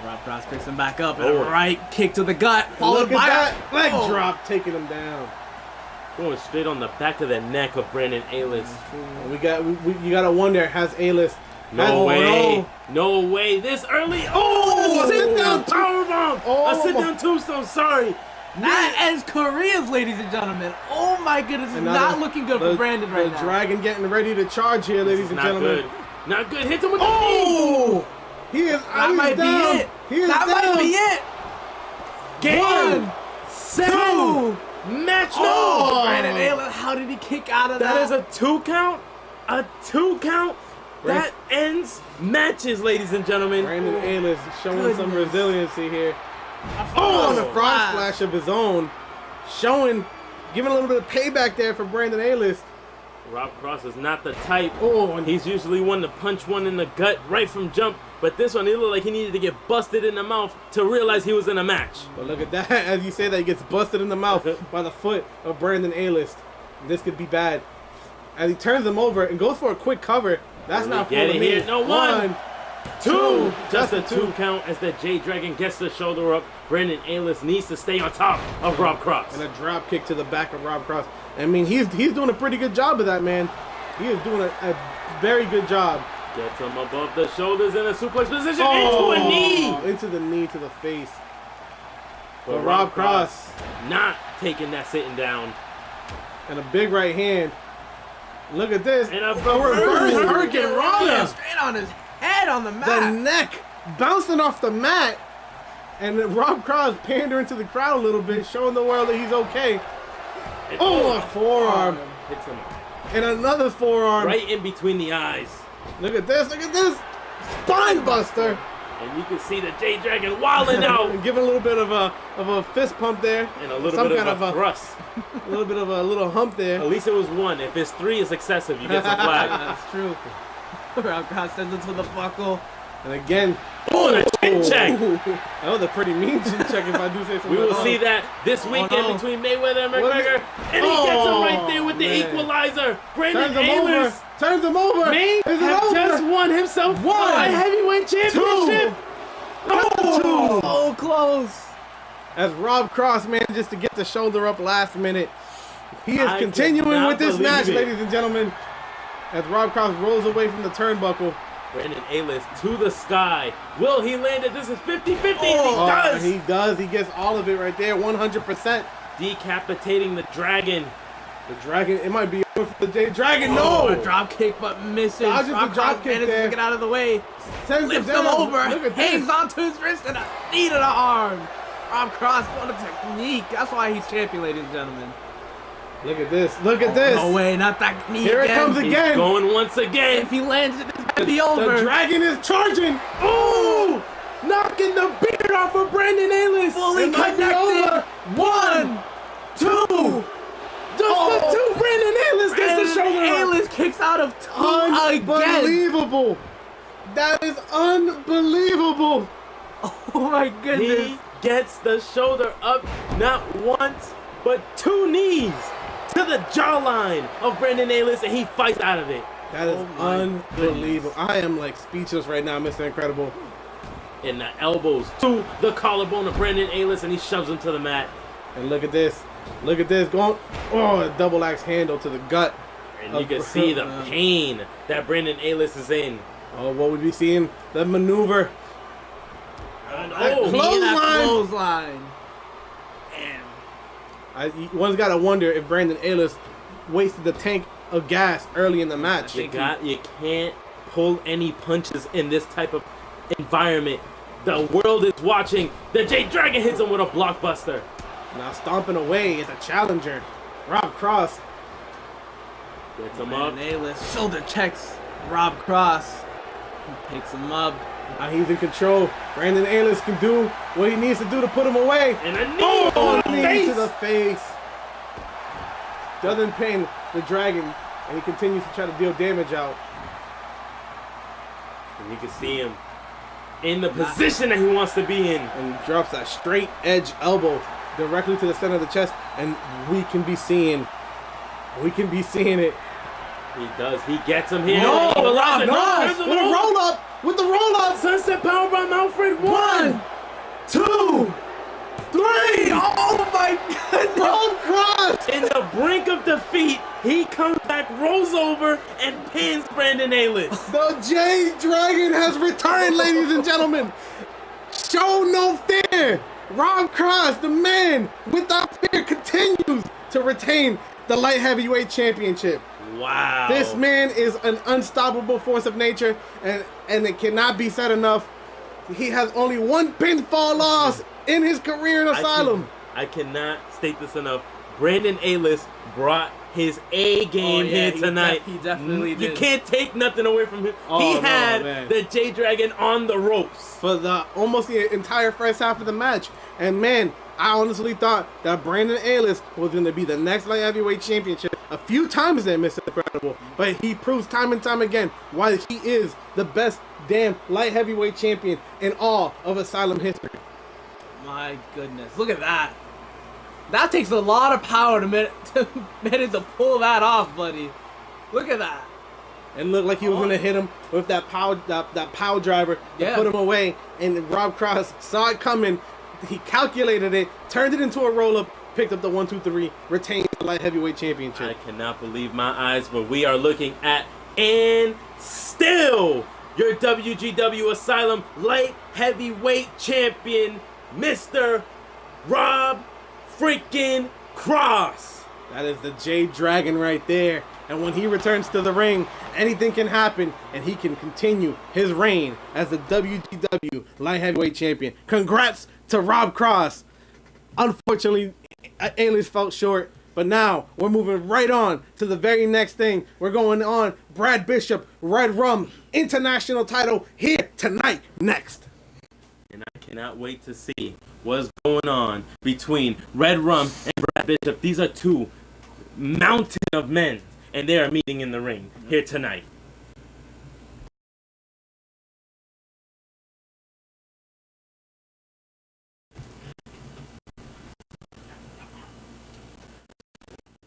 Speaker 3: Rob Cross picks him back up and
Speaker 2: Oh.
Speaker 3: a right kick to the gut. Followed
Speaker 1: Look at
Speaker 3: by
Speaker 1: that
Speaker 3: a
Speaker 1: leg
Speaker 3: oh.
Speaker 1: drop taking him down.
Speaker 2: Going straight on the back of the neck of Brandon Aylis.
Speaker 1: You gotta wonder, has Aylis?
Speaker 2: No
Speaker 1: has-
Speaker 2: way. No way. This early. Oh, sit down powerbomb.
Speaker 1: Oh.
Speaker 2: A sit down tombstone. Sorry.
Speaker 3: That ends careers, ladies and gentlemen. Oh my goodness, it's
Speaker 1: And now
Speaker 3: not
Speaker 1: the-
Speaker 3: looking good
Speaker 1: the-
Speaker 3: for Brandon right
Speaker 1: the
Speaker 3: now.
Speaker 1: Dragon getting ready to charge here, ladies and
Speaker 2: Not
Speaker 1: gentlemen.
Speaker 2: good. Not good. Hits him with the knee.
Speaker 1: Oh! He is
Speaker 3: That
Speaker 1: he's
Speaker 3: might
Speaker 1: down.
Speaker 3: be it.
Speaker 1: He is
Speaker 3: That
Speaker 1: down.
Speaker 3: might be it.
Speaker 2: Game 7. Match no.
Speaker 3: Brandon Ayla, how did he kick out of that?
Speaker 2: That is a 2 count. A 2 count. That ends matches, ladies and gentlemen.
Speaker 1: Brandon Ayla showing some
Speaker 3: Goodness.
Speaker 1: resiliency here.
Speaker 3: Oh,
Speaker 1: On a frog splash of his own, giving a little bit of payback there for Brandon Ayla.
Speaker 2: Rob Cross is not the type.
Speaker 1: Oh, and
Speaker 2: He's usually one to punch one in the gut right from jump. But this one, he looked like he needed to get busted in the mouth to realize he was in a match.
Speaker 1: but look at that. As you say that, he gets busted in the mouth by the foot of Brandon Ayla. This could be bad. As he turns him over and goes for a quick cover. That's not
Speaker 2: Get
Speaker 1: for
Speaker 2: it
Speaker 1: me.
Speaker 2: here. No, 1, 2. Just a
Speaker 1: Just a
Speaker 2: 2
Speaker 1: two.
Speaker 2: count as the J-Dragon gets the shoulder up. Brandon Ayla needs to stay on top of Rob Cross.
Speaker 1: And a drop kick to the back of Rob Cross. I mean, he's doing a pretty good job of that, man. He is doing a very good job.
Speaker 2: Gets him above the shoulders in a suplex position into a knee.
Speaker 1: Into the knee to the face.
Speaker 2: But
Speaker 1: Rob Cross
Speaker 2: not taking that sitting down.
Speaker 1: and a big right hand. Look at this.
Speaker 2: And a
Speaker 1: reverse
Speaker 2: reverse
Speaker 1: Hurricane Rana.
Speaker 3: Straight on his head on the
Speaker 1: The
Speaker 3: mat.
Speaker 1: neck bouncing off the mat. And then Rob Cross pandering to the crowd a little bit, showing the world that he's okay.
Speaker 2: And
Speaker 1: Oh, a forearm.
Speaker 2: hits him
Speaker 1: And another forearm.
Speaker 2: right in between the eyes.
Speaker 1: Look at this. Look at this. Spine buster.
Speaker 2: And you can see the J-Dragon wilding out.
Speaker 1: And give a little bit of a fist pump there.
Speaker 2: And a little
Speaker 1: Some
Speaker 2: bit
Speaker 1: kind
Speaker 2: of a thrust.
Speaker 1: a little bit of a little hump there.
Speaker 2: At least it was 1. If it's 3, it's excessive. You get some flag.
Speaker 3: That's true. Rob Cross sends it to the buckle.
Speaker 1: And again,
Speaker 2: Oh, and a chin check.
Speaker 1: that was a pretty mean chin check if I do say so.
Speaker 2: We will
Speaker 1: myself.
Speaker 2: see that this weekend
Speaker 3: no.
Speaker 2: between Mayweather and
Speaker 1: What is
Speaker 2: McGregor.
Speaker 1: it?
Speaker 2: And he gets him
Speaker 1: Oh,
Speaker 2: right there with the
Speaker 1: man.
Speaker 2: equalizer. Brandon
Speaker 1: Turns him over.
Speaker 2: Ayla
Speaker 1: Turns him over.
Speaker 2: may
Speaker 1: Is it
Speaker 2: have
Speaker 1: over?
Speaker 2: just won himself
Speaker 1: One.
Speaker 2: a heavyweight championship.
Speaker 1: Oh.
Speaker 3: So close.
Speaker 1: As Rob Cross manages to get the shoulder up last minute. He is
Speaker 2: I
Speaker 1: continuing
Speaker 2: cannot
Speaker 1: with this
Speaker 2: believe
Speaker 1: match,
Speaker 2: it.
Speaker 1: ladies and gentlemen. As Rob Cross rolls away from the turnbuckle.
Speaker 2: Brandon Ayla to the sky. Will he land it? This is 50-50.
Speaker 1: Oh,
Speaker 2: and he does.
Speaker 1: he does. He gets all of it right there, 100%.
Speaker 2: Decapitating the dragon.
Speaker 1: The Dragon, it might be over for the J-Dragon.
Speaker 3: Oh,
Speaker 1: No!
Speaker 3: a drop kick, but misses.
Speaker 1: Dodges the
Speaker 3: Rob
Speaker 1: drop
Speaker 3: Cross
Speaker 1: kick
Speaker 3: manages
Speaker 1: there.
Speaker 3: to get out of the way.
Speaker 1: Sends
Speaker 3: Lifts
Speaker 1: him
Speaker 3: him
Speaker 1: down.
Speaker 3: over.
Speaker 1: Look at
Speaker 3: Hangs
Speaker 1: this.
Speaker 3: onto his wrist and a knee to the arm. Rob Cross, what a technique. That's why he's champion, ladies and gentlemen.
Speaker 1: Look at this. Look at this.
Speaker 3: No way, not that knee
Speaker 1: Here it
Speaker 3: again.
Speaker 1: comes
Speaker 2: He's
Speaker 1: again.
Speaker 2: going once again.
Speaker 3: If he lands it, it's gonna be over.
Speaker 1: The Dragon is charging.
Speaker 2: Oh! Knocking the beard off of Brandon Ayla.
Speaker 3: Fully
Speaker 1: It might be
Speaker 3: connected.
Speaker 1: over.
Speaker 3: 1, 2.
Speaker 2: Just the 2. Brandon Ayla gets the shoulder up.
Speaker 3: Ayla kicks out of 2 again.
Speaker 1: Unbelievable. That is unbelievable.
Speaker 3: Oh my goodness.
Speaker 2: He gets the shoulder up not once, but 2 knees to the jawline of Brandon Ayla, and he fights out of it.
Speaker 1: That is
Speaker 3: Oh my
Speaker 1: unbelievable. I am like speechless right now, Mr. Incredible.
Speaker 2: And the elbows to the collarbone of Brandon Ayla, and he shoves him to the mat.
Speaker 1: And look at this. Look at this. Going. Oh, a double axe handle to the gut.
Speaker 2: And you can see the pain that Brandon Ayla is in.
Speaker 1: Oh, what would we seeing? The maneuver.
Speaker 2: And
Speaker 1: Oh, clothesline.
Speaker 3: Clothesline. And
Speaker 1: One's got to wonder if Brandon Ayla wasted the tank of gas early in the match.
Speaker 2: you can't pull any punches in this type of environment. The world is watching. The J-Dragon hits him with a blockbuster.
Speaker 1: Now stomping away is a challenger. Rob Cross.
Speaker 2: Gets him up.
Speaker 3: Brandon Ayla shoulder checks Rob Cross. He picks him up.
Speaker 1: Now he's in control. Brandon Ayla can do what he needs to do to put him away.
Speaker 2: And a knee
Speaker 1: Oh,
Speaker 2: to the
Speaker 1: knee
Speaker 2: face.
Speaker 1: to the face. Doesn't pin the Dragon, and he continues to try to deal damage out.
Speaker 2: And you can see him in the position that he wants to be in.
Speaker 1: And he drops that straight edge elbow directly to the center of the chest, and we can be seeing it.
Speaker 2: He does. He gets him here.
Speaker 1: No,
Speaker 2: He allows it.
Speaker 1: no,
Speaker 2: There's
Speaker 1: with
Speaker 2: a
Speaker 1: the
Speaker 2: roll.
Speaker 1: roll up, with the roll up.
Speaker 2: Sunset Powerbomb Alfred.
Speaker 1: 1, 2, 3.
Speaker 3: Oh my goodness!
Speaker 1: Rob Cross.
Speaker 2: In the brink of defeat, he comes back, rolls over, and pins Brandon Ayla.
Speaker 1: The J-Dragon has returned, ladies and gentlemen. Show no fear. Rob Cross, the man without fear, continues to retain the light heavyweight championship.
Speaker 2: Wow.
Speaker 1: This man is an unstoppable force of nature, and it cannot be said enough. He has only one pinfall loss in his career in Asylum.
Speaker 2: I cannot state this enough. Brandon A-List brought his A game here tonight.
Speaker 3: He definitely did.
Speaker 2: You can't take nothing away from him. He had the J-Dragon on the ropes
Speaker 1: for almost the entire first half of the match. And man, I honestly thought that Brandon A-List was going to be the next light heavyweight championship a few times there, Mr. Incredible. But he proves time and time again why he is the best damn light heavyweight champion in all of Asylum history.
Speaker 3: My goodness, look at that. That takes a lot of power to pull that off, buddy. Look at that.
Speaker 1: And looked like he was gonna hit him with that power driver to put him away. And Rob Cross saw it coming. He calculated it, turned it into a roll-up, picked up the 1-2-3, retained the light heavyweight championship.
Speaker 2: I cannot believe my eyes, but we are looking at and still your WGW Asylum light heavyweight champion, Mr. Rob freaking Cross.
Speaker 1: That is the J-Dragon right there. And when he returns to the ring, anything can happen, and he can continue his reign as the WGW light heavyweight champion. Congrats to Rob Cross. Unfortunately, A-List fell short, but now we're moving right on to the very next thing. We're going on Brad Bishop, Red Rum, international title here tonight next.
Speaker 2: And I cannot wait to see what's going on between Red Rum and Brad Bishop. These are two mountain of men, and they are meeting in the ring here tonight.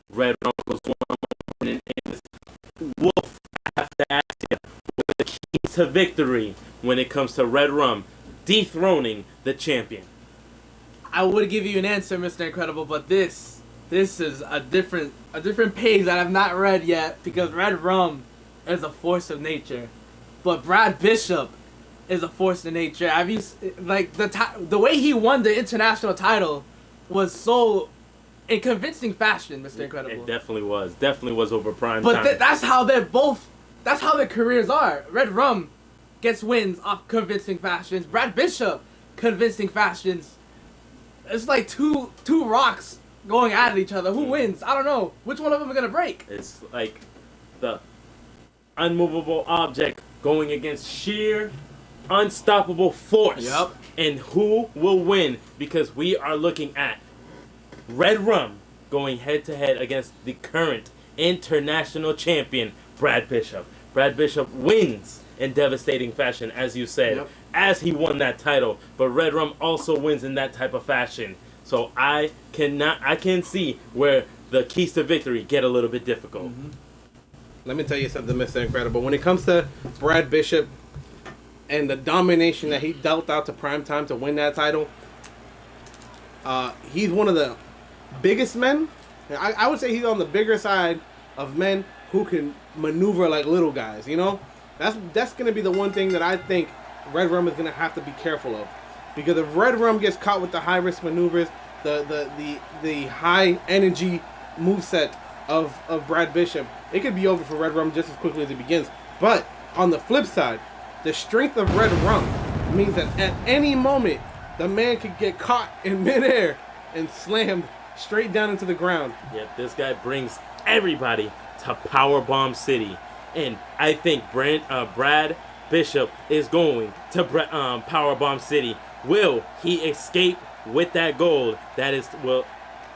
Speaker 2: Red Rum goes one and ends Wolf after Axia with the key to victory when it comes to Red Rum dethroning the champion.
Speaker 3: I would give you an answer, Mr. Incredible, but this is a different page that I've not read yet, because Red Rum is a force of nature, but Brad Bishop is a force of nature. Have you like the way he won the international title was so in convincing fashion, Mr. Incredible.
Speaker 2: It definitely was over prime time.
Speaker 3: But that's how their careers are. Red Rum gets wins off convincing fashions. Brad Bishop, convincing fashions. It's like two rocks going at each other. Who wins? I don't know. Which one of them are gonna break?
Speaker 2: It's like the unmovable object going against sheer, unstoppable force.
Speaker 3: Yep.
Speaker 2: And who will win? Because we are looking at Red Rum going head-to-head against the current international champion, Brad Bishop. Brad Bishop wins in devastating fashion, as you said, as he won that title. But Red Rum also wins in that type of fashion. So I can see where the keys to victory get a little bit difficult.
Speaker 1: Mm-hmm. Let me tell you something, Mr. Incredible. When it comes to Brad Bishop and the domination that he dealt out to Primetime to win that title, he's one of the biggest men. I would say he's on the bigger side of men who can maneuver like little guys, you know? That's going to be the one thing that I think Red Rum is going to have to be careful of. Because if Red Rum gets caught with the high-risk maneuvers, the high-energy moveset of Brad Bishop, it could be over for Red Rum just as quickly as it begins. But on the flip side, the strength of Red Rum means that at any moment, the man could get caught in midair and slammed straight down into the ground.
Speaker 2: Yep, this guy brings everybody to Powerbomb City. And I think Brad Bishop is going to Powerbomb City. Will he escape with that gold?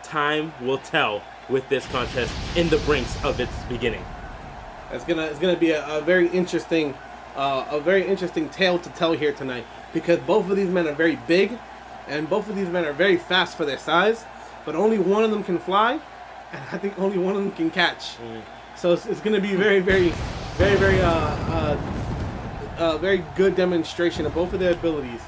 Speaker 2: Time will tell with this contest in the brinks of its beginning.
Speaker 1: It's gonna be a very interesting tale to tell here tonight, because both of these men are very big, and both of these men are very fast for their size, but only one of them can fly, and I think only one of them can catch. So it's gonna be very good demonstration of both of their abilities.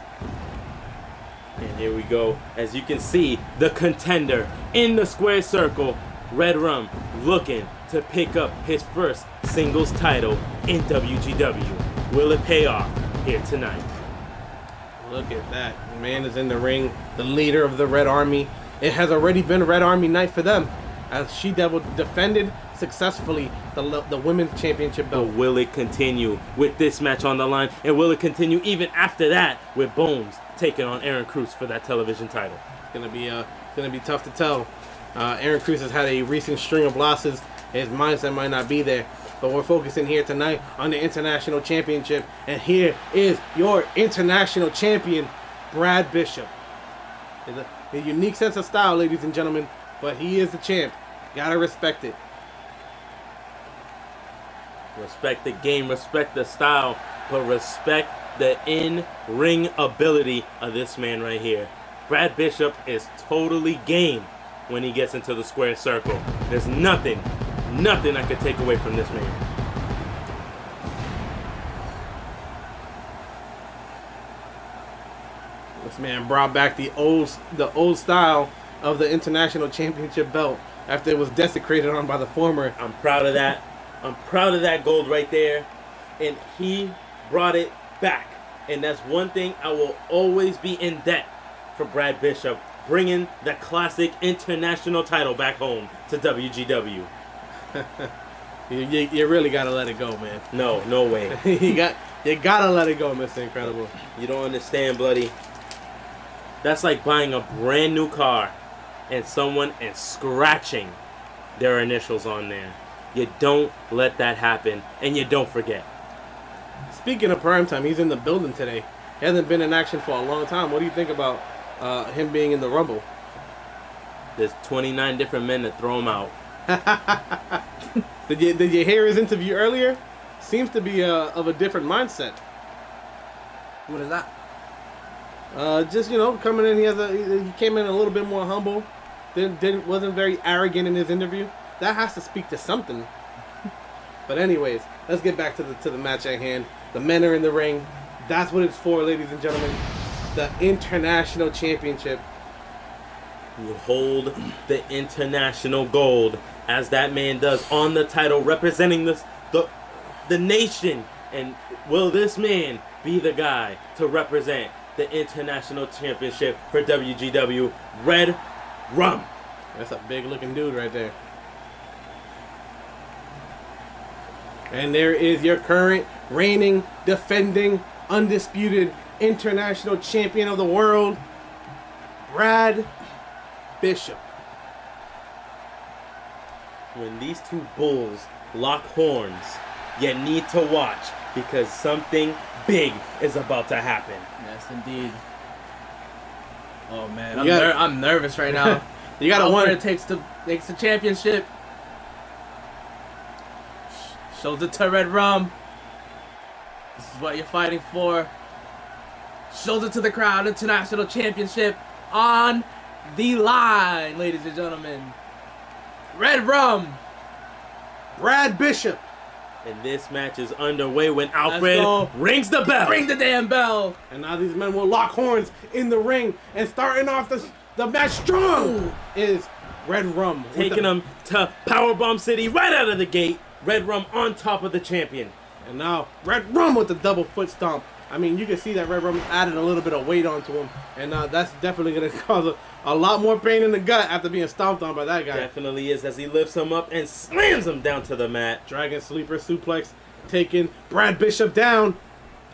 Speaker 2: And here we go. As you can see, the contender in the square circle, Red Rum, looking to pick up his first singles title in WGW. Will it pay off here tonight?
Speaker 1: Look at that. The man is in the ring, the leader of the Red Army. It has already been Red Army night for them, as She-Devil defended successfully the women's championship
Speaker 2: But
Speaker 1: belt.
Speaker 2: will it continue with this match on the line? And will it continue even after that with Bones taking on Aaron Cruz for that television title?
Speaker 1: It's gonna be tough to tell. Aaron Cruz has had a recent string of losses. His mindset might not be there. But we're focusing here tonight on the International Championship. And here is your International Champion, Brad Bishop. A unique sense of style, ladies and gentlemen. But he is the champ. Gotta respect it.
Speaker 2: Respect the game, respect the style, but respect the in-ring ability of this man right here. Brad Bishop is totally game when he gets into the square circle. There's nothing I could take away from this man.
Speaker 1: This man brought back the old style of the International Championship belt after it was desecrated on by the former.
Speaker 2: I'm proud of that. I'm proud of that gold right there. And he brought it back. And that's one thing I will always be in debt for Brad Bishop, bringing the classic international title back home to WGW.
Speaker 1: You really gotta let it go, man.
Speaker 2: No way.
Speaker 1: you gotta let it go, Mr. Incredible.
Speaker 2: You don't understand, bloody. That's like buying a brand new car and someone is scratching their initials on there. You don't let that happen, and you don't forget.
Speaker 1: Speaking of primetime, he's in the building today. He hasn't been in action for a long time. What do you think about him being in the Rumble?
Speaker 2: There's 29 different men that throw him out.
Speaker 1: Did you hear his interview earlier? Seems to be of a different mindset.
Speaker 3: What is that?
Speaker 1: Just coming in, he came in a little bit more humble. Wasn't very arrogant in his interview. That has to speak to something. But anyways, let's get back to the match at hand. The men are in the ring. That's what it's for, ladies and gentlemen. The International Championship.
Speaker 2: You hold the international gold as that man does on the title, representing the nation. And will this man be the guy to represent the International Championship for WGW? Red Rum.
Speaker 1: That's a big looking dude right there. And there is your current reigning, defending, undisputed international champion of the world, Brad Bishop.
Speaker 2: When these two bulls lock horns, you need to watch because something big is about to happen.
Speaker 3: Yes, indeed. Oh man,
Speaker 1: You
Speaker 3: I'm nervous right now.
Speaker 1: You gotta
Speaker 3: However
Speaker 1: wonder.
Speaker 3: it takes the championship. Shoulder to Red Rum. This is what you're fighting for. Shoulder to the crowd. International Championship on the line, ladies and gentlemen. Red Rum.
Speaker 1: Brad Bishop.
Speaker 2: And this match is underway when
Speaker 3: go.
Speaker 2: Alfred rings the bell.
Speaker 3: Ring the damn bell.
Speaker 1: And now these men will lock horns in the ring. And starting off the match strong is Red Rum.
Speaker 2: Taking them to Powerbomb City right out of the gate. Red Rum on top of the champion.
Speaker 1: And now Red Rum with the double foot stomp. I mean, you can see that Red Rum added a little bit of weight onto him. And that's definitely going to cause a lot more pain in the gut after being stomped on by that guy.
Speaker 2: Definitely is, as he lifts him up and slams him down to the mat.
Speaker 1: Dragon Sleeper Suplex taking Brad Bishop down.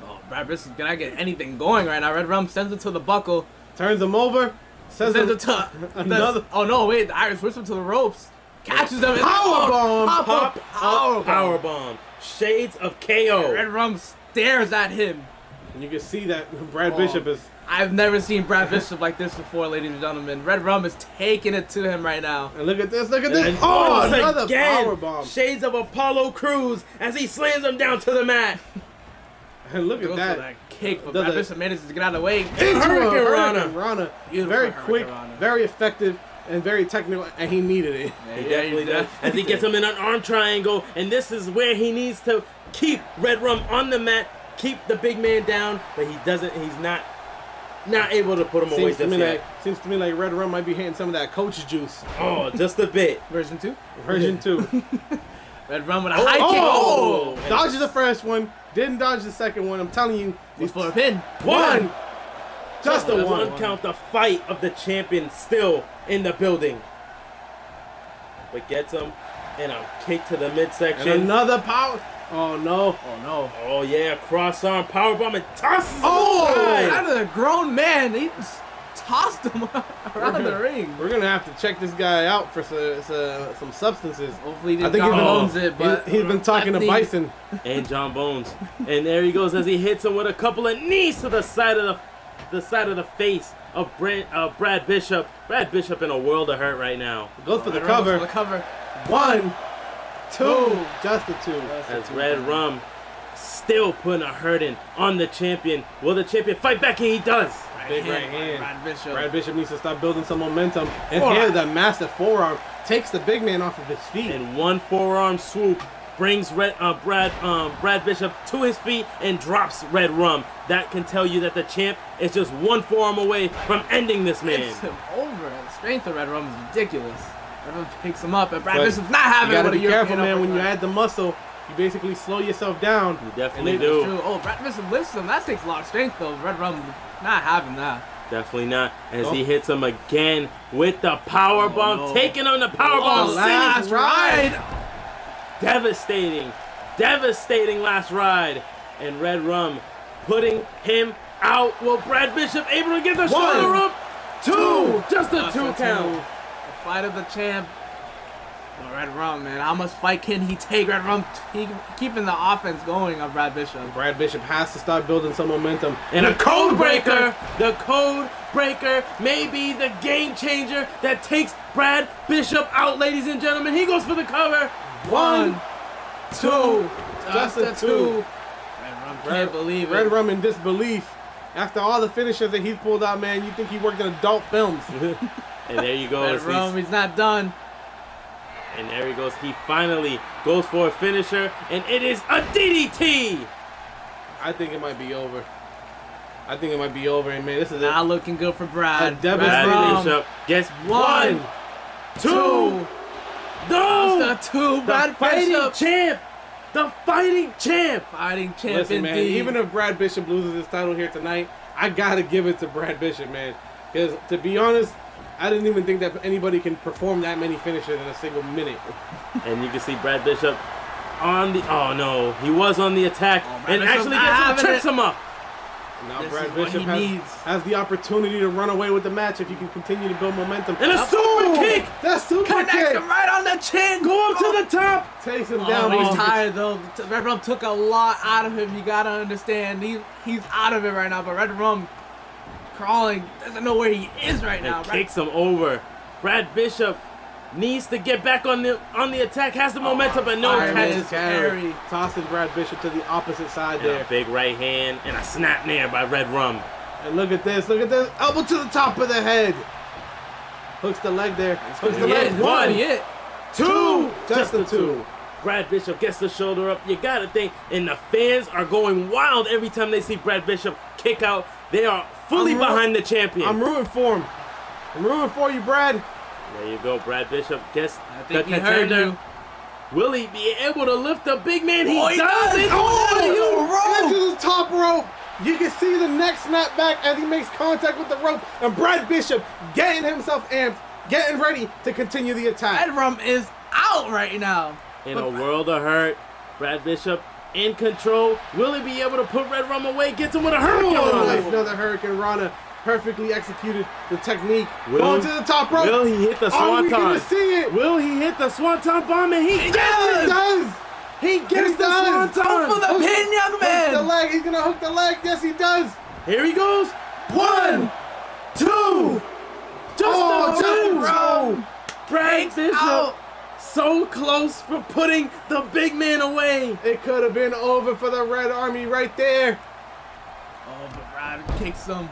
Speaker 3: Oh, Brad Bishop's gonna get anything going right now. Red Rum sends it to the buckle.
Speaker 1: Turns him over.
Speaker 3: Sends it to
Speaker 1: another.
Speaker 3: Oh no, wait, the Irish whips him to the ropes. Catches them.
Speaker 1: Powerbomb.
Speaker 2: Pop up powerbomb. Shades of KO.
Speaker 3: Red Rum stares at him.
Speaker 1: And you can see that Brad Bishop is.
Speaker 3: I've never seen Brad Bishop like this before, ladies and gentlemen. Red Rum is taking it to him right now.
Speaker 1: And look at this, look at this.
Speaker 2: And
Speaker 1: Oh,
Speaker 2: once
Speaker 1: another
Speaker 2: again,
Speaker 1: powerbomb.
Speaker 2: Shades of Apollo Crews as he slams him down to the mat.
Speaker 1: And look at
Speaker 3: Goes
Speaker 1: that.
Speaker 3: for that kick, but
Speaker 1: Does
Speaker 3: Brad
Speaker 1: it-
Speaker 3: Bishop manages to get out of the way.
Speaker 1: Into a
Speaker 2: Hurricane
Speaker 1: Hurricane Rana.
Speaker 3: Beautiful
Speaker 1: Very
Speaker 3: Hurricane
Speaker 1: quick,
Speaker 3: Rana.
Speaker 1: very effective, and very technical, and he needed it.
Speaker 2: He definitely does. As he gets him in an arm triangle, and this is where he needs to keep Red Rum on the mat, keep the big man down, but he doesn't. He's not able to put him away just yet.
Speaker 1: Seems to me like Red Rum might be hitting some of that coach juice.
Speaker 2: Oh, just a bit.
Speaker 3: Version 2.
Speaker 1: Version 2.
Speaker 3: Red Rum with a high kick.
Speaker 1: Oh! Dodged the first one, didn't dodge the second one. I'm telling you,
Speaker 3: He's for a pin.
Speaker 1: one. Just a
Speaker 2: The
Speaker 1: one.
Speaker 2: count, the fight of the champion still in the building. But gets him And a kick to the midsection.
Speaker 1: And another power. Oh no.
Speaker 3: Oh no.
Speaker 2: Oh yeah, cross arm powerbomb and tosses him
Speaker 3: Oh,
Speaker 2: aside.
Speaker 3: out of the grown man. He just tossed him around the ring.
Speaker 1: We're gonna have to check this guy out for some substances.
Speaker 3: Hopefully, he
Speaker 1: I think
Speaker 3: John
Speaker 1: he's been-
Speaker 3: Bones it, but
Speaker 1: He's been talking to
Speaker 3: lefty.
Speaker 1: Bison.
Speaker 2: And John Bones. And there he goes as he hits him with a couple of knees to the side of the face of Brad Bishop. Brad Bishop in a world of hurt right now.
Speaker 1: Goes for the
Speaker 3: Red Rum
Speaker 1: cover.
Speaker 3: For the cover.
Speaker 1: 1, 2, just the 2.
Speaker 2: As Red Rum still putting a hurting on the champion. Will the champion fight back? And he does.
Speaker 1: Big right hand.
Speaker 3: Brad Bishop.
Speaker 1: Brad Bishop needs to stop building some momentum. And
Speaker 3: Forearm.
Speaker 1: here, the massive forearm takes the big man off of his feet.
Speaker 2: And one forearm swoop brings Brad Bishop to his feet and drops Red Rum. That can tell you that the champ is just one forearm away from ending this man.
Speaker 3: Hits him over. The strength of Red Rum is ridiculous. Red Rum picks him up, and Brad
Speaker 1: But
Speaker 3: Bishop's not having
Speaker 1: you
Speaker 3: it
Speaker 1: gotta
Speaker 3: with
Speaker 1: be
Speaker 3: a
Speaker 1: careful,
Speaker 3: European
Speaker 1: man. When you
Speaker 3: uppercut.
Speaker 1: add the muscle, you basically slow yourself down.
Speaker 2: You definitely
Speaker 1: And they-
Speaker 2: do.
Speaker 3: True. Oh, Brad Bishop lifts him. That takes a lot of strength, though. Red Rum not having that.
Speaker 2: Definitely not. As
Speaker 1: Oh.
Speaker 2: he hits him again with the power bomb,
Speaker 3: no.
Speaker 2: taking on the power bomb.
Speaker 1: Oh, last ride.
Speaker 2: Devastating last ride. And Red Rum putting him out. Will Brad Bishop able to get the shoulder up? 2, just a
Speaker 3: That's
Speaker 2: 2
Speaker 3: a
Speaker 2: count.
Speaker 3: The fight of the champ. Oh, Red Rum, man. How much fight can he take? Red Rum keeping the offense going on Brad Bishop.
Speaker 1: Brad Bishop has to start building some momentum.
Speaker 2: And a code breaker. The code breaker may be the game changer that takes Brad Bishop out, ladies and gentlemen. He goes for the cover.
Speaker 1: 1, 2,
Speaker 3: Just a 2. Red Rum can't believe it.
Speaker 1: Red Rum in disbelief. After all the finishers that he's pulled out, man, you think he worked in adult films.
Speaker 2: And there you go.
Speaker 3: Red
Speaker 2: as
Speaker 3: Rum,
Speaker 2: he's-
Speaker 3: he's not done.
Speaker 2: And there he goes. He finally goes for a finisher. And it is a DDT.
Speaker 1: I think it might be over. And man, this is
Speaker 3: Not looking good for Brad.
Speaker 1: A devastating-
Speaker 2: Brad
Speaker 3: Rum,
Speaker 2: Bishop gets
Speaker 3: One,
Speaker 2: 1, 2. No!
Speaker 3: Just a 2.
Speaker 2: The
Speaker 3: Brad
Speaker 2: fighting
Speaker 3: Bishop.
Speaker 2: champ. The fighting champ.
Speaker 3: Fighting champ
Speaker 1: Listen, man,
Speaker 3: indeed.
Speaker 1: even if Brad Bishop loses his title here tonight, I gotta give it to Brad Bishop, man. Because to be honest, I didn't even think that anybody can perform that many finishers in a single minute.
Speaker 2: And you can see Brad Bishop on the. Oh no, he was on the attack
Speaker 3: Oh, Brad
Speaker 2: and
Speaker 3: Bishop
Speaker 2: actually
Speaker 3: not
Speaker 2: gets him,
Speaker 3: having
Speaker 2: trips
Speaker 3: it.
Speaker 2: him up.
Speaker 1: Now
Speaker 3: This
Speaker 1: Brad
Speaker 3: is what
Speaker 1: Bishop
Speaker 3: he needs.
Speaker 1: has the opportunity to run away with the match if he can continue to build momentum.
Speaker 2: And a super kick.
Speaker 1: That super
Speaker 3: Connects
Speaker 1: kick
Speaker 3: him right on the chin.
Speaker 2: Go up to the top.
Speaker 1: takes him
Speaker 3: Oh,
Speaker 1: down.
Speaker 3: he's
Speaker 1: Oh,
Speaker 3: tired though. Red Rum took a lot out of him. You gotta understand. He's out of it right now. But Red Rum crawling, doesn't know where he is right now.
Speaker 2: And kicks him over. Brad Bishop needs to get back on the attack. Has the momentum, but no
Speaker 3: Fireman.
Speaker 2: catches.
Speaker 3: It's carry.
Speaker 1: Tossing Brad Bishop to the opposite side
Speaker 2: And
Speaker 1: there.
Speaker 2: a big right hand and a snap nair by Red Rum.
Speaker 1: And look at this. Elbow to the top of the head. Hooks the leg there. Hooks the
Speaker 3: Yeah,
Speaker 1: leg.
Speaker 3: one.
Speaker 1: One.
Speaker 3: Yeah.
Speaker 2: 2,
Speaker 1: Just the 2.
Speaker 2: Brad Bishop gets the shoulder up. You gotta think, and the fans are going wild every time they see Brad Bishop kick out. They are fully
Speaker 1: I'm ru-
Speaker 2: behind the champion.
Speaker 1: I'm rooting for him. I'm rooting for you, Brad.
Speaker 2: There you go. Brad Bishop gets
Speaker 3: I
Speaker 2: the
Speaker 3: think he heard
Speaker 2: contender.
Speaker 3: you.
Speaker 2: Will he be able to lift the big man? He
Speaker 3: Oh, he
Speaker 2: does.
Speaker 3: does.
Speaker 2: It's
Speaker 3: Oh,
Speaker 1: Into the top rope. You can see the neck snap back as he makes contact with the rope. And Brad Bishop getting himself amped, getting ready to continue the attack.
Speaker 3: Red Rum is out right now.
Speaker 2: In a world of hurt, Brad Bishop in control. Will he be able to put Red Rum away? Gets him with a hurricane.
Speaker 1: Oh,
Speaker 2: Rana.
Speaker 1: nice. Another Hurricane Rana. Perfectly executed the technique.
Speaker 2: Will-
Speaker 1: Going to the top rope.
Speaker 2: Will he hit the
Speaker 1: Are we
Speaker 2: swanton?
Speaker 1: gonna see it?
Speaker 2: Will he hit the swanton bomb? And he
Speaker 1: He
Speaker 2: gets it.
Speaker 1: does.
Speaker 2: He gets
Speaker 1: He
Speaker 2: the
Speaker 1: does.
Speaker 3: Go for
Speaker 2: swanton.
Speaker 3: the pin, young
Speaker 1: Hook the
Speaker 3: man.
Speaker 1: leg. He's gonna hook the leg. Yes, he does.
Speaker 2: Here he goes. 1, 2. Just
Speaker 1: Oh,
Speaker 2: a 2.
Speaker 3: Rum.
Speaker 2: Brad Bishop
Speaker 3: out.
Speaker 2: so close for putting the big man away.
Speaker 1: It could have been over for the Red Army right there.
Speaker 3: Oh, but Brad kicks him.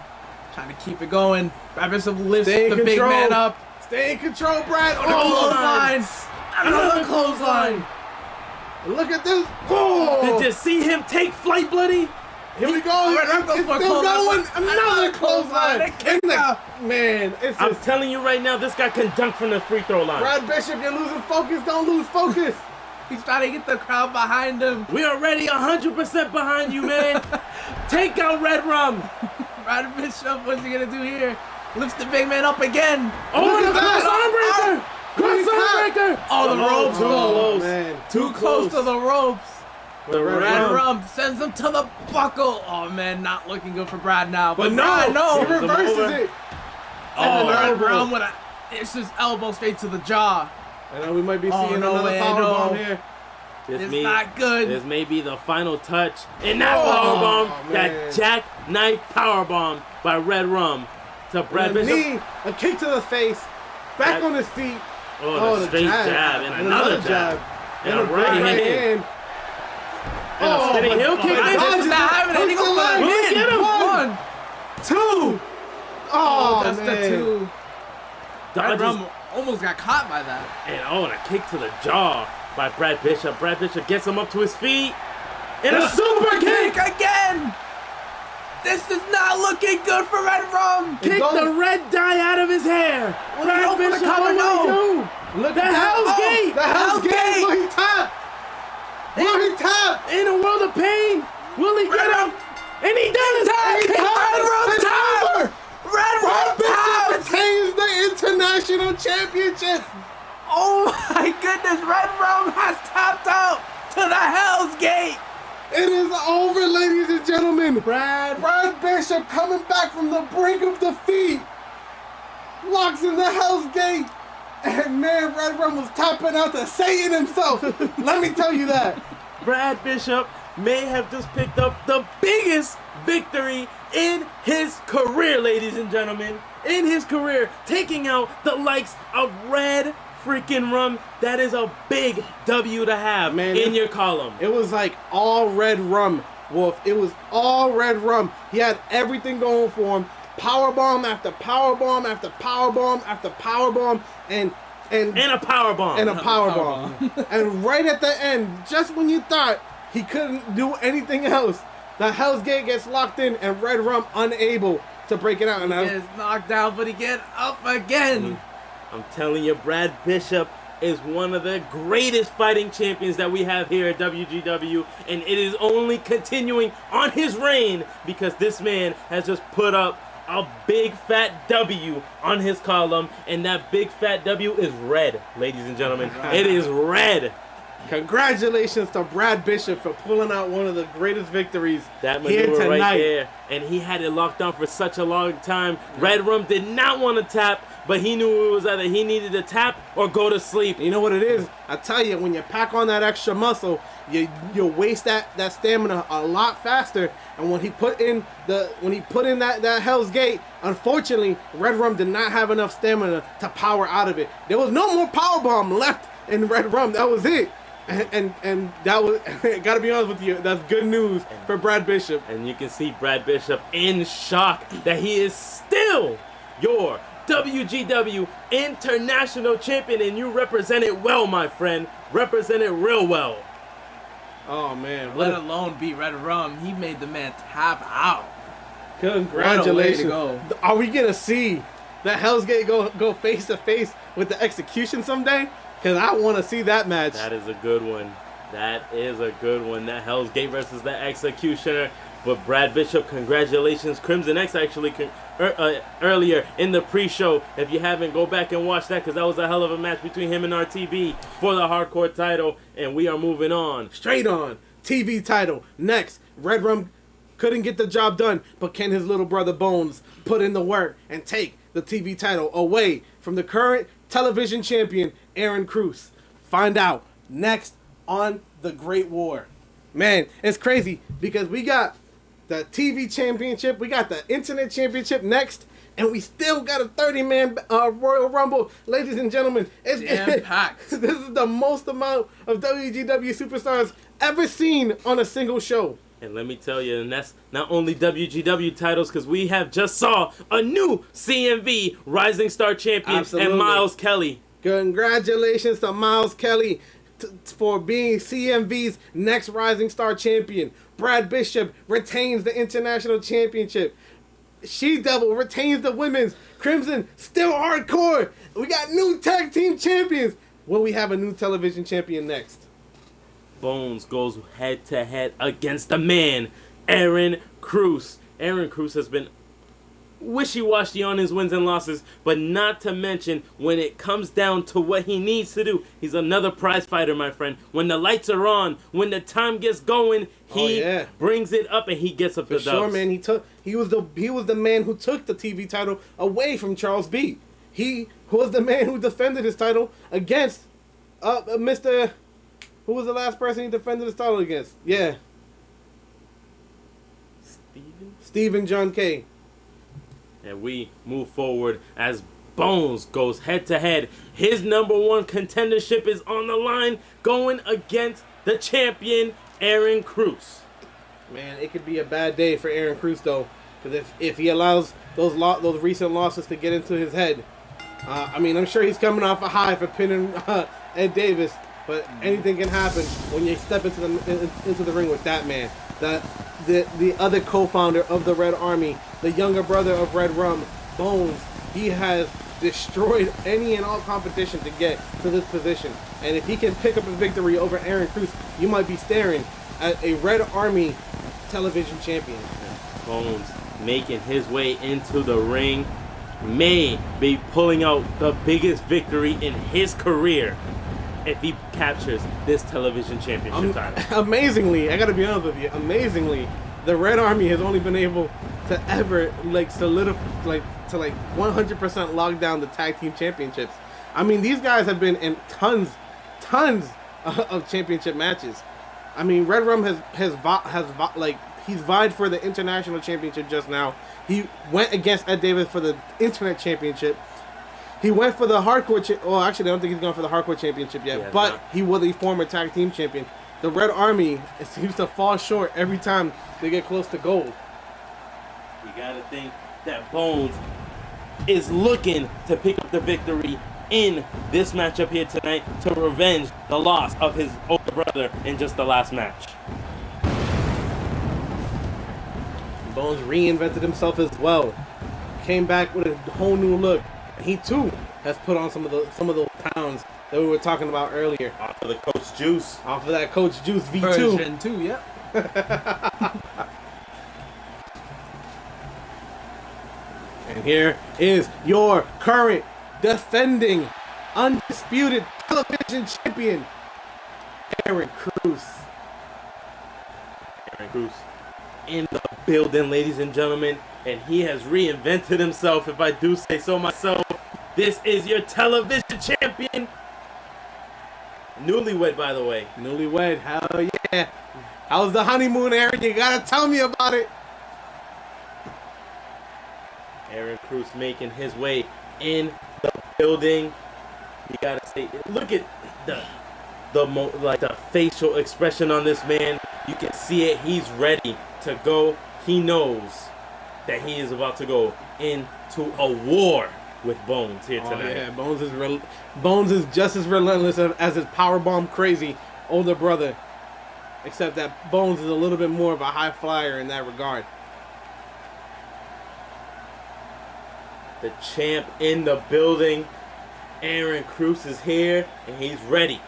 Speaker 3: Trying to keep it going. Brad Bishop lifts
Speaker 1: Stay in
Speaker 3: the big
Speaker 1: control.
Speaker 3: man up.
Speaker 1: Stay in control, Brad.
Speaker 3: Clothesline. Another clothesline.
Speaker 1: Look at this. Oh.
Speaker 2: Did you see him take flight, Bloody?
Speaker 1: Here we go.
Speaker 3: Red Rum goes
Speaker 1: It's
Speaker 3: for a
Speaker 1: still going.
Speaker 3: clothesline.
Speaker 1: Another clothesline.
Speaker 3: They kick
Speaker 1: In the-
Speaker 3: out.
Speaker 1: Man, it's
Speaker 2: I'm
Speaker 1: just
Speaker 2: telling you right now, this guy can dunk from the free throw line.
Speaker 1: Brad Bishop. You're losing focus. Don't lose focus.
Speaker 3: He's trying to get the crowd behind him.
Speaker 2: We are already 100% behind you, man. Take out Red Rum.
Speaker 3: Brad Bishop, what's he gonna do here? Lifts the big man up again.
Speaker 2: Oh,
Speaker 1: Look
Speaker 2: the
Speaker 1: at that.
Speaker 2: cross arm breaker.
Speaker 1: Cross
Speaker 2: Sunbreaker!
Speaker 3: Oh, the ropes,
Speaker 2: too
Speaker 3: though.
Speaker 2: close.
Speaker 1: Man.
Speaker 3: Too close to the ropes.
Speaker 2: The
Speaker 1: Red
Speaker 3: Red
Speaker 2: Rum.
Speaker 3: Rum sends him to the buckle. Oh man, not looking good for Brad now. But
Speaker 1: no,
Speaker 3: Brad, no.
Speaker 1: he reverses
Speaker 2: over.
Speaker 1: it.
Speaker 3: Oh,
Speaker 1: And an
Speaker 3: Red
Speaker 1: elbow.
Speaker 3: Rum with it's his elbow straight to the jaw.
Speaker 1: I know we might be
Speaker 3: Oh,
Speaker 1: seeing
Speaker 3: no
Speaker 1: another
Speaker 3: way,
Speaker 1: powerbomb
Speaker 3: no.
Speaker 1: here.
Speaker 3: It's not good.
Speaker 2: This may be the final touch. And that
Speaker 1: Oh,
Speaker 2: powerbomb,
Speaker 1: man.
Speaker 2: that jackknife powerbomb by Red Rum to Brad
Speaker 1: And a
Speaker 2: Bishop.
Speaker 1: knee, a kick to the face, back
Speaker 2: That-
Speaker 1: on his feet.
Speaker 2: Oh, the straight jab and another jab.
Speaker 1: And a
Speaker 2: right
Speaker 1: right
Speaker 2: hand.
Speaker 1: hand.
Speaker 2: And a spinning heel
Speaker 1: but-
Speaker 2: kick.
Speaker 1: but
Speaker 3: This
Speaker 1: dodges
Speaker 3: is not
Speaker 1: it.
Speaker 3: having any
Speaker 1: Hooks the
Speaker 3: go
Speaker 1: leg.
Speaker 3: back in.
Speaker 2: Get him.
Speaker 3: 1, 2.
Speaker 1: Oh,
Speaker 3: That's
Speaker 1: man.
Speaker 3: the 2. Red
Speaker 2: Dodges,
Speaker 3: Rum almost got caught by that.
Speaker 2: and a kick to the jaw by Brad Bishop. Brad Bishop gets him up to his feet. And a super kick!
Speaker 3: again. This is not looking good for Red Rum.
Speaker 2: Kick
Speaker 1: goes-
Speaker 2: the red dye out of his hair.
Speaker 3: What are you
Speaker 2: Brad
Speaker 3: going for the
Speaker 2: Bishop,
Speaker 3: cover?
Speaker 2: what
Speaker 3: No.
Speaker 2: do we do?
Speaker 1: Look
Speaker 2: The
Speaker 1: at that.
Speaker 2: Hell's
Speaker 1: Oh,
Speaker 2: Gate.
Speaker 1: The Hell's
Speaker 3: Hell's
Speaker 1: Gate.
Speaker 3: Gate.
Speaker 1: Will he tap? Will he tap?
Speaker 2: In a world of pain, will he get
Speaker 3: Red
Speaker 2: up?
Speaker 3: Rum.
Speaker 2: And he does!
Speaker 1: He
Speaker 3: Red
Speaker 1: taps.
Speaker 3: Rum
Speaker 1: It's
Speaker 3: tap.
Speaker 1: over.
Speaker 3: Red Rum
Speaker 1: Bishop
Speaker 3: taps.
Speaker 1: retains the international championship.
Speaker 3: Oh my goodness, Red Rum has tapped out to the Hell's Gate.
Speaker 1: It is over, ladies and gentlemen. Brad Bishop coming back from the brink of defeat. Locks in the Hell's Gate. And man, Red Rum was tapping out to Satan himself. Let me tell you that.
Speaker 2: Brad Bishop may have just picked up the biggest victory in his career, ladies and gentlemen. In his career, taking out the likes of Red freaking Rum. That is a big W to have
Speaker 1: Man,
Speaker 2: in your column.
Speaker 1: It was like all Red Rum, Wolf. It was all Red Rum. He had everything going for him. Powerbomb after powerbomb after powerbomb after powerbomb and
Speaker 2: And a power bomb.
Speaker 1: and a powerbomb. And right at the end, just when you thought he couldn't do anything else, the Hell's Gate gets locked in and Red Rum unable to break it out. And
Speaker 3: He gets knocked down, but he get up again.
Speaker 2: I'm telling you, Brad Bishop is one of the greatest fighting champions that we have here at WGW, and it is only continuing on his reign because this man has just put up a big fat W on his column, and that big fat W is red, ladies and gentlemen. It is red.
Speaker 1: congratulations to Brad Bishop for pulling out one of the greatest victories
Speaker 2: That
Speaker 1: here
Speaker 2: maneuver
Speaker 1: tonight.
Speaker 2: right there, and he had it locked down for such a long time. Red Rum did not want to tap, but he knew it was either he needed to tap or go to sleep.
Speaker 1: You know what it is? I tell you, when you pack on that extra muscle, you waste that stamina a lot faster. And when he put in that Hell's Gate, unfortunately, Red Rum did not have enough stamina to power out of it. There was no more power bomb left in Red Rum. That was it. And that was, gotta be honest with you, that's good news for Brad Bishop.
Speaker 2: And you can see Brad Bishop in shock that he is still your WGW International Champion, and you represented well, my friend. Represented real well.
Speaker 1: Oh man,
Speaker 3: Let alone beat Red Rum. He made the man tap out.
Speaker 1: congratulations.
Speaker 3: What a way to
Speaker 1: Are we gonna see the Hell's Gate go face to face with the Execution someday? Because I want to see that match.
Speaker 2: That is a good one. That is a good one. That Hell's Gate versus the Executioner. But Brad Bishop, congratulations. Crimson X actually earlier in the pre-show. If you haven't, go back and watch that because that was a hell of a match between him and RTB for the hardcore title. And we are moving on.
Speaker 1: Straight on. TV title. Next, Red Rum couldn't get the job done, but can his little brother Bones put in the work and take the TV title away from the current television champion, Aaron Cruz? Find out next on The Great War. Man, it's crazy because we got the TV championship, we got the internet championship next, and we still got a 30-man Royal Rumble. Ladies and gentlemen,
Speaker 3: Jam-packed.
Speaker 1: this is the most amount of WGW superstars ever seen on a single show.
Speaker 2: And let me tell you, and that's not only WGW titles, because we have just saw a new CMV Rising Star Champion
Speaker 1: Absolutely.
Speaker 2: and Miles Kelly.
Speaker 1: Congratulations to Miles Kelly for being CMV's next Rising Star champion. Brad Bishop retains the international championship. She-Devil retains the women's. Crimson still hardcore. We got new tag team champions. Will we have a new television champion next?
Speaker 2: Bones goes head to head against the man, Aaron Cruz. Aaron Cruz has been wishy-washy on his wins and losses, but not to mention when it comes down to what he needs to do, he's another prize fighter, my friend. When the lights are on, when the time gets going, he brings it up and he gets up the dubs.
Speaker 1: Sure, man. He was the man who took the TV title away from Charles B. He was the man who defended his title against Mr. Who was the last person he defended his title against? Yeah. Stephen John K.
Speaker 2: And we move forward as Bones goes head to head. His #1 contendership is on the line, going against the champion, Aaron Cruz.
Speaker 1: Man, it could be a bad day for Aaron Cruz, though. Because if he allows those recent losses to get into his head, I mean, I'm sure he's coming off a high for pinning Ed Davis. But anything can happen when you step into the ring with that man. The other co-founder of the Red Army, the younger brother of Red Rum, Bones. He has destroyed any and all competition to get to this position. And if he can pick up a victory over Aaron Cruz, you might be staring at a Red Army television champion.
Speaker 2: Bones making his way into the ring, may be pulling out the biggest victory in his career if he captures this television championship title.
Speaker 1: Amazingly, I gotta be honest with you, amazingly, the Red Army has only been able to ever solidify, to 100% lock down the tag team championships. I mean, these guys have been in tons of championship matches. I mean, Red Rum he's vied for the international championship just now. He went against Ed Davis for the internet championship. He went for the hardcore. Actually, I don't think he's going for the hardcore championship yet. But he was a former tag team champion. The Red Army seems to fall short every time they get close to gold.
Speaker 2: You gotta think that Bones is looking to pick up the victory in this matchup here tonight to revenge the loss of his older brother in just the last match.
Speaker 1: Bones reinvented himself as well. Came back with a whole new look. He too has put on some of those pounds that we were talking about earlier.
Speaker 2: Off of the Coach Juice.
Speaker 1: Off of that Coach Juice V2.
Speaker 3: Version 2, yep.
Speaker 1: And here is your current defending undisputed television champion, Aaron Cruz.
Speaker 2: Aaron Cruz in the building, ladies and gentlemen. And he has reinvented himself, if I do say so myself. This is your television champion. Newlywed, by the way.
Speaker 1: Newlywed, hell yeah. How's the honeymoon, Aaron? You gotta tell me about it.
Speaker 2: Aaron Cruz making his way in the building. You gotta say, look at the facial expression on this man. You can see it. He's ready to go. He knows that he is about to go into a war with Bones here tonight.
Speaker 1: Yeah, Bones is just as relentless as his powerbomb crazy older brother, except that Bones is a little bit more of a high flyer in that regard.
Speaker 2: The champ in the building. Aaron Cruz is here and he's ready.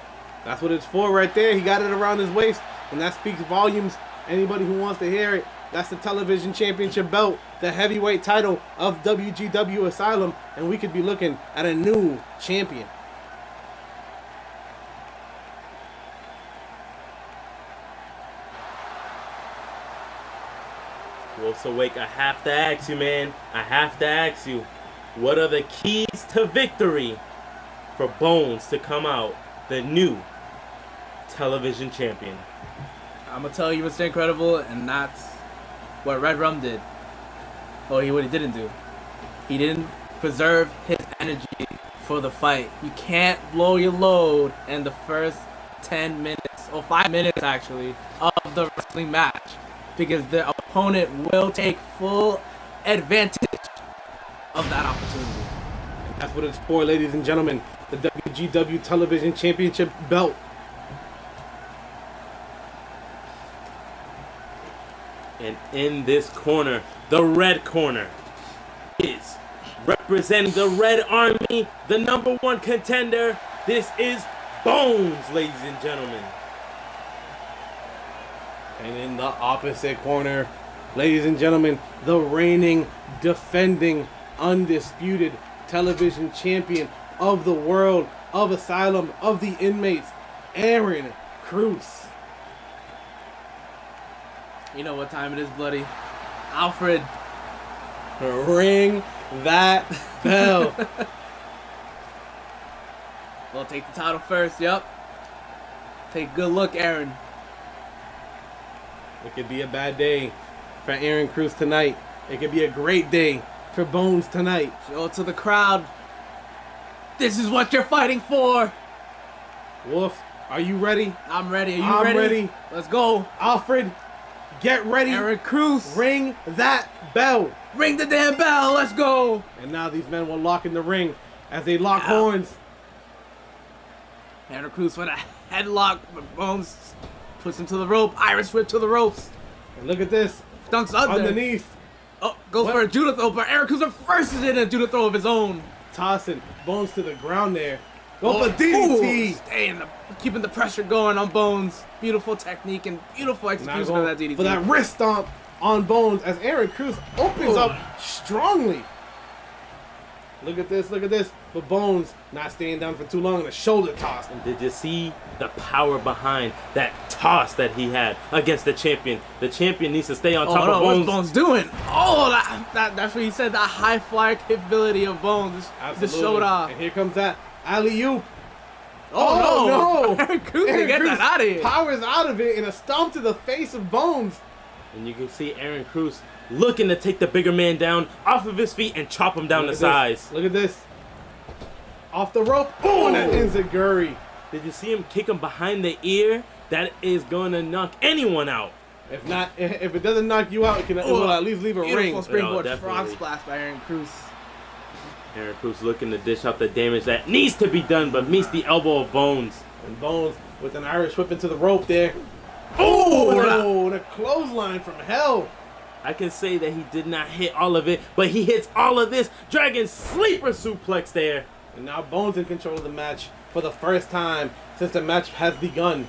Speaker 1: That's what it's for right there. He got it around his waist, and that speaks volumes. Anybody who wants to hear it, that's the television championship belt, the heavyweight title of WGW Asylum, and we could be looking at a new champion.
Speaker 2: Wolf's Awake, I have to ask you, man. I have to ask you, what are the keys to victory for Bones to come out the new television champion?
Speaker 3: I'm gonna tell you Mr. Incredible, and that's what Red Rum did. What he didn't do. He didn't preserve his energy for the fight. You can't blow your load in the first 10 minutes, or 5 minutes actually, of the wrestling match, because the opponent will take full advantage of that opportunity.
Speaker 1: That's what it's for, ladies and gentlemen. The WGW Television Championship belt.
Speaker 2: And in this corner, the red corner, is representing the Red Army, the #1 contender. This is Bones, ladies and gentlemen.
Speaker 1: And in the opposite corner, Ladies and gentlemen, the reigning, defending, undisputed television champion of the world, of Asylum, of the inmates, Aaron Cruz.
Speaker 3: You know what time it is, Bloody. Alfred.
Speaker 1: Ring that bell.
Speaker 3: We'll take the title first, yep. Take a good look, Aaron.
Speaker 1: It could be a bad day for Aaron Cruz tonight. It could be a great day for Bones tonight.
Speaker 3: Show it to the crowd. This is what you're fighting for.
Speaker 1: Wolf, are you ready?
Speaker 3: I'm ready. Are you
Speaker 1: I'm ready.
Speaker 3: Let's go.
Speaker 1: Alfred, get ready.
Speaker 3: Aaron Cruz.
Speaker 1: Ring that bell.
Speaker 3: Ring the damn bell. Let's go.
Speaker 1: And now these men will lock in the ring as they lock horns.
Speaker 3: Aaron Cruz with a headlock. Bones puts him to the rope. Irish whip to the ropes.
Speaker 1: And look at this.
Speaker 3: Dunks under.
Speaker 1: Underneath.
Speaker 3: Oh, goes
Speaker 1: What?
Speaker 3: for a Judo throw, but Aaron Cruz reverses it in a Judo throw of his own.
Speaker 1: Tossing Bones to the ground there. Go
Speaker 3: Oh,
Speaker 1: for DDT.
Speaker 3: ooh, keeping the pressure going on Bones. Beautiful technique and beautiful
Speaker 1: Now
Speaker 3: execution
Speaker 1: going
Speaker 3: of that DDT.
Speaker 1: for that wrist stomp on Bones as Aaron Cruz opens
Speaker 3: Ooh.
Speaker 1: up strongly. Look at this, look at this. But Bones not staying down for too long. The shoulder toss.
Speaker 2: And did you see the power behind that toss that he had against the champion? The champion needs to stay on top of Bones.
Speaker 3: What's Bones doing? Oh, that's what he said. That high flyer capability of Bones.
Speaker 1: Absolutely.
Speaker 3: Just showed off.
Speaker 1: And here comes that alley-oop.
Speaker 3: Oh,
Speaker 1: no.
Speaker 3: Aaron Cruz
Speaker 1: Aaron
Speaker 3: can get
Speaker 1: Cruz
Speaker 3: that out of here.
Speaker 1: powers out of it in a stomp to the face of Bones.
Speaker 2: And you can see Aaron Cruz looking to take the bigger man down off of his feet and chop him down
Speaker 1: Look
Speaker 2: the
Speaker 1: at this.
Speaker 2: sides.
Speaker 1: Look at this. Off the rope. Oh, and that enziguri.
Speaker 2: Did you see him kick him behind the ear? That is going to knock anyone out.
Speaker 1: If not, if it doesn't knock you out, it will at least leave a
Speaker 3: Beautiful
Speaker 1: ring.
Speaker 3: springboard
Speaker 2: No,
Speaker 3: frog
Speaker 2: definitely.
Speaker 3: splash by Aaron Cruz.
Speaker 2: Aaron Cruz looking to dish out the damage that needs to be done, but meets the elbow of Bones.
Speaker 1: And Bones with an Irish whip into the rope there.
Speaker 3: Oh,
Speaker 1: the clothesline from hell.
Speaker 2: I can say that he did not hit all of it, but he hits all of this. Dragon sleeper suplex there.
Speaker 1: And now Bones in control of the match for the first time since the match has begun.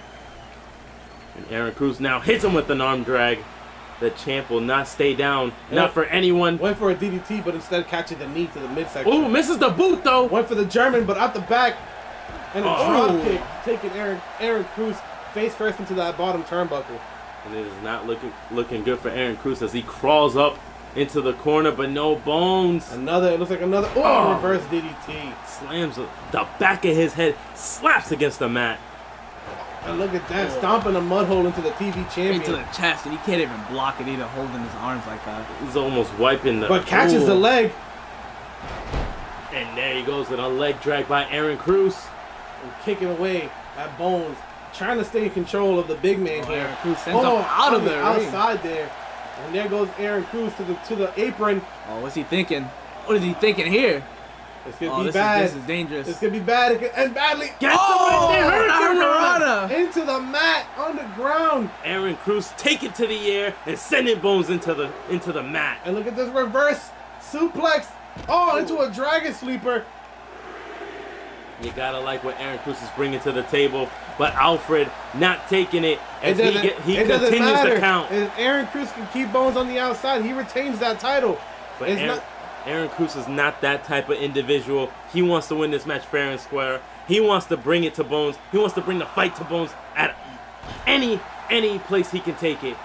Speaker 2: And Aaron Cruz now hits him with an arm drag. The champ will not stay down, not for anyone.
Speaker 1: Went for a DDT, but instead catching the knee to the midsection.
Speaker 2: Ooh, misses the boot though.
Speaker 1: Went for the German, but out the back. And a
Speaker 2: Oh.
Speaker 1: drop kick, taking Aaron Cruz face first into that bottom turnbuckle.
Speaker 2: And it is not looking good for Aaron Cruz as he crawls up into the corner, but no Bones.
Speaker 1: It looks like another,
Speaker 2: Oh.
Speaker 1: reverse DDT.
Speaker 2: Slams the back of his head, slaps against the mat.
Speaker 1: And look at that, stomping a mud hole into the TV champion.
Speaker 3: Into the chest, and he can't even block it either, holding his arms like that.
Speaker 2: He's almost wiping the.
Speaker 1: But catches the
Speaker 2: Ooh.
Speaker 1: leg.
Speaker 2: And there he goes with a leg drag by Aaron Cruz.
Speaker 1: And kicking away at Bones. Trying to stay in control of the big man here.
Speaker 3: Aaron Cruz sends him out of
Speaker 1: on the
Speaker 3: there.
Speaker 1: outside there. And there goes Aaron Cruz to the apron.
Speaker 3: Oh, what's he thinking? What is he thinking here?
Speaker 1: It's gonna
Speaker 3: Oh,
Speaker 1: be
Speaker 3: this
Speaker 1: bad.
Speaker 3: is dangerous.
Speaker 1: It's gonna be bad and badly.
Speaker 2: Gets
Speaker 3: Oh,
Speaker 2: him right there.
Speaker 3: Hurricanrana.
Speaker 1: Into the mat on the ground.
Speaker 2: Aaron Cruz take it to the air and sending Bones into the mat.
Speaker 1: And look at this reverse suplex. Oh, into a dragon sleeper.
Speaker 2: You gotta like what Aaron Cruz is bringing to the table, but Alfred not taking it as he
Speaker 1: It doesn't
Speaker 2: continues
Speaker 1: matter.
Speaker 2: to count.
Speaker 1: If Aaron Cruz can keep Bones on the outside, he retains that title.
Speaker 2: But
Speaker 1: It's
Speaker 2: Aaron Cruz is not that type of individual. He wants to win this match fair and square. He wants to bring it to Bones. He wants to bring the fight to Bones at any place he can take it.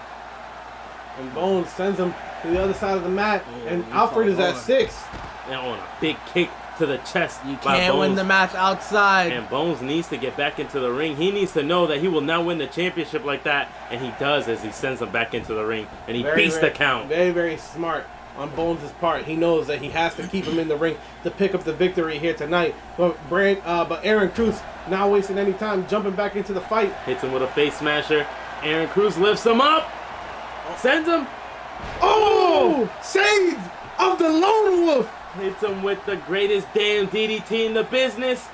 Speaker 1: And Bones sends him to the other side of the mat, and
Speaker 3: he
Speaker 1: Alfred is
Speaker 3: fought
Speaker 1: at
Speaker 3: hard.
Speaker 1: 6.
Speaker 2: And on a big kick to the chest
Speaker 3: You
Speaker 2: by
Speaker 3: can't win
Speaker 2: Bones.
Speaker 3: the match outside.
Speaker 2: And Bones needs to get back into the ring. He needs to know that he will not win the championship like that. And he does as he sends him back into the ring. And he beats the count.
Speaker 1: Very, very smart on Bones' part. He knows that he has to keep him in the ring to pick up the victory here tonight. But Aaron Cruz not wasting any time, jumping back into the fight.
Speaker 2: Hits him with a face smasher. Aaron Cruz lifts him up. Sends him.
Speaker 1: Oh! Shades of the Lone Wolf!
Speaker 2: Hits him with the greatest damn DDT in the business.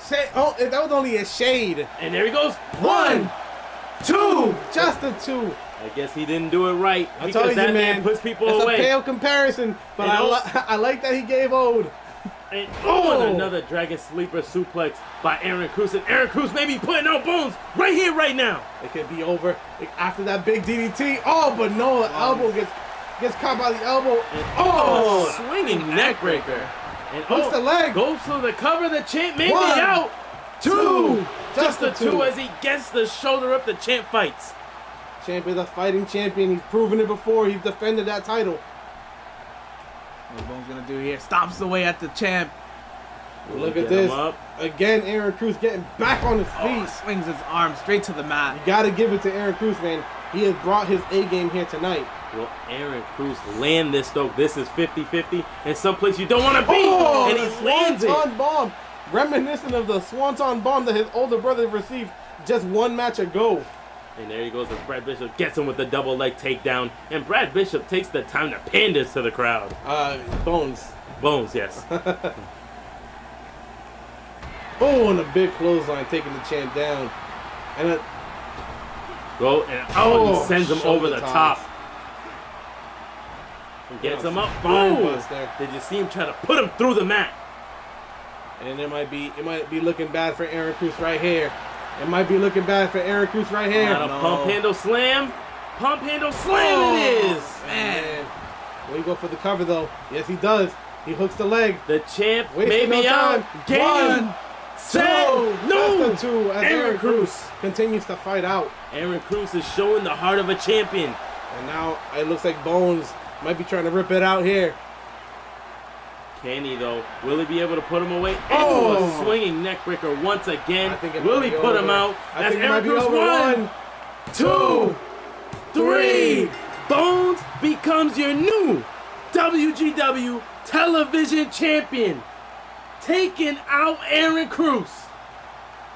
Speaker 1: That was only a shade.
Speaker 2: And there he goes.
Speaker 1: 1, 2, just a 2.
Speaker 2: I guess he didn't do it right.
Speaker 1: I
Speaker 2: because
Speaker 1: told you,
Speaker 2: that
Speaker 1: man,
Speaker 2: puts people
Speaker 1: it's
Speaker 2: away.
Speaker 1: a pale comparison, but
Speaker 2: And
Speaker 1: I like that he gave ode.
Speaker 2: And
Speaker 1: Oh!
Speaker 2: another Dragon Sleeper suplex by Aaron Cruz. And Aaron Cruz may be putting out Bones right here, right now.
Speaker 1: It could be over after that big DDT. Oh, but no, the elbow gets caught by the elbow.
Speaker 2: And swinging neck breaker. And
Speaker 1: hooks the leg.
Speaker 2: Goes for the cover. The champ may be
Speaker 1: 1,
Speaker 2: out.
Speaker 1: 2.
Speaker 2: Just a 2
Speaker 1: 2.
Speaker 2: as he gets the shoulder up. The champ fights.
Speaker 1: Champ is a fighting champion. He's proven it before. He's defended that title.
Speaker 3: What Bones gonna do here? Stomps away at the champ.
Speaker 1: Look
Speaker 2: Get
Speaker 1: at this.
Speaker 2: him up.
Speaker 1: Again, Aaron Cruz getting back on his feet.
Speaker 3: Oh, swings his arm straight to the mat.
Speaker 1: You gotta give it to Aaron Cruz, man. He has brought his A game here tonight.
Speaker 2: Will Aaron Cruz land this, though? This is 50-50. And someplace you don't want to be.
Speaker 1: Oh,
Speaker 2: and
Speaker 1: the
Speaker 2: he lands it.
Speaker 1: Swanton Bomb. Reminiscent of the Swanton Bomb that his older brother received just one match ago.
Speaker 2: And there he goes as Brad Bishop gets him with the double leg takedown. And Brad Bishop takes the time to pan this to the crowd.
Speaker 1: Bones.
Speaker 2: Bones, yes.
Speaker 1: Oh, and a big clothesline taking the champ down. And he
Speaker 2: Sends him over the
Speaker 1: shoulder
Speaker 2: top.
Speaker 1: toss.
Speaker 2: And gets him up.
Speaker 1: Spine
Speaker 2: Boom!
Speaker 1: buster.
Speaker 2: Did you see him try to put him through the mat?
Speaker 1: And it might be looking bad for Aaron Cruz right here. It might be looking bad for Aaron Cruz right here.
Speaker 2: Not a pump handle slam. Pump handle slam it is.
Speaker 1: Man. Will he go for the cover though? Yes, he does. He hooks the leg.
Speaker 2: The champ
Speaker 1: Wasting
Speaker 2: may be
Speaker 1: no
Speaker 2: out.
Speaker 1: time.
Speaker 2: Game.
Speaker 1: 1,
Speaker 2: Set.
Speaker 1: 2.
Speaker 2: No.
Speaker 1: That's the 2 as Aaron Cruz continues to fight out.
Speaker 2: Aaron Cruz is showing the heart of a champion.
Speaker 1: And now it looks like Bones might be trying to rip it out here.
Speaker 2: Can he though? Will he be able to put him away?
Speaker 1: Oh.
Speaker 2: Into a swinging neckbreaker once again.
Speaker 1: I think it
Speaker 2: Will
Speaker 1: might
Speaker 2: he
Speaker 1: be
Speaker 2: put him
Speaker 1: over.
Speaker 2: out?
Speaker 1: I
Speaker 2: As
Speaker 1: think it might
Speaker 2: Aaron
Speaker 1: be
Speaker 2: Cruz
Speaker 1: over.
Speaker 2: 1, 2, 3. Bones becomes your new WGW television champion, taking out Aaron Cruz.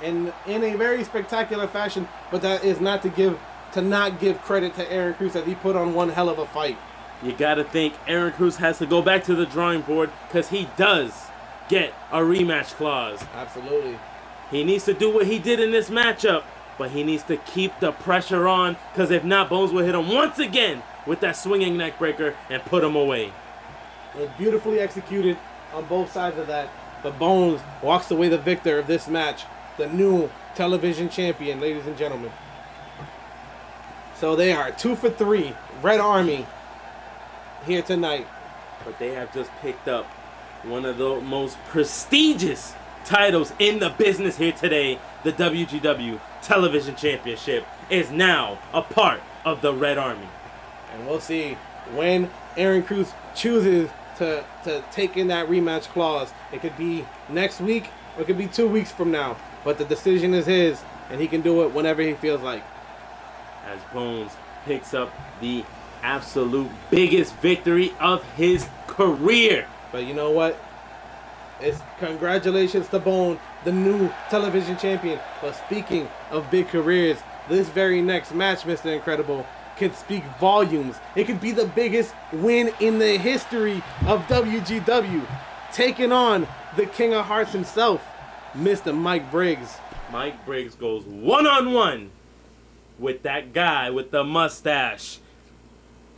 Speaker 1: In a very spectacular fashion, but that is not to not give credit to Aaron Cruz as he put on one hell of a fight.
Speaker 2: You gotta think Aaron Cruz has to go back to the drawing board because he does get a rematch clause.
Speaker 1: Absolutely.
Speaker 2: He needs to do what he did in this matchup, but he needs to keep the pressure on because if not, Bones will hit him once again with that swinging neck breaker and put him away.
Speaker 1: It's beautifully executed on both sides of that. But Bones walks away the victor of this match, the new television champion, ladies and gentlemen. So they are 2 for 3, Red Army, here tonight.
Speaker 2: But they have just picked up one of the most prestigious titles in the business here today. The WGW Television Championship is now a part of the Red Army.
Speaker 1: And we'll see when Aaron Cruz chooses to take in that rematch clause. It could be next week or it could be 2 weeks from now. But the decision is his, and he can do it whenever he feels like.
Speaker 2: As Bones picks up the absolute biggest victory of his career.
Speaker 1: But you know what? It's congratulations to Bone, the new television champion. But speaking of big careers, this very next match, Mr. Incredible, could speak volumes. It could be the biggest win in the history of WGW. Taking on the King of Hearts himself, Mr. Mike Briggs.
Speaker 2: Mike Briggs goes one-on-one with that guy with the mustache.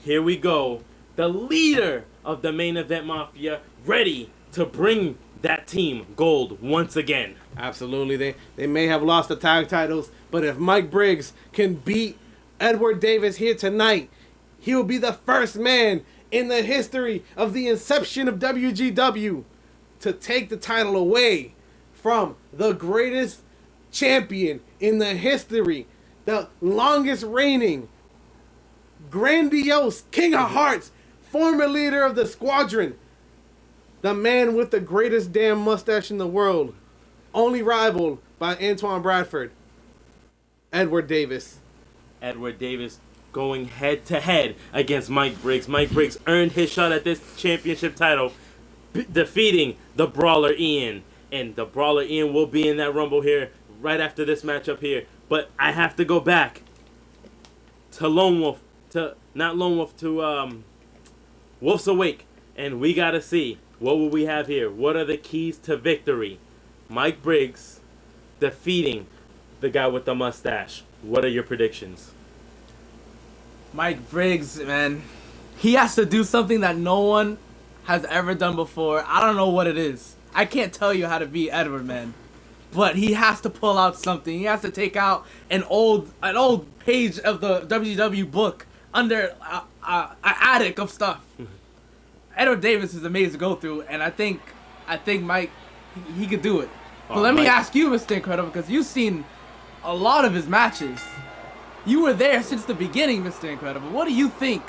Speaker 2: Here we go. The leader of the Main Event Mafia, ready to bring that team gold once again.
Speaker 1: Absolutely. They may have lost the tag titles, but if Mike Briggs can beat Edward Davis here tonight, he will be the first man in the history of the inception of WGW to take the title away from the greatest champion in the history, the longest reigning, grandiose King of Hearts, former leader of the squadron, the man with the greatest damn mustache in the world, only rivaled by Antoine Bradford, Edward Davis.
Speaker 2: Edward Davis going head-to-head against Mike Briggs. Mike Briggs earned his shot at this championship title, defeating the Brawler Ian. And the Brawler Ian will be in that Rumble here right after this matchup here. But I have to go back to Lone Wolf, to Wolf's Awake. And we got to see, what will we have here? What are the keys to victory? Mike Briggs defeating the guy with the mustache. What are your predictions?
Speaker 3: Mike Briggs, man, he has to do something that no one has ever done before. I don't know what it is. I can't tell you how to beat Edward, man. But he has to pull out something. He has to take out an old page of the WGW book under an attic of stuff. Edward Davis is amazing to go through, and I think Mike, he could do it. But let me ask you, Mr. Incredible, because you've seen a lot of his matches. You were there since the beginning, Mr. Incredible. What do you think?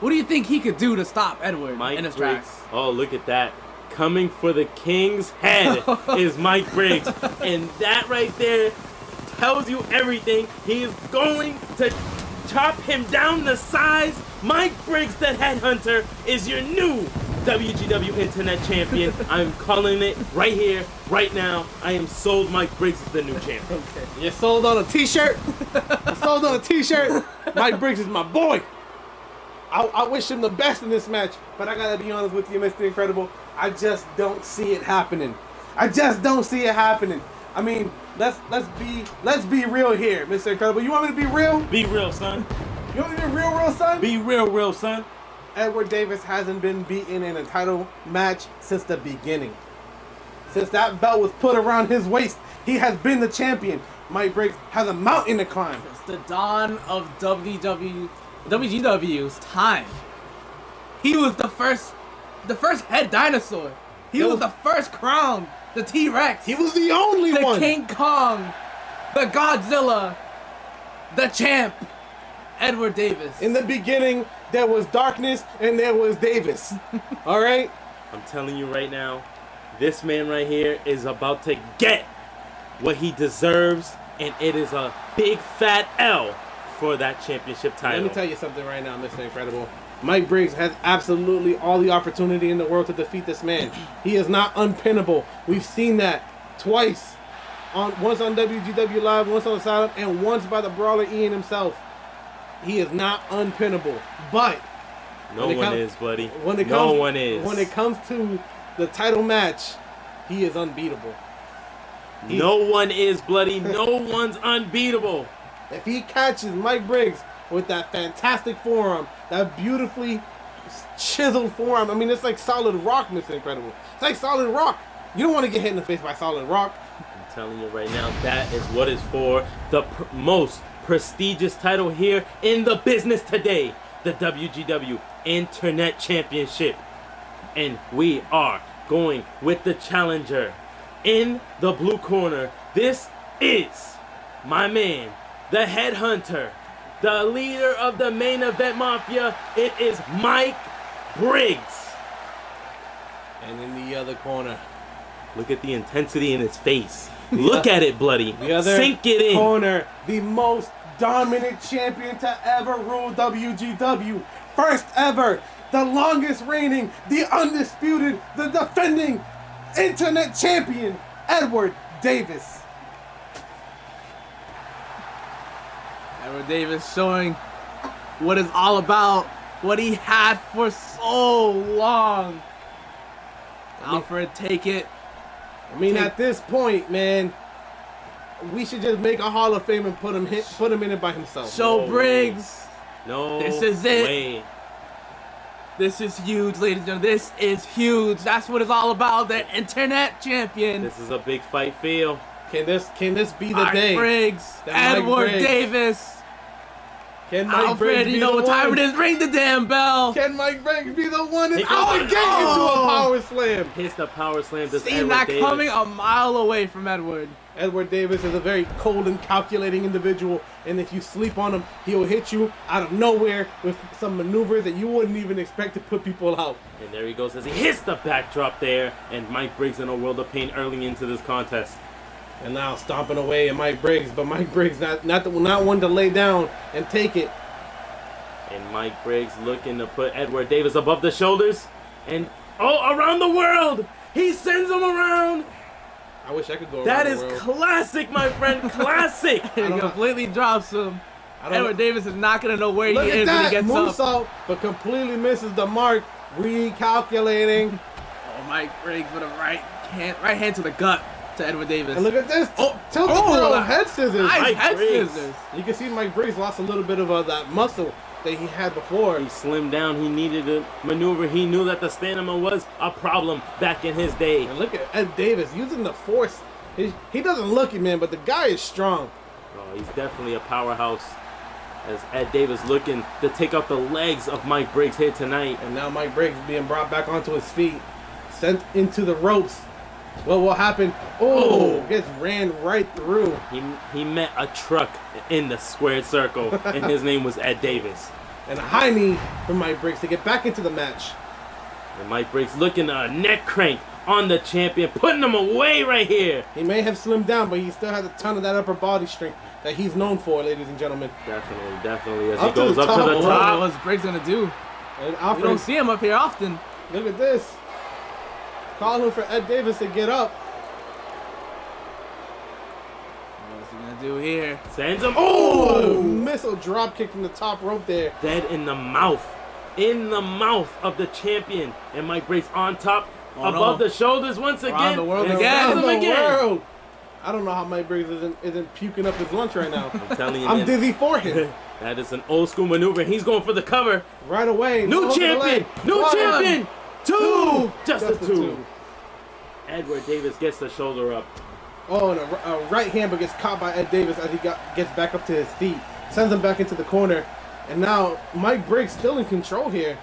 Speaker 3: What do you think he could do to stop Edward in his tracks?
Speaker 2: Oh, look at that. Coming for the king's head is Mike Briggs. And that right there tells you everything. He is going to chop him down to size. Mike Briggs, the headhunter, is your new WGW Internet Champion. I'm calling it right here, right now. I am sold. Mike Briggs is the new champion.
Speaker 1: Okay. You sold on a t-shirt? You sold on a t-shirt? Mike Briggs is my boy. I wish him the best in this match, but I gotta be honest with you, Mr. Incredible. I just don't see it happening. I just don't see it happening. I mean, let's be real here, Mr. Incredible. You want me to be real?
Speaker 2: Be real, son.
Speaker 1: You want me to be real, son?
Speaker 2: Be real, son.
Speaker 1: Edward Davis hasn't been beaten in a title match since the beginning. Since that belt was put around his waist, he has been the champion. Mike Briggs has a mountain to climb.
Speaker 3: It's the dawn of WGW's time. He was the first head dinosaur. He was the first crown, the T-Rex.
Speaker 1: He was the only
Speaker 3: the
Speaker 1: one.
Speaker 3: King Kong, the Godzilla, the champ, Edward Davis.
Speaker 1: In the beginning, there was darkness and there was Davis. All right?
Speaker 2: I'm telling you right now, this man right here is about to get what he deserves, and it is a big fat L for that championship title.
Speaker 1: Let me tell you something right now, Mr. Incredible. Mike Briggs has absolutely all the opportunity in the world to defeat this man. He is not unpinnable. We've seen that twice. Once on WGW Live, once on Asylum, and once by the Brawler Ian himself. He is not unpinnable. But
Speaker 2: no one is, buddy.
Speaker 1: No
Speaker 2: one is.
Speaker 1: When it comes to the title match, he is unbeatable.
Speaker 2: No one is, bloody. No one's unbeatable.
Speaker 1: If he catches Mike Briggs with that fantastic forearm, that beautifully chiseled forearm, I mean, it's like solid rock, Mr. Incredible. It's like solid rock. You don't want to get hit in the face by solid rock.
Speaker 2: I'm telling you right now, that is what is for the most prestigious title here in the business today, the WGW Internet Championship. And we are going with the challenger in the blue corner. This is my man, the headhunter, the leader of the main event mafia. It is Mike Briggs.
Speaker 1: And in the other corner,
Speaker 2: look at the intensity in his face. Look at it, bloody.
Speaker 1: The other
Speaker 2: Sink it in.
Speaker 1: corner, the most dominant champion to ever rule WGW. First ever, the longest reigning, the undisputed, the defending Internet champion, Edward Davis.
Speaker 3: Edward Davis showing what it's all about, what he had for so long. Alfred, take it.
Speaker 1: I mean, at this point, man, we should just make a Hall of Fame and put him in it by himself.
Speaker 3: Show Briggs.
Speaker 2: No.
Speaker 3: This is it.
Speaker 2: Way.
Speaker 3: This is huge, ladies and gentlemen. This is huge. That's what it's all about. The Internet champion.
Speaker 2: This is a big fight feel.
Speaker 1: Can this be the
Speaker 3: Mike
Speaker 1: day?
Speaker 3: Briggs.
Speaker 1: that Mike
Speaker 3: Edward
Speaker 1: Briggs-
Speaker 3: Davis.
Speaker 1: Can Mike
Speaker 3: Alfred,
Speaker 1: Briggs be
Speaker 3: you know
Speaker 1: the
Speaker 3: what time
Speaker 1: one?
Speaker 3: it is. Ring the damn bell.
Speaker 1: Can Mike Briggs be the one? And
Speaker 2: Take
Speaker 1: oh,
Speaker 2: it.
Speaker 1: and get into a power slam.
Speaker 2: Hits the power slam. Does
Speaker 3: Seen
Speaker 2: Edward
Speaker 3: that
Speaker 2: Davis.
Speaker 3: coming a mile away from Edward.
Speaker 1: Edward Davis is a very cold and calculating individual, and if you sleep on him, he will hit you out of nowhere with some maneuvers that you wouldn't even expect to put people out.
Speaker 2: And there he goes as he hits the backdrop there. And Mike Briggs in a world of pain early into this contest.
Speaker 1: And now stomping away at Mike Briggs, but Mike Briggs not one to lay down and take it.
Speaker 2: And Mike Briggs looking to put Edward Davis above the shoulders. And, oh, around the world! He sends him around!
Speaker 1: I wish I could go around
Speaker 2: That
Speaker 1: the
Speaker 2: is
Speaker 1: world.
Speaker 2: classic, my friend, classic!
Speaker 3: He
Speaker 1: don't know.
Speaker 3: completely drops him.
Speaker 1: I don't
Speaker 3: Edward
Speaker 1: know.
Speaker 3: Davis is not going to know where he
Speaker 1: Look at
Speaker 3: is when he
Speaker 1: that
Speaker 3: gets up.
Speaker 1: moonsault, but completely misses the mark. Recalculating.
Speaker 3: Oh, Mike Briggs with a right hand to the gut to Edward Davis.
Speaker 1: And look at this. Tilt
Speaker 3: Oh,
Speaker 1: the head scissors.
Speaker 3: Nice
Speaker 2: Mike
Speaker 3: head
Speaker 2: Briggs.
Speaker 3: scissors.
Speaker 1: You can see Mike Briggs lost a little bit of that muscle that he had before.
Speaker 2: He slimmed down. He needed a maneuver. He knew that the stamina was a problem back in his day.
Speaker 1: And look at Ed Davis using the force. He doesn't look it, man, but the guy is strong.
Speaker 2: Oh, he's definitely a powerhouse. As Ed Davis looking to take out the legs of Mike Briggs here tonight.
Speaker 1: And now Mike Briggs being brought back onto his feet, sent into the ropes. What will happen? Oh, gets ran right through.
Speaker 2: He met a truck in the squared circle, and his name was Ed Davis.
Speaker 1: And a high knee from Mike Briggs to get back into the match.
Speaker 2: And Mike Briggs looking a neck crank on the champion, putting him away right here.
Speaker 1: He may have slimmed down, but he still has a ton of that upper body strength that he's known for, ladies and gentlemen.
Speaker 2: Definitely. As he
Speaker 1: Up to
Speaker 2: goes
Speaker 1: the
Speaker 2: up to
Speaker 1: top.
Speaker 2: the
Speaker 3: What
Speaker 2: top.
Speaker 3: was Briggs gonna do?
Speaker 1: And
Speaker 3: We
Speaker 1: Alfred,
Speaker 3: don't see him up here often.
Speaker 1: look at this. Calling for Ed Davis to get up.
Speaker 3: What's he gonna do here?
Speaker 2: Sends him.
Speaker 1: Oh, missile drop kick from the top rope there.
Speaker 2: Dead in the mouth. In the mouth of the champion. And Mike Briggs on top.
Speaker 3: Oh,
Speaker 2: above
Speaker 3: no.
Speaker 2: the shoulders once again.
Speaker 3: Around the world
Speaker 2: and
Speaker 3: again.
Speaker 2: sends him
Speaker 1: Around the
Speaker 2: again.
Speaker 1: world. I don't know how Mike Briggs isn't puking up his lunch right now.
Speaker 2: I'm telling you,
Speaker 1: I'm
Speaker 2: man,
Speaker 1: dizzy for him.
Speaker 2: that is an old school maneuver. He's going for the cover.
Speaker 1: Right away.
Speaker 2: New
Speaker 1: Hook of the
Speaker 2: champion.
Speaker 1: leg.
Speaker 2: New
Speaker 1: One,
Speaker 2: champion. Two. Just a
Speaker 1: the
Speaker 2: two. Edward Davis gets the shoulder up.
Speaker 1: Oh, and a right hand, but gets caught by Ed Davis as he gets back up to his feet. Sends him back into the corner. And now Mike Briggs still in control here.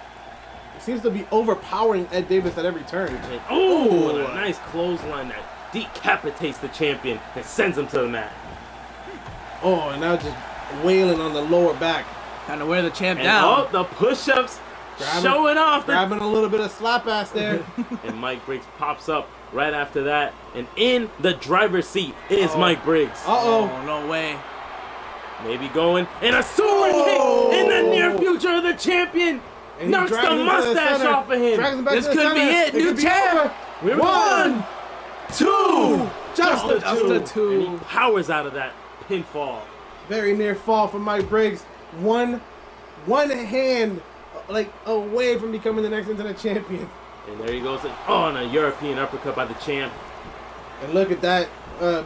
Speaker 1: He seems to be overpowering Ed Davis at every turn.
Speaker 2: And, oh, and a nice clothesline that decapitates the champion and sends him to the mat.
Speaker 1: Oh, and now just wailing on the lower back.
Speaker 3: Kind of wear the champ
Speaker 2: And
Speaker 3: down.
Speaker 2: the push-ups
Speaker 1: Grabbing-
Speaker 2: showing off.
Speaker 1: Grabbing a little bit of slap ass there.
Speaker 2: And Mike Briggs pops up right after that. And in the driver's seat is Mike Briggs.
Speaker 1: Uh-oh.
Speaker 3: Oh, no way.
Speaker 2: Maybe going. And a super
Speaker 1: Oh.
Speaker 2: kick in the near future of the champion.
Speaker 1: And he
Speaker 2: Knocks
Speaker 1: drags
Speaker 2: the
Speaker 1: him to
Speaker 2: mustache
Speaker 1: center.
Speaker 2: off of him.
Speaker 1: Drags him back
Speaker 3: This
Speaker 1: to the
Speaker 3: could be
Speaker 1: center.
Speaker 3: it. New
Speaker 1: could be
Speaker 3: champ.
Speaker 1: over.
Speaker 2: We're
Speaker 1: One, two. Just
Speaker 3: Oh,
Speaker 1: a
Speaker 3: just
Speaker 1: two.
Speaker 3: a two.
Speaker 2: And he powers out of that pinfall.
Speaker 1: Very near fall from Mike Briggs. One hand like away from becoming the next internet champion.
Speaker 2: And there he goes. And a European uppercut by the champ.
Speaker 1: And look at that.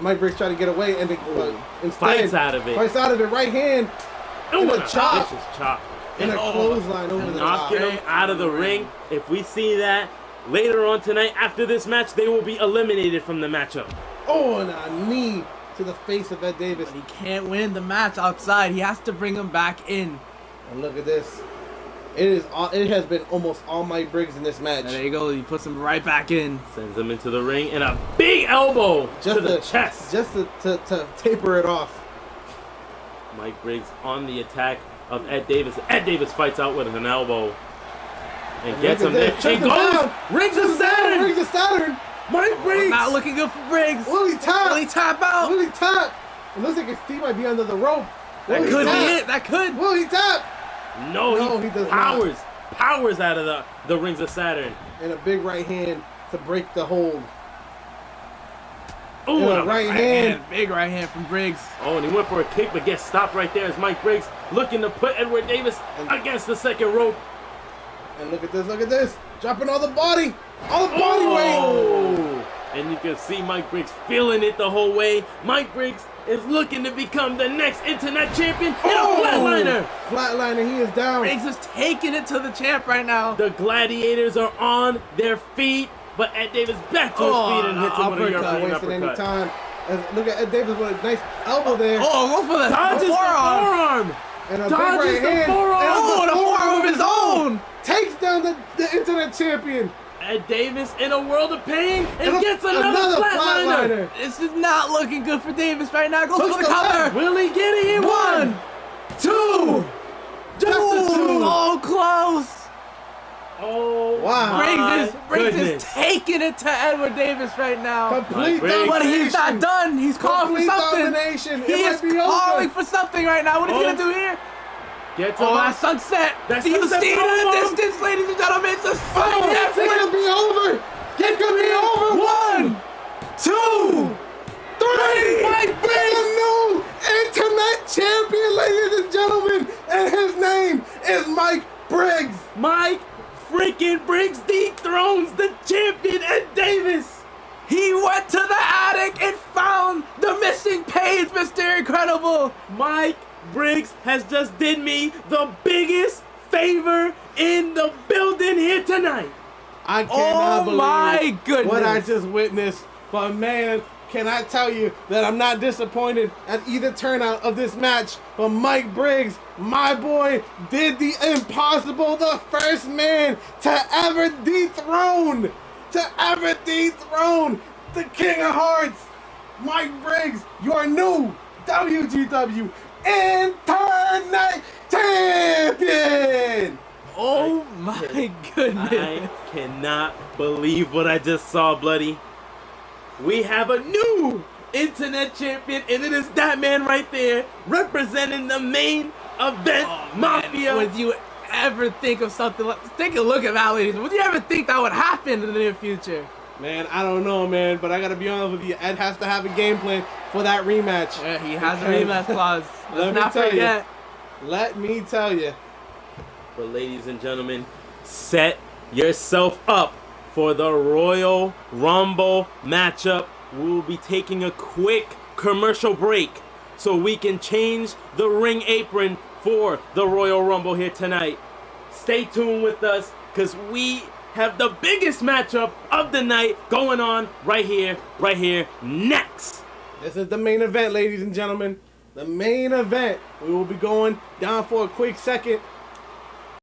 Speaker 1: Mike Briggs tried to get away and instead
Speaker 2: Fights out of it.
Speaker 1: Fights out of it. Right hand and
Speaker 2: Ooh,
Speaker 1: a chop.
Speaker 2: vicious chop.
Speaker 1: And a clothesline over the top.
Speaker 2: Knocking him out of the ring. If we see that later on tonight after this match, they will be eliminated from the matchup.
Speaker 1: Oh, and a knee to the face of Ed Davis.
Speaker 3: He can't win the match outside. He has to bring him back in.
Speaker 1: And look at this. It has been almost all Mike Briggs in this match.
Speaker 3: And there you go. He puts him right back in.
Speaker 2: Sends him into the ring and a big elbow to the chest.
Speaker 1: Just to taper it off.
Speaker 2: Mike Briggs on the attack of Ed Davis. Ed Davis fights out with an elbow and gets
Speaker 1: look
Speaker 2: him
Speaker 1: at
Speaker 2: there.
Speaker 1: this.
Speaker 2: And
Speaker 1: Check him
Speaker 2: goes.
Speaker 1: down.
Speaker 2: Rings of Saturn.
Speaker 1: Briggs of Saturn. Mike Briggs.
Speaker 3: Not looking good for Briggs.
Speaker 1: Will he tap?
Speaker 3: Will he tap out?
Speaker 1: Will he tap? It looks like his feet might be under the rope.
Speaker 3: That
Speaker 1: Will he
Speaker 3: could be
Speaker 1: tap?
Speaker 3: it. That could.
Speaker 1: Will he tap?
Speaker 2: No,
Speaker 1: he does
Speaker 2: powers out of the Rings of Saturn.
Speaker 1: And a big right hand to break the hold.
Speaker 2: Ooh,
Speaker 1: And a right hand.
Speaker 3: Big right hand from Briggs.
Speaker 2: Oh, and he went for a kick, but gets stopped right there as Mike Briggs looking to put Edward Davis against the second rope.
Speaker 1: And look at this, look at this. Dropping all the body. All the body weight.
Speaker 2: Oh! And you can see Mike Briggs feeling it the whole way. Mike Briggs is looking to become the next internet champion in a flatliner.
Speaker 1: Flatliner, he is down.
Speaker 3: Briggs is taking it to the champ right now.
Speaker 2: The gladiators are on their feet, but Ed Davis back to his feet and hits him with a
Speaker 3: uppercut.
Speaker 2: European
Speaker 1: Wasting any
Speaker 2: uppercut.
Speaker 1: time. Look at Ed Davis with a nice elbow there.
Speaker 3: Oh, go for the
Speaker 2: Dodges the forearm.
Speaker 1: And a
Speaker 2: dodges
Speaker 1: big right
Speaker 2: the
Speaker 1: hand.
Speaker 2: forearm.
Speaker 1: And
Speaker 3: Oh, the forearm of his own.
Speaker 1: Takes down the internet champion.
Speaker 2: Ed Davis in a world of pain and
Speaker 1: And
Speaker 2: gets another flatliner.
Speaker 3: This is not looking good for Davis right now. Goes
Speaker 1: Push
Speaker 3: for the
Speaker 1: the
Speaker 3: cover.
Speaker 1: left.
Speaker 2: Will he get it? He won.
Speaker 1: 2. Just a 2.
Speaker 3: So close.
Speaker 2: Oh,
Speaker 1: Wow.
Speaker 2: my
Speaker 3: Briggs
Speaker 2: goodness.
Speaker 3: is taking it to Edward Davis right now.
Speaker 1: Complete
Speaker 2: Briggs.
Speaker 3: But
Speaker 1: domination.
Speaker 3: he's not done. He's calling for
Speaker 1: Complete
Speaker 3: something.
Speaker 1: domination.
Speaker 3: He
Speaker 1: It
Speaker 3: is
Speaker 1: might be
Speaker 3: calling
Speaker 1: over.
Speaker 3: for something right now. What is he
Speaker 2: Oh.
Speaker 3: gonna do here?
Speaker 2: Gets him
Speaker 3: Oh,
Speaker 2: up.
Speaker 3: that sunset.
Speaker 2: That
Speaker 3: Do you
Speaker 2: sunset
Speaker 3: see it in the
Speaker 2: powerbomb.
Speaker 3: distance, ladies and gentlemen? It's a
Speaker 1: Oh,
Speaker 3: sunset.
Speaker 1: it's gonna be over. It could be over.
Speaker 3: 1, 2, 3.
Speaker 1: Mike Briggs, the new internet champion, ladies and gentlemen, and his name is Mike Briggs.
Speaker 2: Mike freaking Briggs dethrones the champion Ed Davis.
Speaker 3: He went to the attic and found the missing page, Mr. Incredible.
Speaker 2: Mike Briggs has has just did me the biggest favor in the building here tonight.
Speaker 1: I cannot believe
Speaker 3: my goodness.
Speaker 1: what I just witnessed. But man, can I tell you that I'm not disappointed at either turnout of this match. But Mike Briggs, my boy, did the impossible. The first man to ever dethrone the King of Hearts. Mike Briggs, your new WGW Internet Champion.
Speaker 3: Oh my goodness.
Speaker 2: I cannot believe what I just saw, Bloody. We have a new internet champion, and it is that man right there representing the main event mafia.
Speaker 3: Would you ever think of something like, take a look at that, ladies? Would you ever think that would happen in the near future?
Speaker 1: Man, I don't know, man, but I gotta be honest with you. Ed has to have a game plan for that rematch.
Speaker 3: Yeah, he has a rematch clause.
Speaker 1: Let
Speaker 3: Let's
Speaker 1: me
Speaker 3: not
Speaker 1: tell
Speaker 3: forget.
Speaker 1: Let me tell you.
Speaker 2: But ladies and gentlemen, set yourself up for the Royal Rumble matchup. We will be taking a quick commercial break so we can change the ring apron for the Royal Rumble here tonight. Stay tuned with us because we have the biggest matchup of the night going on right here, next.
Speaker 1: This is the main event, ladies and gentlemen. The main event. We will be going down for a quick second